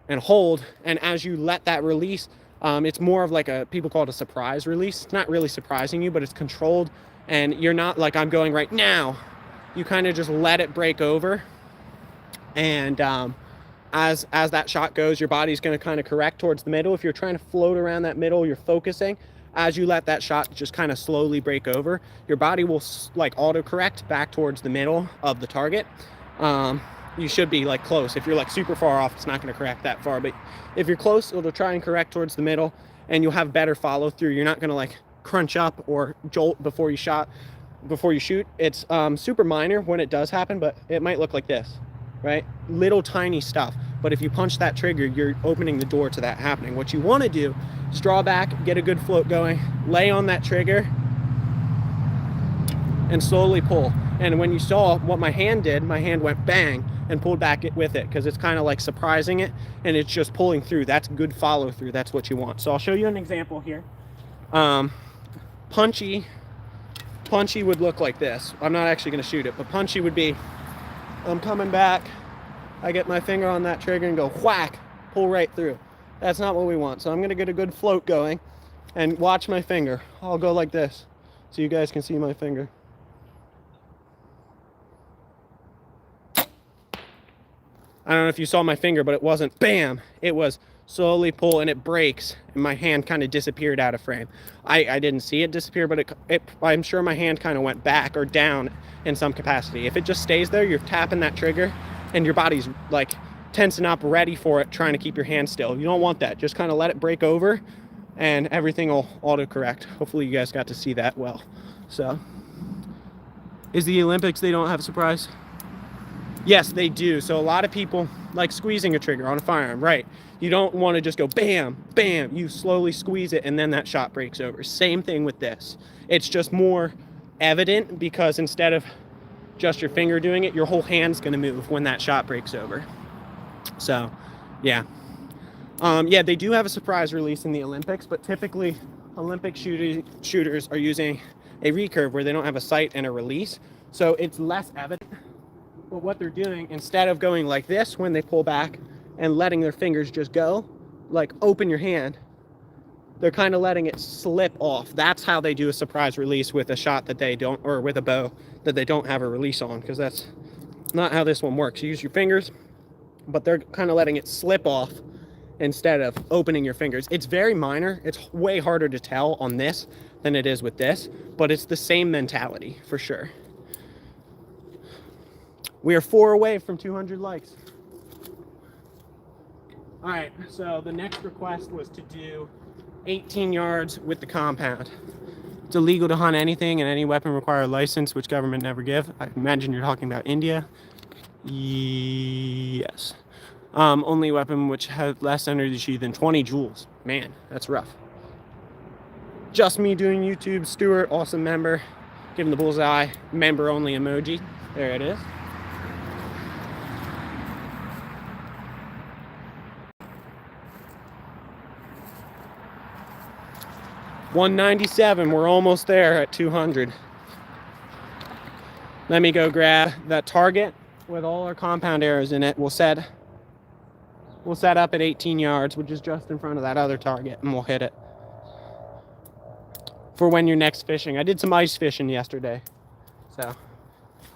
[SPEAKER 1] and hold, and as you let that release, it's more of like people call it a surprise release. It's not really surprising you, but it's controlled, and you're not like, I'm going right now. You kind of just let it break over, and as that shot goes, your body's going to kind of correct towards the middle. If you're trying to float around that middle, you're focusing. As you let that shot just kind of slowly break over, your body will like auto-correct back towards the middle of the target. You should be like close. If you're like super far off, it's not going to correct that far, but if you're close, it'll try and correct towards the middle, and you'll have better follow through. You're not going to like crunch up or jolt before you shoot. It's super minor when it does happen, but it might look like this, right? Little tiny stuff, but if you punch that trigger, you're opening the door to that happening. What you want to do is draw back, get a good float going, lay on that trigger, and slowly pull. And when you saw what my hand did, my hand went bang and pulled back with it, because it's kind of like surprising it and it's just pulling through. That's good follow through. That's what you want. So I'll show you an example here. Punchy would look like this. I'm not actually going to shoot it, but punchy would be, I'm coming back, I get my finger on that trigger and go whack, pull right through. That's not what we want. So I'm going to get a good float going and watch my finger. I'll go like this so you guys can see my finger. I don't know if you saw my finger, but it wasn't bam. It was slowly pull, and it breaks, and my hand kind of disappeared out of frame. I didn't see it disappear, but I'm sure my hand kind of went back or down in some capacity. If it just stays there, you're tapping that trigger and your body's like tensing up, ready for it, trying to keep your hand still. You don't want that. Just kind of let it break over and everything will auto-correct. Hopefully you guys got to see that well. So, is the Olympics, they don't have a surprise? Yes, they do. So a lot of people like squeezing a trigger on a firearm, right? You don't want to just go bam, bam. You slowly squeeze it and then that shot breaks over. Same thing with this. It's just more evident because instead of just your finger doing it, your whole hand's going to move when that shot breaks over. So, yeah. Yeah, they do have a surprise release in the Olympics, but typically Olympic shooters are using a recurve where they don't have a sight and a release. So it's less evident. But what they're doing, instead of going like this when they pull back and letting their fingers just go, like open your hand, they're kind of letting it slip off. That's how they do a surprise release with a shot that they don't, or with a bow that they don't have a release on, because that's not how this one works. You use your fingers, but they're kind of letting it slip off instead of opening your fingers. It's very minor. It's way harder to tell on this than it is with this, but it's the same mentality for sure. We are 4 away from 200 likes. All right, so the next request was to do 18 yards with the compound. It's illegal to hunt anything, and any weapon require a license, which government never give. I imagine you're talking about India. Yes. Only weapon which has less energy than 20 joules. Man, that's rough. Just me doing YouTube. Stuart, awesome member. Give him the bullseye. Member only emoji. There it is. $197, we're almost there at 200. Let me go grab that target with all our compound arrows in it. We'll set up at 18 yards, which is just in front of that other target, and we'll hit it. For when you're next fishing. I did some ice fishing yesterday. So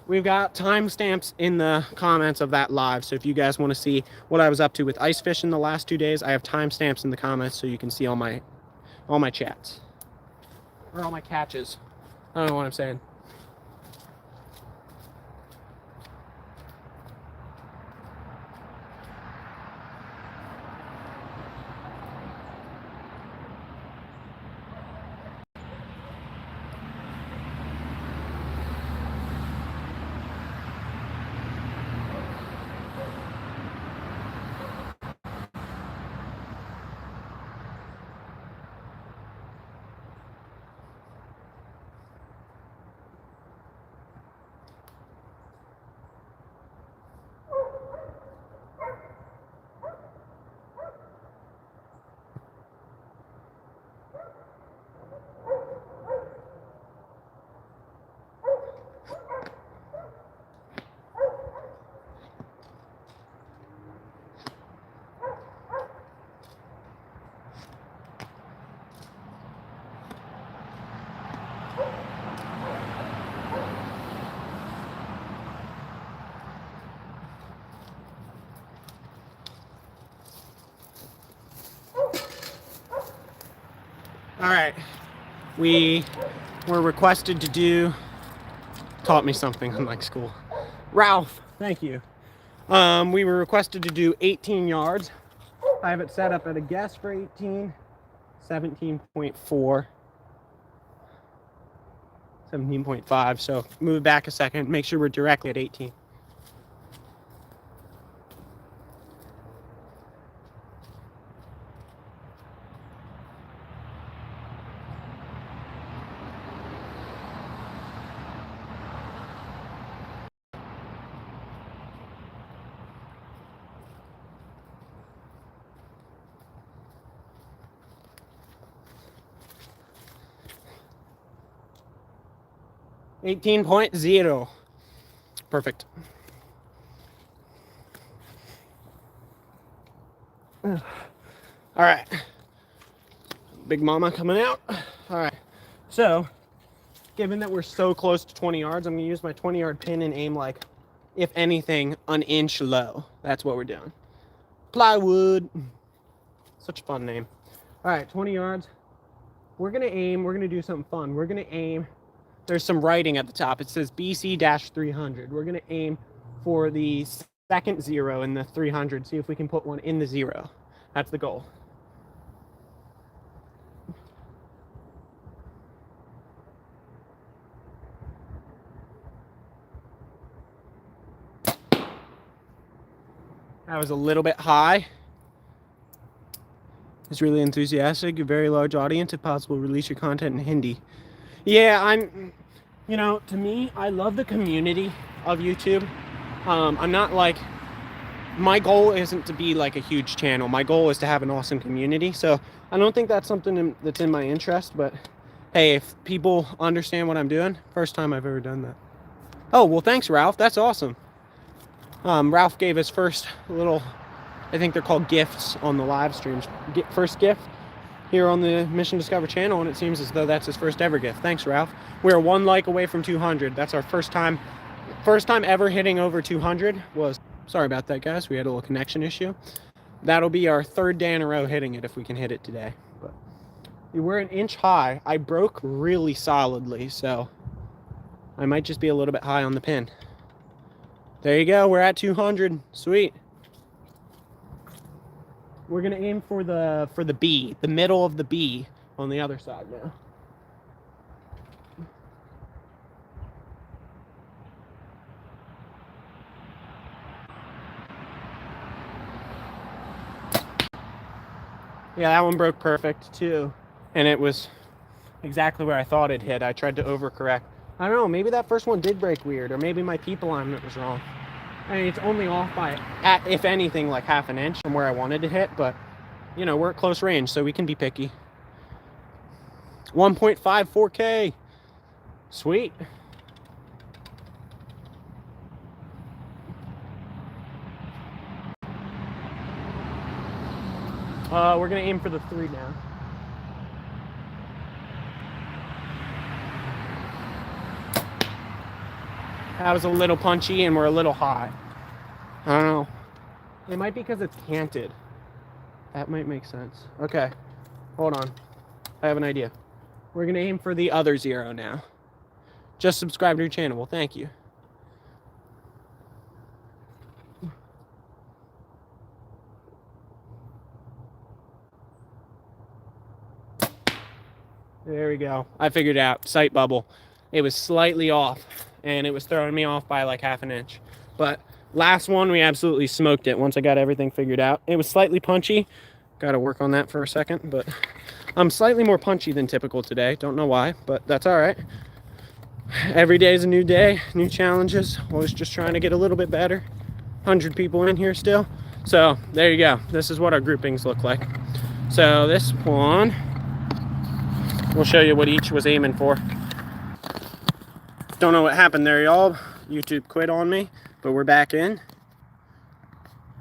[SPEAKER 1] we've got timestamps in the comments of that live. So if you guys want to see what I was up to with ice fishing the last 2 days, I have timestamps in the comments so you can see all my chats. Or all my catches. I don't know what I'm saying. All right, we were requested to do, taught me something unlike school. Ralph, thank you. We were requested to do 18 yards. I have it set up at a guess for 18, 17.4, 17.5. So move back a second, make sure we're directly at 18. 18.0. Perfect. All right. Big mama coming out. All right. So, given that we're so close to 20 yards, I'm going to use my 20-yard pin and aim like, if anything, an inch low. That's what we're doing. Plywood. Such a fun name. All right, 20 yards. We're going to aim. We're going to do something fun. We're going to aim. There's some writing at the top. It says BC-300. We're going to aim for the second zero in the 300. See if we can put one in the zero. That's the goal. That was a little bit high. It's really enthusiastic. A very large audience. If possible, release your content in Hindi. Yeah, to me, I love the community of YouTube. I'm not like, my goal isn't to be like a huge channel. My goal is to have an awesome community. So I don't think that's something that's in my interest, but hey, if people understand what I'm doing, first time I've ever done that. Oh, well, thanks, Ralph. That's awesome. Ralph gave his first little, I think they're called gifts on the live streams. First gift here on the Mission Discover channel, and it seems as though that's his first ever gift. Thanks, Ralph. We're 1 like away from 200. That's our first time ever hitting over 200 was, sorry about that, guys. We had a little connection issue. That'll be our 3rd day in a row hitting it if we can hit it today. But we're an inch high. I broke really solidly, so I might just be a little bit high on the pin. There you go. We're at 200. Sweet. We're gonna aim for the B, the middle of the B on the other side now. Yeah, that one broke perfect too. And it was exactly where I thought it hit. I tried to overcorrect. I don't know, maybe that first one did break weird, or maybe my peep alignment was wrong. I mean, it's only off by, if anything, like half an inch from where I wanted to hit, but, we're at close range, so we can be picky. 1.54K. Sweet. We're going to aim for the 3 now. That was a little punchy, and we're a little high. I don't know. It might be because it's canted. That might make sense. Okay, hold on. I have an idea. We're going to aim for the other 0 now. Just subscribe to your channel. Well, thank you. There we go. I figured it out. Sight bubble. It was slightly off, and it was throwing me off by like half an inch. But last one, we absolutely smoked it once I got everything figured out. It was slightly punchy. Got to work on that for a second, but I'm slightly more punchy than typical today. Don't know why, but that's all right. Every day is a new day, new challenges. Always just trying to get a little bit better. 100 people in here still. So there you go. This is what our groupings look like. So this one, we'll show you what each was aiming for. Don't know what happened there, y'all. YouTube quit on me, but we're back in.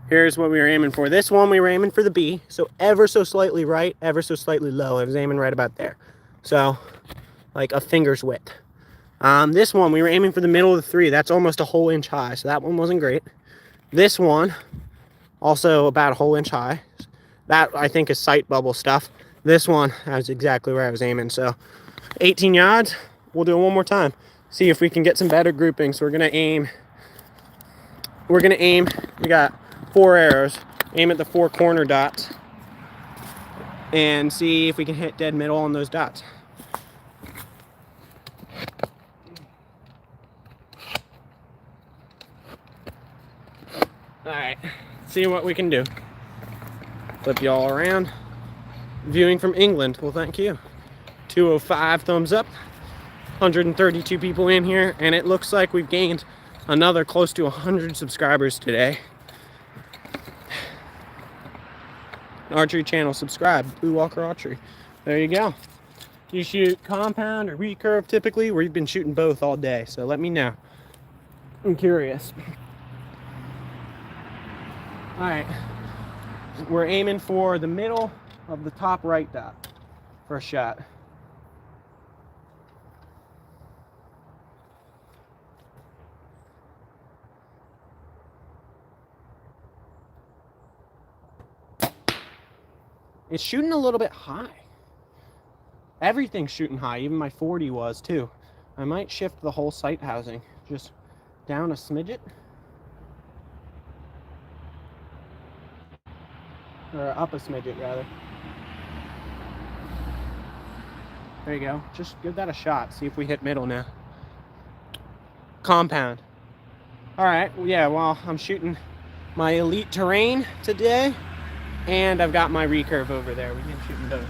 [SPEAKER 1] Here's what we were aiming for. This one, we were aiming for the B. So ever so slightly right, ever so slightly low. I was aiming right about there. So like a finger's width. This one, we were aiming for the middle of the 3. That's almost a whole inch high. So that one wasn't great. This one, also about a whole inch high. That, I think, is sight bubble stuff. This one, that was exactly where I was aiming. So 18 yards. We'll do it one more time. See if we can get some better groupings. So we're going to aim. We got 4 arrows. Aim at the 4 corner dots. And see if we can hit dead middle on those dots. Alright, see what we can do. Flip y'all around. Viewing from England, well, thank you. 205 thumbs up. 132 people in here, and it looks like we've gained another close to 100 subscribers today. Archery channel, subscribe. Blue Walker Archery. There you go. Do you shoot compound or recurve typically? We've been shooting both all day, so let me know. I'm curious. All right, we're aiming for the middle of the top right dot for a shot. It's shooting a little bit high. Everything's shooting high, even my 40 was too. I might shift the whole sight housing just down a smidget. Or up a smidget rather. There you go. Just give that a shot. See if we hit middle now. Compound. All right, yeah, well, I'm shooting my elite terrain today, and I've got my recurve over there. We've been shooting both.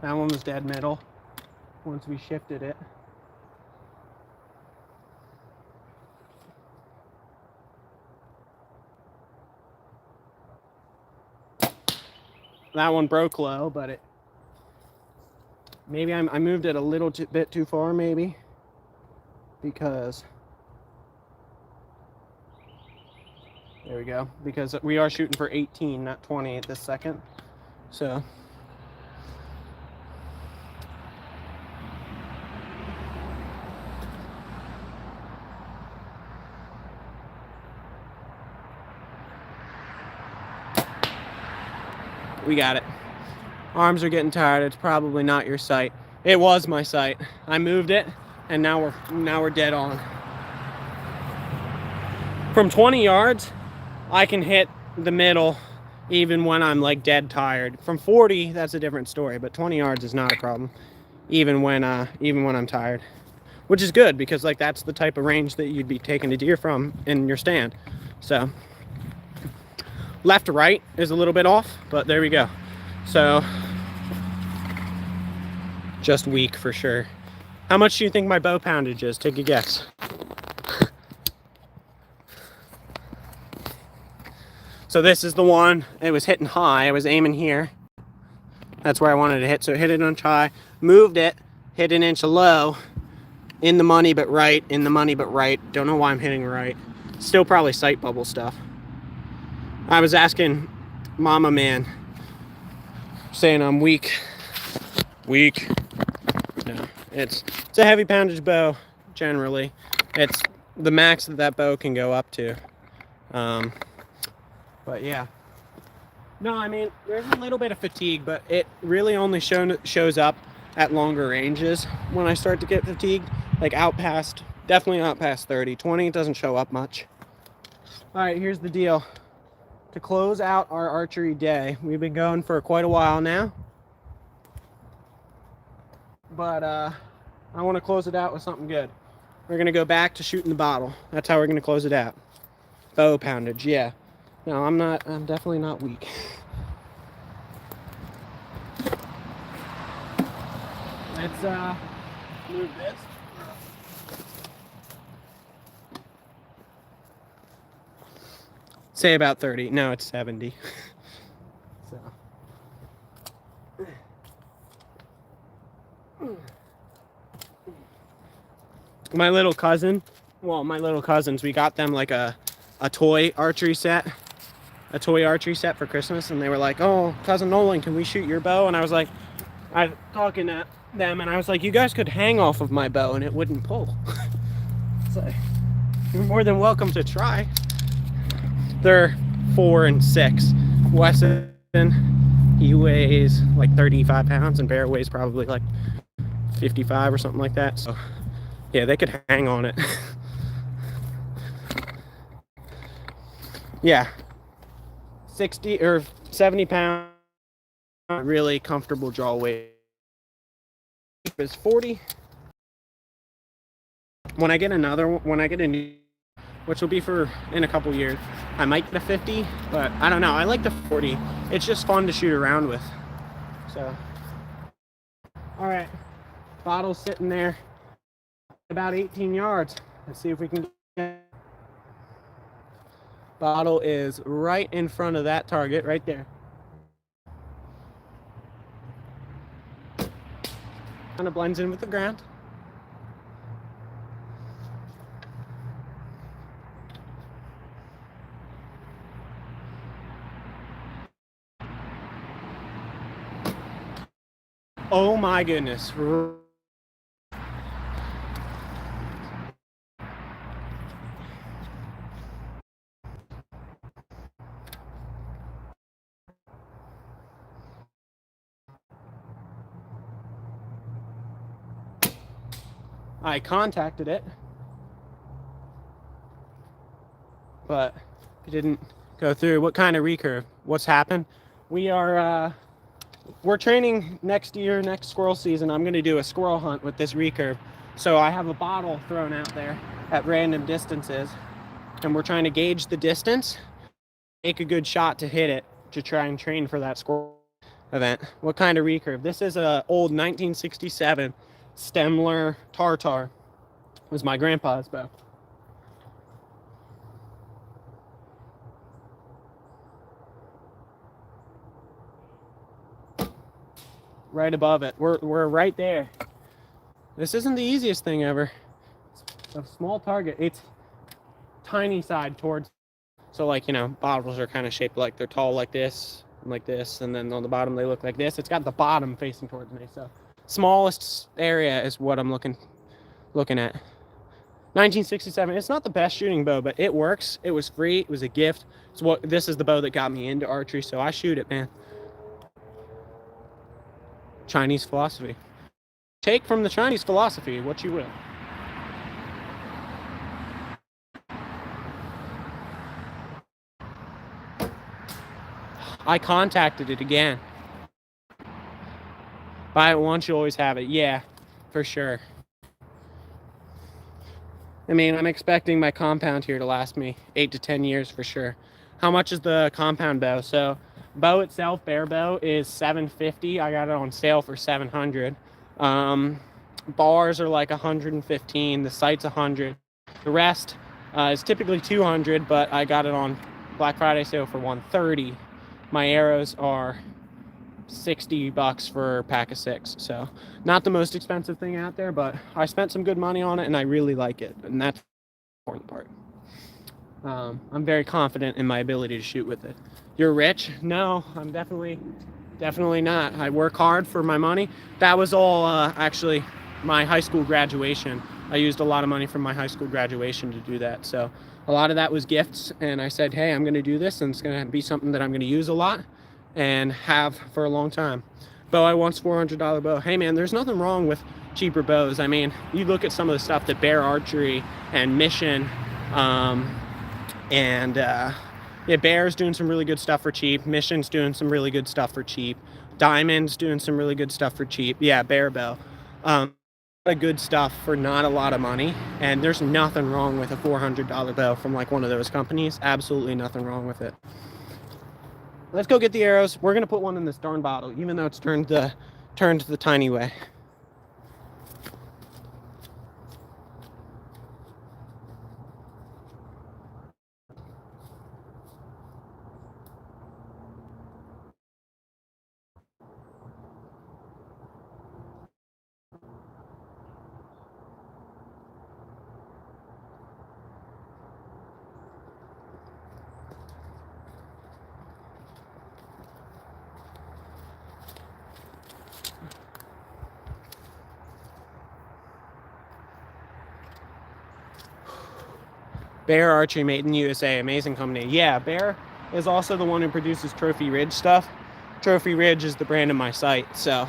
[SPEAKER 1] That one was dead middle once we shifted it. That one broke low, but maybe I moved it a little bit too far, maybe, because there we go. Because we are shooting for 18, not 20 at this second, so. We got it. Arms are getting tired. It's probably not your sight. It was my sight. I moved it, and now we're dead on. From 20 yards, I can hit the middle even when I'm like dead tired. From 40, that's a different story, but 20 yards is not a problem, even when I'm tired. Which is good, because like that's the type of range that you'd be taking a deer from in your stand. So left to right is a little bit off, but there we go. So just weak for sure. How much do you think my bow poundage is? Take a guess. So this is the one. It was hitting high. I was aiming here. That's where I wanted to hit. So hit it on high, moved it, hit an inch low, in the money but right, in the money but right. Don't know why I'm hitting right. Still probably sight bubble stuff. I was asking Mama Man, saying I'm weak. Weak. No, it's a heavy poundage bow. Generally, it's the max that bow can go up to. But yeah. No, I mean there's a little bit of fatigue, but it really only shows up at longer ranges when I start to get fatigued. Like definitely out past 30. 20 it doesn't show up much. All right, here's the deal. To close out our archery day, we've been going for quite a while now, but I want to close it out with something good. We're gonna go back to shooting the bottle. That's how we're gonna close it out. Bow poundage, yeah. No, I'm definitely not weak. Let's move this. Say about 30. No, it's 70. So. My little cousins, we got them like a toy archery set. A toy archery set for Christmas, and they were like, "Oh, Cousin Nolan, can we shoot your bow?" And I was like, I talking to them, and I was like, "You guys could hang off of my bow and it wouldn't pull." So you're more than welcome to try. They're 4 and 6. Wesson, he weighs like 35 pounds, and Bear weighs probably like 55 or something like that. So yeah, they could hang on it. Yeah, 60 or 70 pound, really comfortable draw weight. Is 40. When I get a new which will be for in a couple years. I might get a 50, but I don't know. I like the 40. It's just fun to shoot around with. So, all right, bottle's sitting there about 18 yards. Let's see if we can get. Bottle is right in front of that target right there. Kind of blends in with the ground. Oh my goodness. I contacted it, but it didn't go through. What kind of recurve? What's happened? We're training next year, next squirrel season. I'm going to do a squirrel hunt with this recurve. So I have a bottle thrown out there at random distances, and we're trying to gauge the distance, make a good shot to hit it to try and train for that squirrel event. What kind of recurve? This is a old 1967 Stemler Tartar. It was my grandpa's bow. Right above it. We're right there. This isn't the easiest thing ever. It's a small target. It's tiny side towards. So like, you know, bottles are kind of shaped like they're tall like this, and then on the bottom they look like this. It's got the bottom facing towards me. So smallest area is what I'm looking at. 1967. It's not the best shooting bow, but it works. It was free. It was a gift. This is the bow that got me into archery, so I shoot it, man. Chinese philosophy. Take from the Chinese philosophy what you will. I contacted it again. Buy it once, you always have it. Yeah, for sure. I mean, I'm expecting my compound here to last me 8 to 10 years for sure. How much is the compound bow? So bow itself, bare bow, is $750. I got it on sale for $700. Bars are like $115. The sight's $100. The rest is typically $200, but I got it on Black Friday sale for $130. My arrows are $60 for a pack of 6. So not the most expensive thing out there, but I spent some good money on it and I really like it, and that's the important part. I'm very confident in my ability to shoot with it. You're rich? No, I'm definitely not. I work hard for my money. That was all actually my high school graduation. I used a lot of money from my high school graduation to do that. So a lot of that was gifts, and I said, hey, I'm going to do this, and it's going to be something that I'm going to use a lot and have for a long time. Bow I want's $400 bow. Hey man, there's nothing wrong with cheaper bows. I mean, you look at some of the stuff that Bear Archery and Mission yeah, Bear's doing some really good stuff for cheap. Mission's doing some really good stuff for cheap. Diamond's doing some really good stuff for cheap. Yeah, Bear bow. Good stuff for not a lot of money, and there's nothing wrong with a $400 bow from like one of those companies. Absolutely nothing wrong with it. Let's go get the arrows. We're gonna put one in this darn bottle, even though it's turned the tiny way. Bear Archery, made in USA, amazing company. Yeah, Bear is also the one who produces Trophy Ridge stuff. Trophy Ridge is the brand of my site, so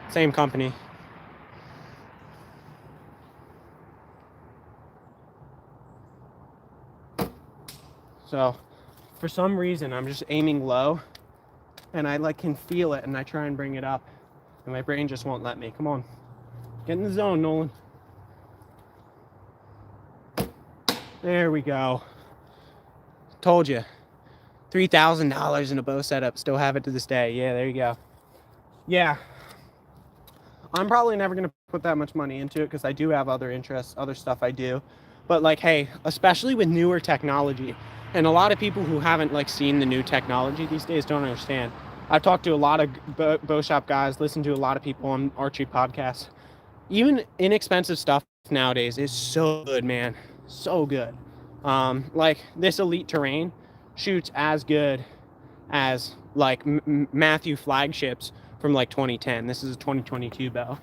[SPEAKER 1] same company. So for some reason, I'm just aiming low, and I like can feel it, and I try and bring it up, and my brain just won't let me. Come on, get in the zone, Nolan. There we go. Told you. $3,000 in a bow setup. Still have it to this day. Yeah, there you go. Yeah. I'm probably never going to put that much money into it because I do have other interests, other stuff I do. But like, hey, especially with newer technology, and a lot of people who haven't like seen the new technology these days don't understand. I've talked to a lot of bow shop guys, listened to a lot of people on archery podcasts. Even inexpensive stuff nowadays is so good, man. So good. Like this Elite Terrain shoots as good as like Matthew flagships from like 2010. This is a 2022 bow.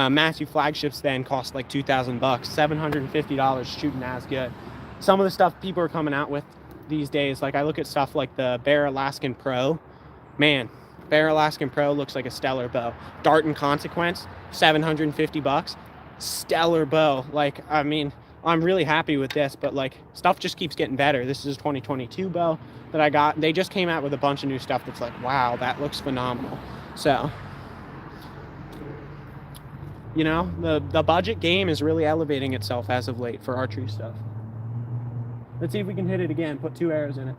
[SPEAKER 1] Matthew flagships then cost like $2,000, $750 shooting as good. Some of the stuff people are coming out with these days, like I look at stuff like the Bear Alaskan Pro. Man, Bear Alaskan Pro looks like a stellar bow. Dart and Consequence, $750. Stellar bow. Like, I mean, I'm really happy with this, but like stuff just keeps getting better. This is a 2022 bow that I got. They just came out with a bunch of new stuff that's like, wow, that looks phenomenal. So, you know, the budget game is really elevating itself as of late for archery stuff. Let's see if we can hit it again. Put 2 arrows in it.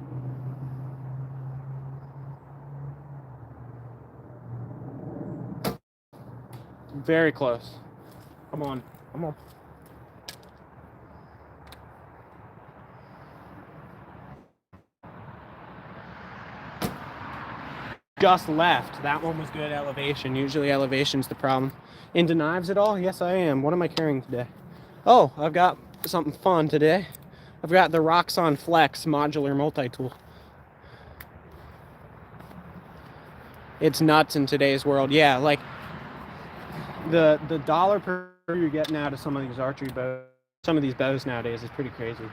[SPEAKER 1] Very close. Come on. Come on. Just left. That one was good elevation. Usually elevation's the problem. Into knives at all? Yes, I am. What am I carrying today? Oh, I've got something fun today. I've got the Roxxon Flex modular multi-tool. It's nuts in today's world. Yeah, like the dollar per you're getting out of some of these archery bows, some of these bows nowadays is pretty crazy.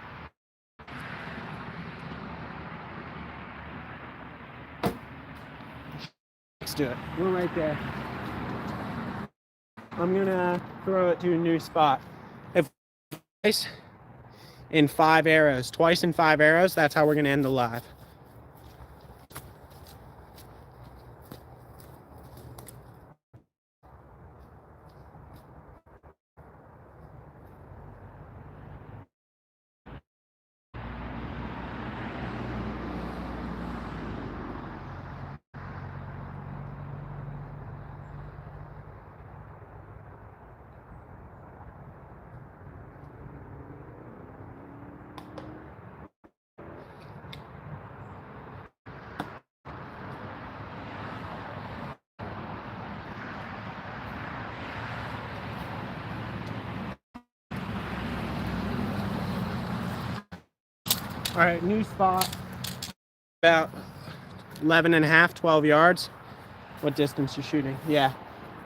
[SPEAKER 1] Let's do it. We're right there. I'm gonna throw it to a new spot. If twice in 5 arrows, twice in 5 arrows, that's how we're gonna end the live. All right, new spot. About 11 and a half, 12 yards. What distance you shooting? Yeah,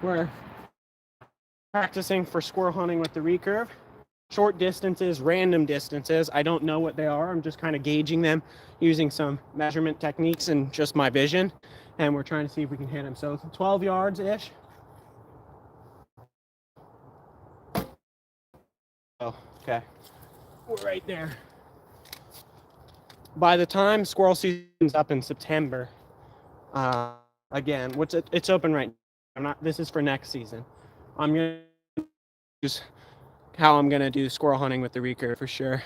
[SPEAKER 1] we're practicing for squirrel hunting with the recurve. Short distances, random distances. I don't know what they are. I'm just kind of gauging them using some measurement techniques and just my vision. And we're trying to see if we can hit them. So 12 yards-ish. Oh, okay. We're right there. By the time squirrel season's up in September, again, it's open right now. This is for next season. I'm gonna use how I'm gonna do squirrel hunting with the recurve for sure.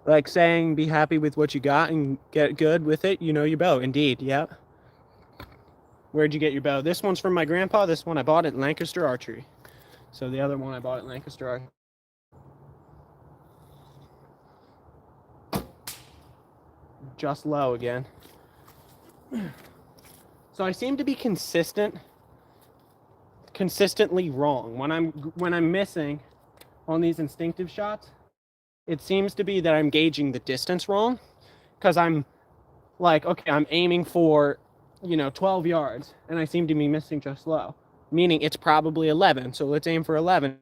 [SPEAKER 1] Like saying, be happy with what you got and get good with it. You know your bow. Indeed, yeah. Where'd you get your bow? This one's from my grandpa. This one I bought at Lancaster Archery. So the other one I bought at Lancaster Archery. Just low again. So I seem to be consistently wrong when I'm missing on these instinctive shots. It seems to be that I'm gauging the distance wrong, because I'm like, okay, I'm aiming for 12 yards and I seem to be missing just low, meaning it's probably 11. So let's aim for 11.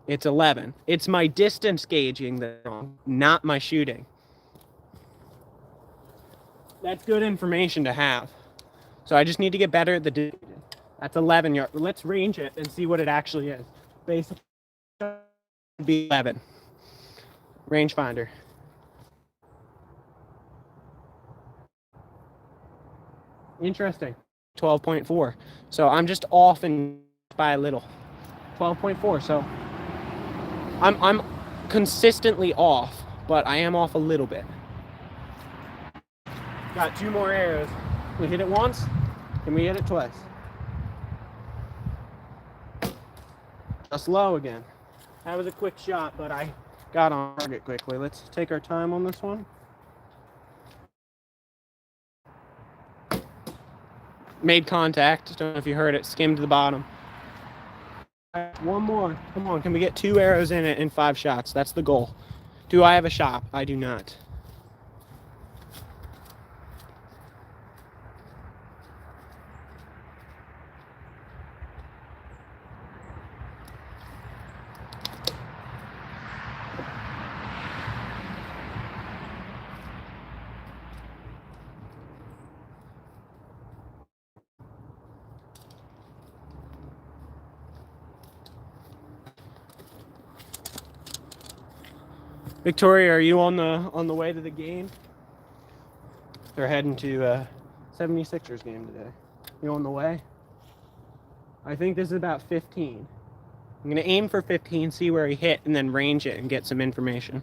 [SPEAKER 1] It's 11. It's my distance gauging that's wrong, not my shooting. That's good information to have. So I just need to get better at the distance. That's 11 yards. Let's range it and see what it actually is. Basically, be 11. Rangefinder. Interesting. 12.4. So I'm just off in by a little. 12.4. So I'm consistently off, but I am off a little bit. Got 2 more arrows. We hit it once, and we hit it twice. Just low again. That was a quick shot, but I got on target quickly. Let's take our time on this one. Made contact. Don't know if you heard it. Skimmed the bottom. One more. Come on. Can we get 2 arrows in it in 5 shots? That's the goal. Do I have a shop? I do not. Victoria, are you on the way to the game? They're heading to 76ers game today. You on the way? I think this is about 15. I'm gonna aim for 15, see where he hit, and then range it and get some information.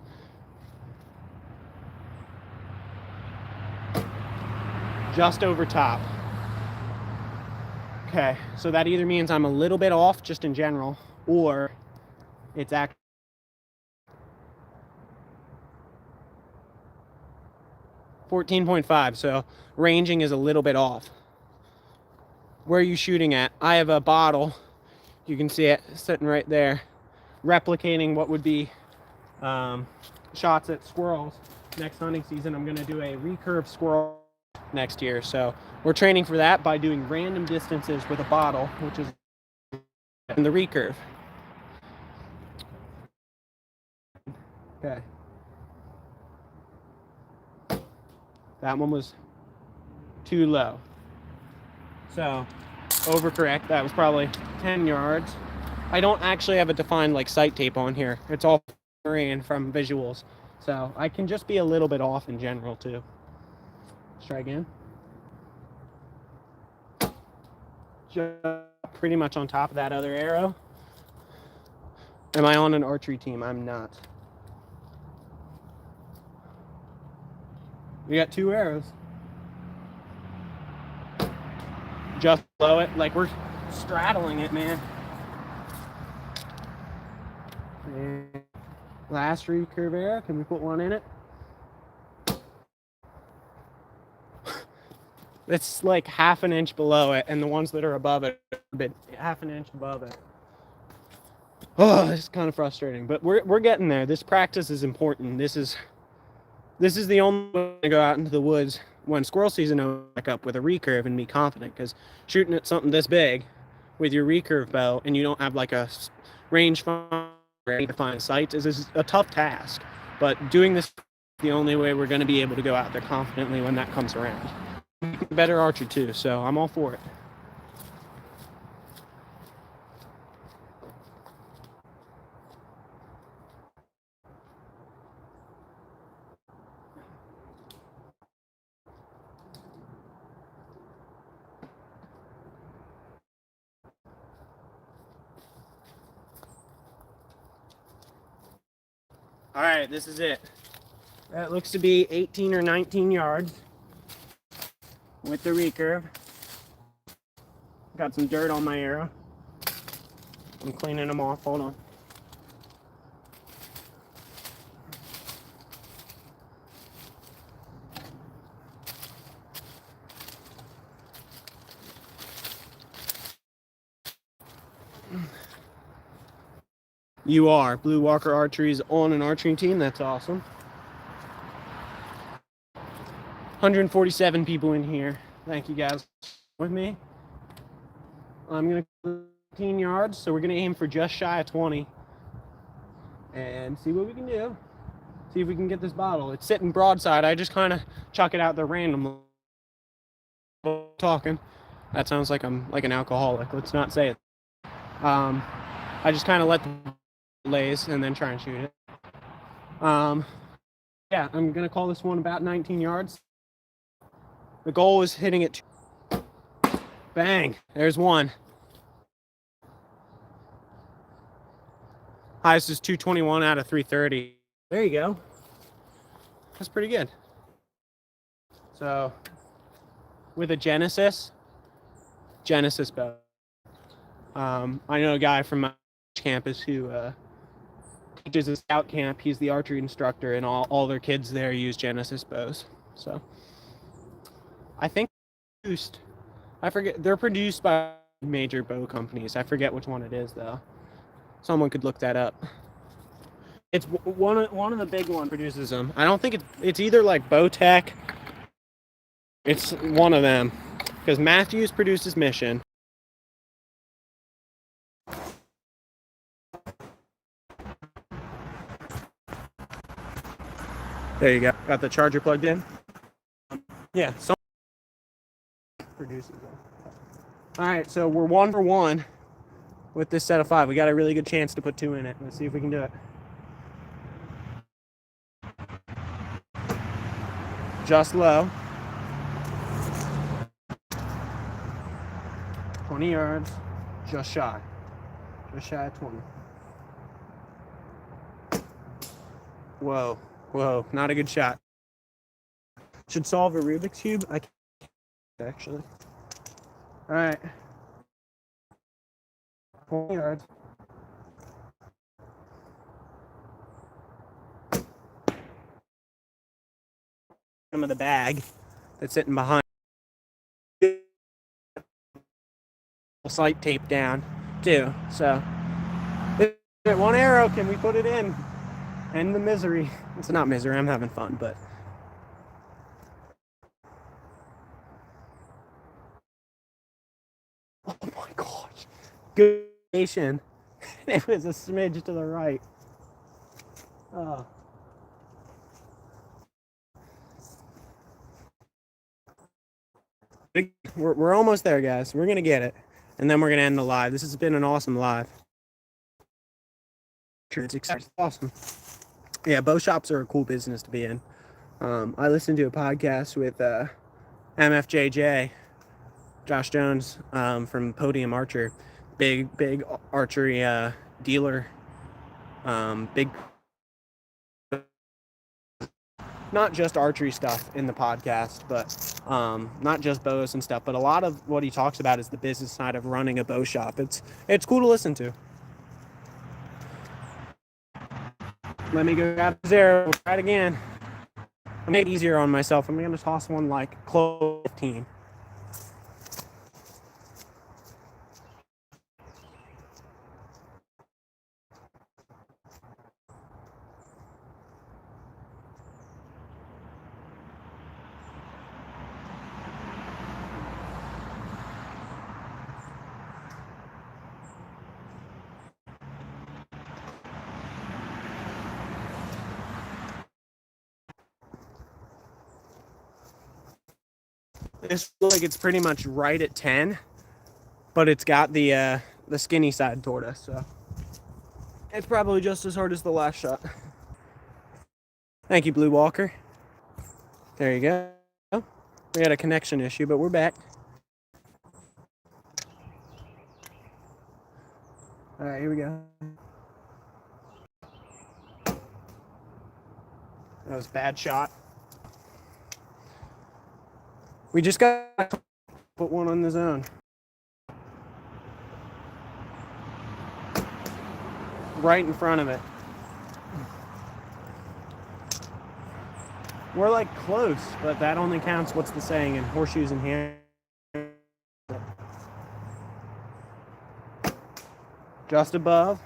[SPEAKER 1] Just over top. Okay, so that either means I'm a little bit off just in general, or it's actually 14.5, so ranging is a little bit off. Where are you shooting at? I have a bottle. You can see it sitting right there, replicating what would be shots at squirrels. Next hunting season, I'm gonna do a recurve squirrel next year. So we're training for that by doing random distances with a bottle, which is in the recurve. Okay. That one was too low. So overcorrect. That was probably 10 yards. I don't actually have a defined like sight tape on here. It's all from visuals. So I can just be a little bit off in general too. Let's try again. Just pretty much on top of that other arrow. Am I on an archery team? I'm not. We got 2 arrows. Just below it, like we're straddling it, man. And last recurve arrow, can we put one in it? It's like half an inch below it, and the ones that are above it are a bit half an inch above it. Oh, it's kind of frustrating, but we're getting there. This practice is important. This is the only way to go out into the woods when squirrel season opens back up with a recurve and be confident, because shooting at something this big with your recurve bow and you don't have like a range ready to find sights is a tough task. But doing this is the only way we're going to be able to go out there confidently when that comes around. Better archer too, so I'm all for it. All right, this is it. That looks to be 18 or 19 yards with the recurve. Got some dirt on my arrow. I'm cleaning them off. Hold on. You are. Blue Walker Archery is on an archery team. That's awesome. 147 people in here. Thank you guys with me. I'm going to 15 yards, so we're going to aim for just shy of 20 and see what we can do. See if we can get this bottle. It's sitting broadside. I just kind of chuck it out there randomly. Talking. That sounds like I'm like an alcoholic. Let's not say it. I just kind of let the lays and then try and shoot it. Yeah, I'm going to call this one about 19 yards. The goal is hitting it. Bang. There's one. Highest is 221 out of 330. There you go. That's pretty good. So with a Genesis bow. I know a guy from my campus who teaches a scout camp. He's the archery instructor, and all their kids there use Genesis bows. So I think I forget, they're produced by major bow companies. I forget which one it is though. Someone could look that up. It's one of the big ones produces them. I don't think it's either like Bowtech. It's one of them, because Matthews produces Mission. There you go. Got the charger plugged in. Yeah, so produces them. All right, so we're 1 for 1 with this set of 5. We got a really good chance to put 2 in it. Let's see if we can do it. Just low. 20 yards. Just shy. Just shy of 20. Whoa. Whoa. Not a good shot. Should solve a Rubik's Cube? I can't, actually. All right. 20 yards. Some of the bag that's sitting behind. Sight tape down too. So one arrow, can we put it in? End the misery. It's not misery, I'm having fun, but oh my gosh. Good nation. It was a smidge to the right. Oh. We're almost there, guys. We're gonna get it. And then we're gonna end the live. This has been an awesome live. It's awesome. Yeah, bow shops are a cool business to be in. I listened to a podcast with MFJJ, Josh Jones, from Podium Archer, big archery dealer, big, not just archery stuff in the podcast, but not just bows and stuff, but a lot of what he talks about is the business side of running a bow shop. It's cool to listen to. Let me go grab the arrow. We'll try it again. I'll make it easier on myself. I'm going to toss one like close 15. This looks like it's pretty much right at 10, but it's got the skinny side toward us, so it's probably just as hard as the last shot. Thank you, Blue Walker. There you go. We had a connection issue, but we're back. All right, here we go. That was a bad shot. We just got to put one on the zone. Right in front of it. We're like close, but that only counts, what's the saying, in horseshoes and hand. Just above.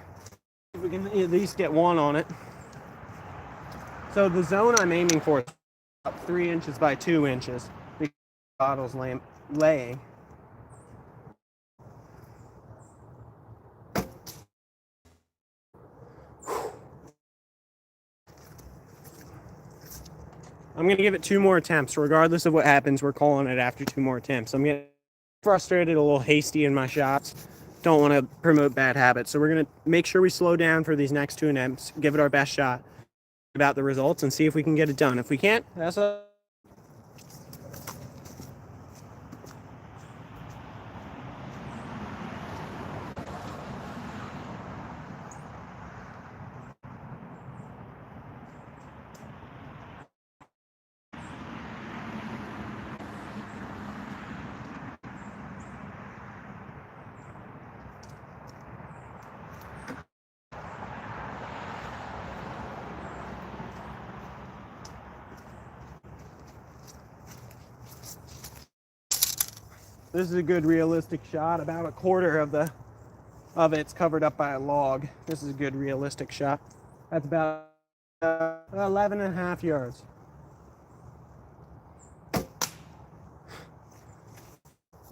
[SPEAKER 1] We can at least get one on it. So the zone I'm aiming for is about 3 inches by 2 inches. The bottle's laying. I'm going to give it 2 more attempts. Regardless of what happens, we're calling it after 2 more attempts. I'm getting frustrated, a little hasty in my shots. Don't want to promote bad habits. So we're going to make sure we slow down for these next 2 attempts, give it our best shot about the results, and see if we can get it done. If we can't, that's a... This is a good realistic shot. About a quarter of it's covered up by a log. This is a good realistic shot. That's about 11 and a half yards.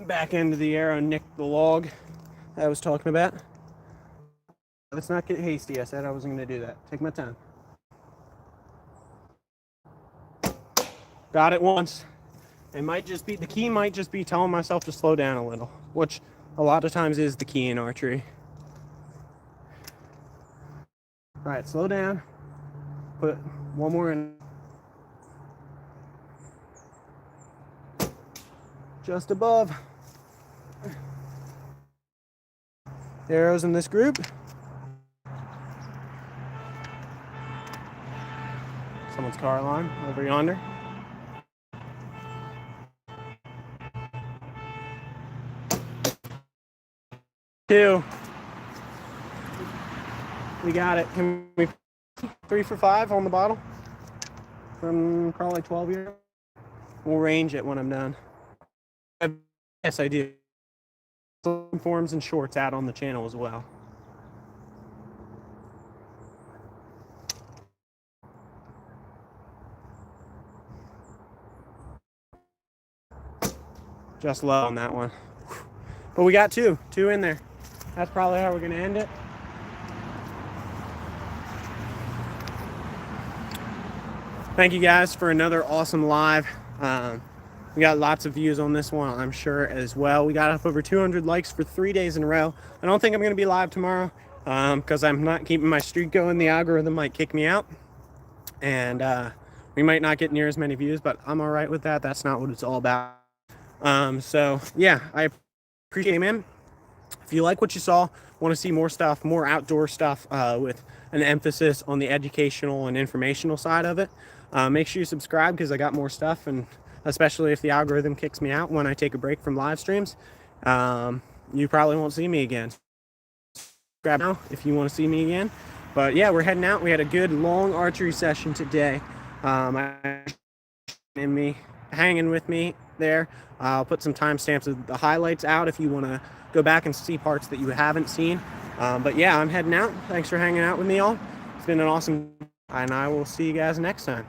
[SPEAKER 1] Back end of the arrow nicked the log I was talking about. Let's not get hasty. I said I wasn't going to do that. Take my time. Got it once. It might just be, the key might just be telling myself to slow down a little, which a lot of times is the key in archery. All right, slow down. Put one more in. Just above. Arrows in this group. Someone's car alarm over yonder. Two. We got it. Can we 3 for 5 on the bottle? From probably 12 years. We'll range it when I'm done. Yes, I do. Some forms and shorts out on the channel as well. Just low on that one. But we got two in there. That's probably how we're going to end it. Thank you guys for another awesome live. We got lots of views on this one, I'm sure, as well. We got up over 200 likes for 3 days in a row. I don't think I'm going to be live tomorrow because I'm not keeping my streak going. The algorithm might kick me out. And we might not get near as many views, but I'm all right with that. That's not what it's all about. So, yeah, I appreciate it, man. If you like what you saw, want to see more stuff, more outdoor stuff with an emphasis on the educational and informational side of it, make sure you subscribe because I got more stuff, and especially if the algorithm kicks me out when I take a break from live streams, you probably won't see me again. Subscribe now if you want to see me again. But yeah, we're heading out. We had a good long archery session today. Hanging with me there. I'll put some timestamps of the highlights out if you want to go back and see parts that you haven't seen. But yeah, I'm heading out. Thanks for hanging out with me all. It's been an awesome, and I will see you guys next time.